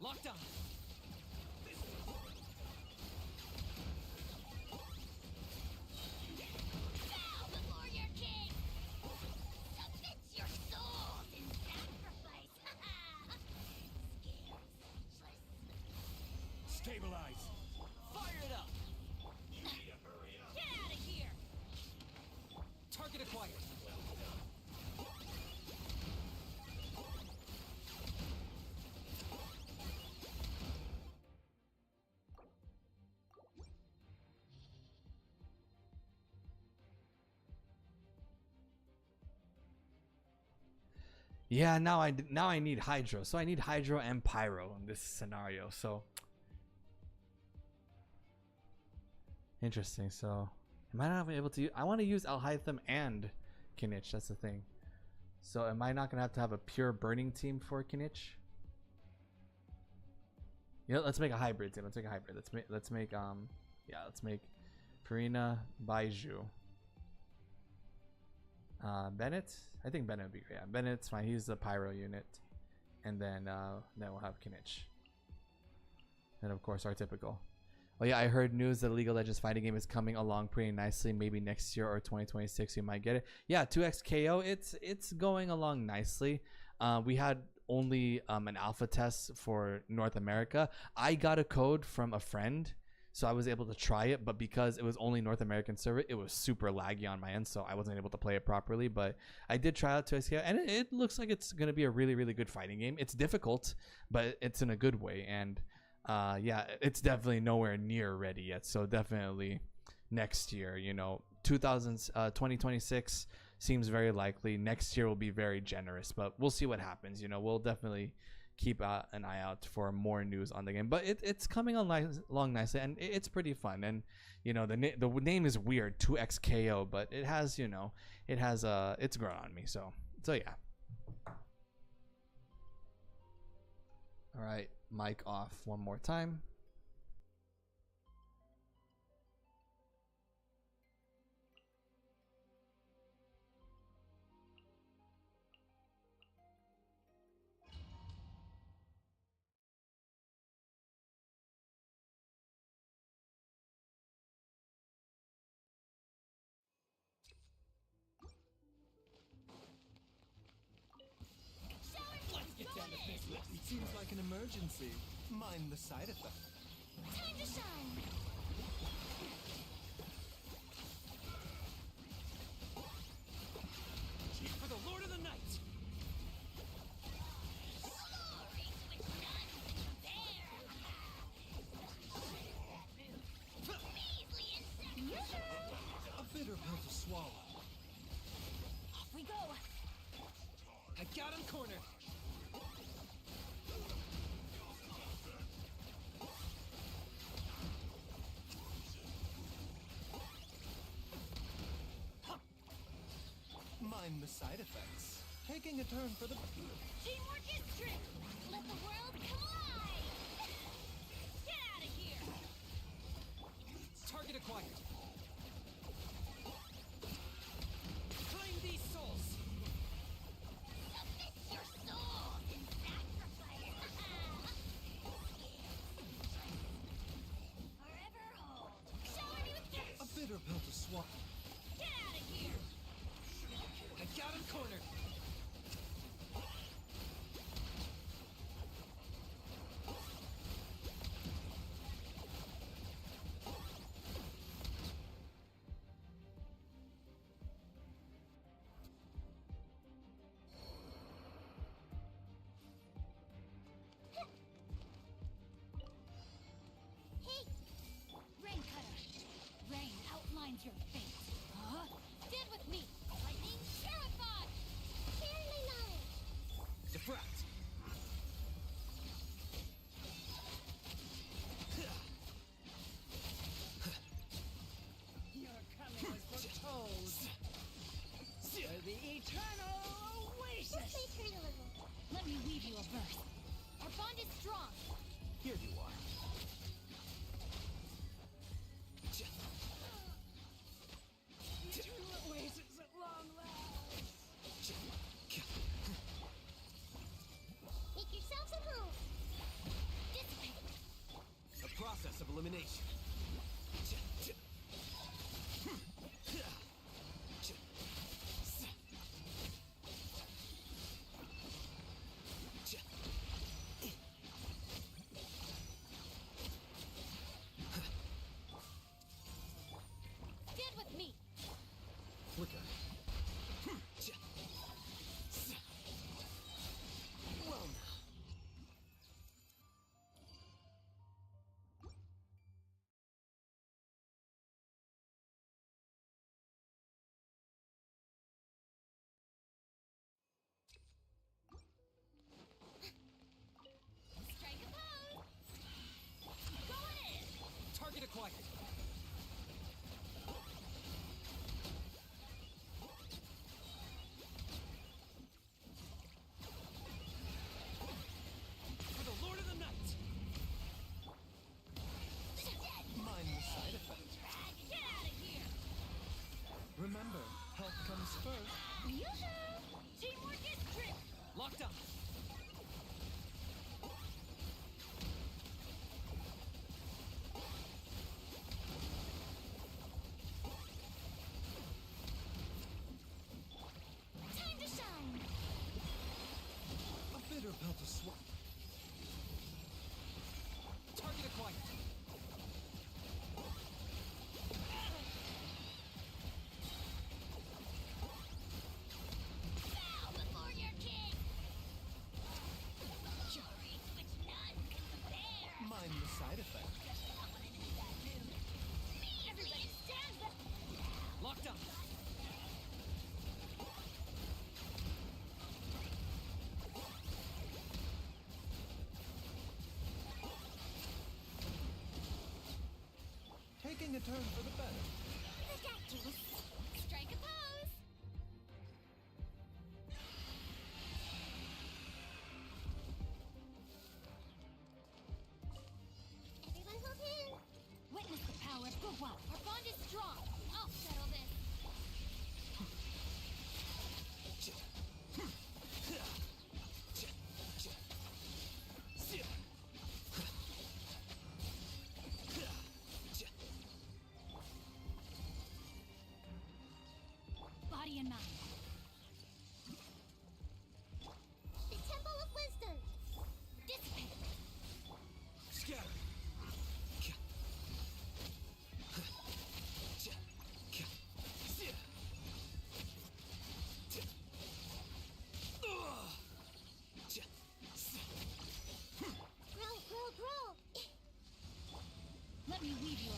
Locked on! Stabilize! Fire it up! Get out of here! Target acquired! Yeah, now I need Hydro. So I need Hydro and Pyro in this scenario. So interesting. So am I not able to? I want to use Alhaitham and Kinich. That's the thing. So am I not gonna have to have a pure burning team for Kinich? You know, let's make a hybrid team. Let's make a hybrid. Let's make Farina, Baiju, Bennett. I think Bennett would be great. Yeah, Bennett's fine. He's the Pyro unit, and then we'll have Kinich. And of course our typical. Oh yeah, I heard news that League of Legends fighting game is coming along pretty nicely. Maybe next year or 2026 we might get it. Yeah, 2x KO. It's going along nicely. We had only an alpha test for North America. I got a code from a friend, so I was able to try it, but because it was only North American server, it was super laggy on my end, so I wasn't able to play it properly. But I did try out 2x KO, and it looks like it's going to be a really, really good fighting game. It's difficult, but it's in a good way, and yeah, it's definitely nowhere near ready yet, so definitely next year. 2026 seems very likely. Next year will be very generous, but we'll see what happens. We'll definitely keep an eye out for more news on the game. But it's coming along nicely, and it's pretty fun. And the name is weird, 2XKO, but it has it's grown on me. So yeah. All right, mic off one more time. Seems like an emergency. Mind the side effect. Time to shine. For the Lord of the Night. Glory to its none compare. Measly insect. A bitter pill to swallow. Off we go. I got him cornered. Mind the side effects. Taking a turn for the... Teamwork is strength. Let the world collide. Get out of here. Target acquired. Claim these souls. Submit your souls in sacrifice. Forever hold. Shower me with gifts. A bitter pill to swallow. Get out of here. I got him cornered. Hey. Rain cutter. Rain outlines your fate. Huh? Stand with me. Lightning terrified. Carry knowledge. Defract. Your coming was foretold. For the eternal oasis. What's materialism? Let me weave you a verse. Our bond is strong. Here you are. taking a turn for the better. Strike a pose. Everyone hold hands. Witness the power of goodwill. Our bond is strong. I'll settle this. Body and mind. The Temple of Wisdom. Dissipate. Scatter. Grow. Let me weave you.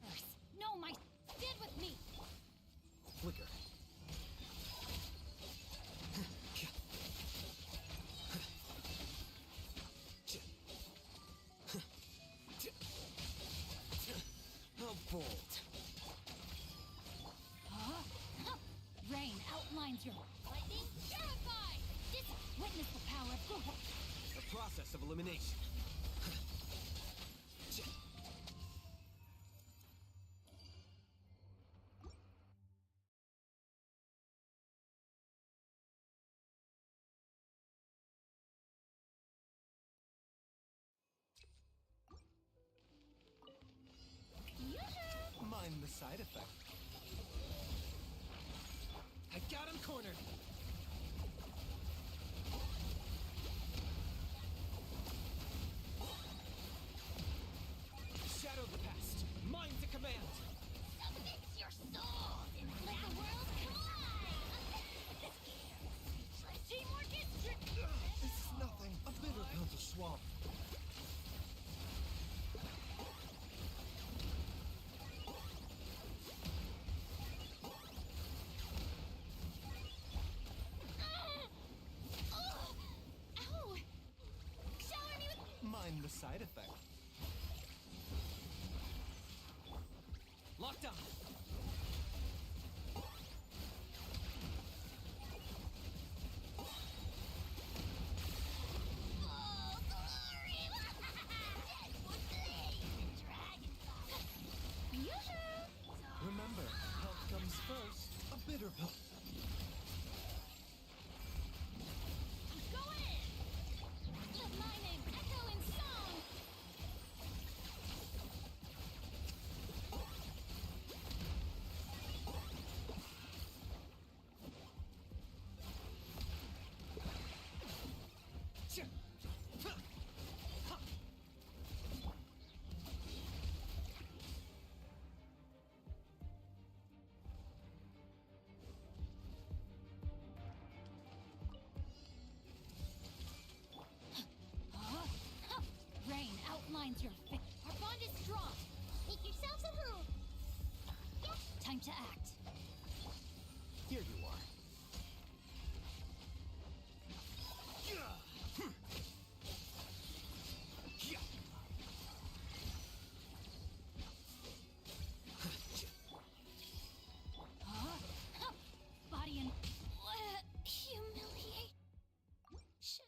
First, no, my stand with me. Flicker. How bold. Rain outlines your lightning. Purify. Witness the power of goodwill. The process of elimination. Mind the side effect. I got him cornered. Shadow the past. Mind to command. Summons your soul and let the world collide. Teamwork is This is nothing. A bitter pill to swallow. Ow! Shower me with Mind the side effect. Locked on. Remember, health comes first. A bitter pill. Go in! Let my name echo in song! Rain outlines your fit. Our bond is strong. Make yourselves at home. Time to act. Here you are. Body and humiliate. Shit.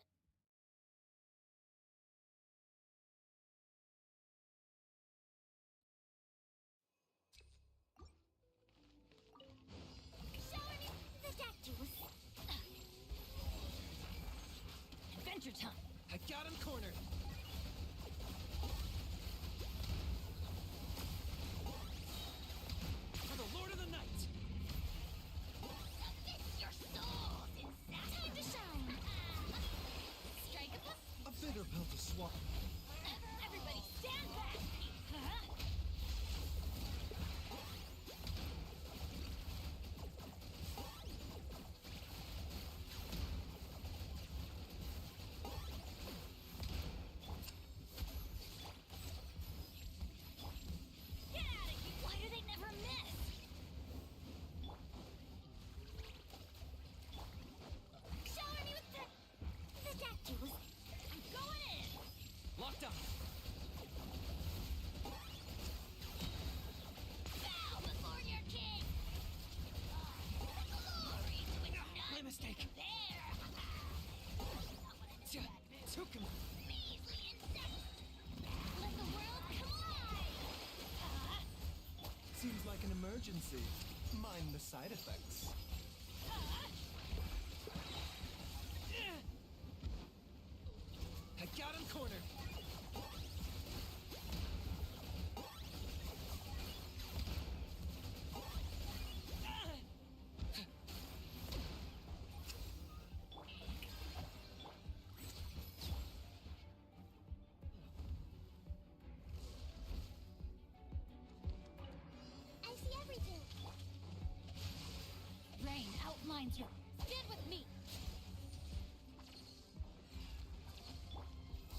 emergency. Mind the side effects. I got him cornered. I see everything. Rain outlines your... Stand with me!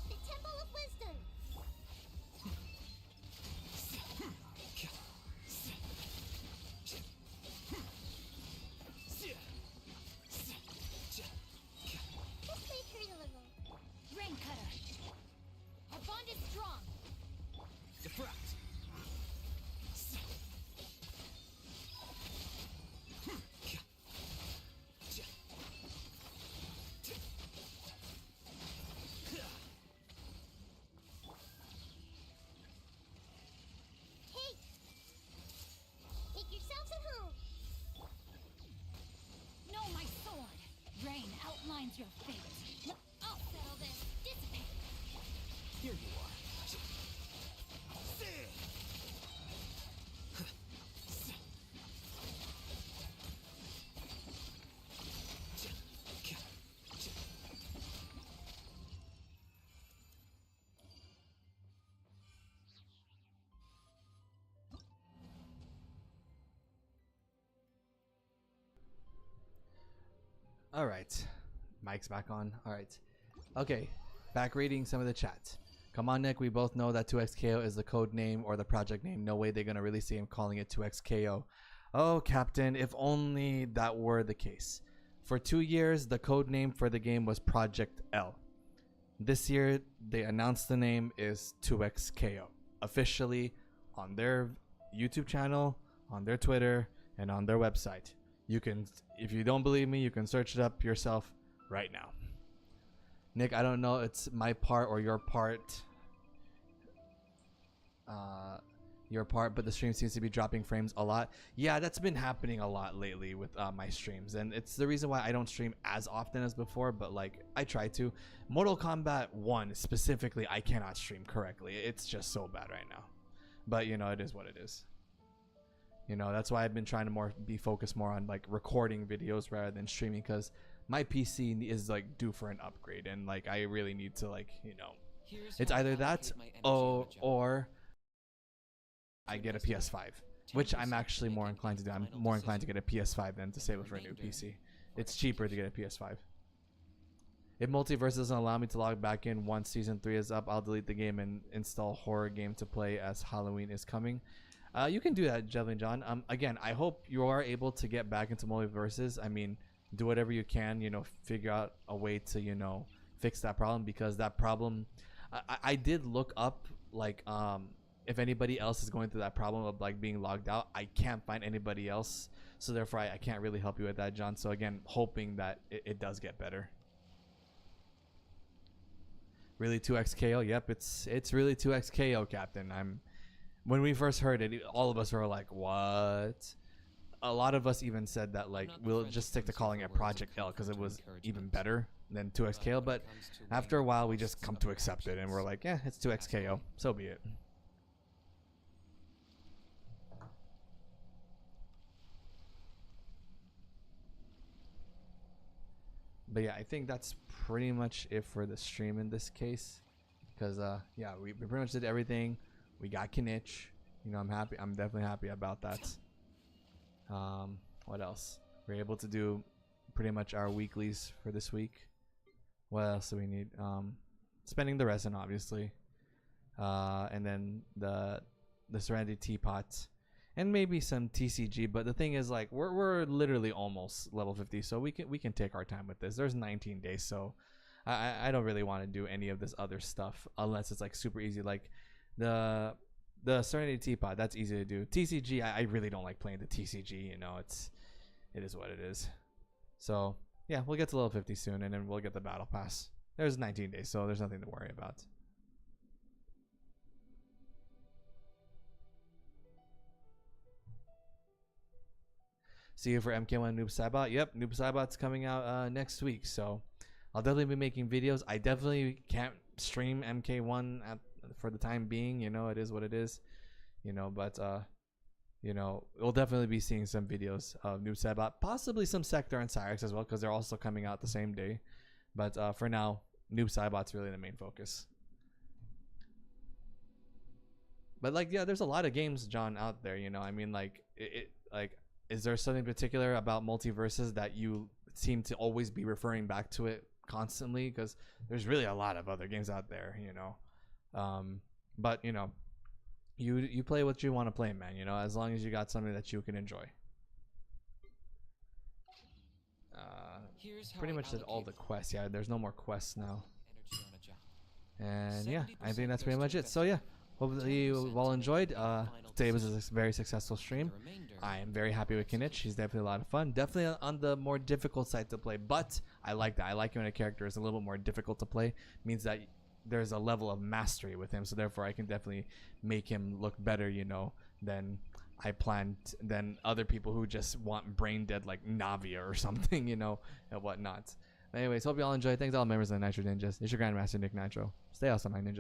The Temple of Wisdom. This may hurt a little. Rain cutter! Our bond is strong! Defract. Take yourselves at home. No, my sword! Rain outlines your fate. I'll settle this. Dissipate! Here you are. All right, mic's back on. All right, okay, back reading some of the chat. Come on, Nick. We both know that 2XKO is the code name or the project name. No way they're gonna release the game calling it 2XKO. Oh, Captain, if only that were the case. For 2 years, the code name for the game was Project L. This year, they announced the name is 2XKO officially on their YouTube channel, on their Twitter, and on their website. You can, if you don't believe me, you can search it up yourself right now. Nick, I don't know, it's my part or your part. But the stream seems to be dropping frames a lot. Yeah, that's been happening a lot lately with my streams, and it's the reason why I don't stream as often as before, but like I try to. Mortal Kombat 1 specifically, I cannot stream correctly. It's just so bad right now. But you know, it is what it is. You know, that's why I've been trying to be focused more on like recording videos rather than streaming, because my PC is like due for an upgrade, and like I really need to, like, you know, it's either that or I get a PS5, which I'm actually more inclined to do. I'm more inclined to get a PS5 than to save it for a new PC. It's cheaper to get a PS5. If Multiverse doesn't allow me to log back in once Season 3 is up, I'll delete the game and install horror game to play as Halloween is coming. You can do that, Jevlin John. Again, I hope you are able to get back into Multiverses. I mean, do whatever you can, you know, figure out a way to, you know, fix that problem, because that problem, I did look up, like, if anybody else is going through that problem of like being logged out. I can't find anybody else, so therefore I can't really help you with that, John. So again, hoping that it does get better. Really 2XKO? Yep, it's really 2XKO, Captain. When we first heard it, all of us were like, what? A lot of us even said that, like, we'll just stick to calling it Project L because it was even better than 2XKO. But after a while, we just come to accept it, and we're like, yeah, it's 2XKO. So be it. But yeah, I think that's pretty much it for the stream in this case, because yeah, we pretty much did everything. We got Kinich. You know, I'm happy. I'm definitely happy about that. What else? We're able to do pretty much our weeklies for this week. What else do we need? Spending the resin, obviously, and then the Serenity Teapot, and maybe some TCG. But the thing is, like, we're literally almost level 50, so we can take our time with this. There's 19 days, so I don't really want to do any of this other stuff unless it's like super easy, like the Serenity Teapot. That's easy to do. TCG, I really don't like playing the TCG. You know, it is what it is. So yeah, we'll get to level 50 soon, and then we'll get the battle pass. There's 19 days, so there's nothing to worry about. see you for MK1 Noob Saibot. Yep, Noob Saibot's coming out next week, so I'll definitely be making videos. I definitely can't stream MK1 for the time being. You know, it is what it is. You know, but you know, we'll definitely be seeing some videos of Noob Saibot, possibly some Sector and Cyrix as well, because they're also coming out the same day. But for now, Noob Saibot's really the main focus. But like, yeah, there's a lot of games, John, out there. You know, I mean, like, like, is there something particular about multiverses that you seem to always be referring back to it constantly? Because there's really a lot of other games out there, you know. But you know, you play what you want to play, man. You know, as long as you got something that you can enjoy. Pretty much did all the quests. Yeah, there's no more quests now. And yeah, I think that's pretty much it. So yeah, hopefully you all enjoyed. Today was a very successful stream. I am very happy with Kinich. He's definitely a lot of fun. Definitely on the more difficult side to play, but I like that. I like when a character is a little more difficult to play. It means that there's a level of mastery with him, so therefore I can definitely make him look better, you know, than I planned, than other people who just want brain dead like Navia or something, you know, and whatnot. But anyways, hope you all enjoyed. Thanks all members of the Nitro Ninjas. It's your Grandmaster Nick Nitro. Stay awesome, my ninja.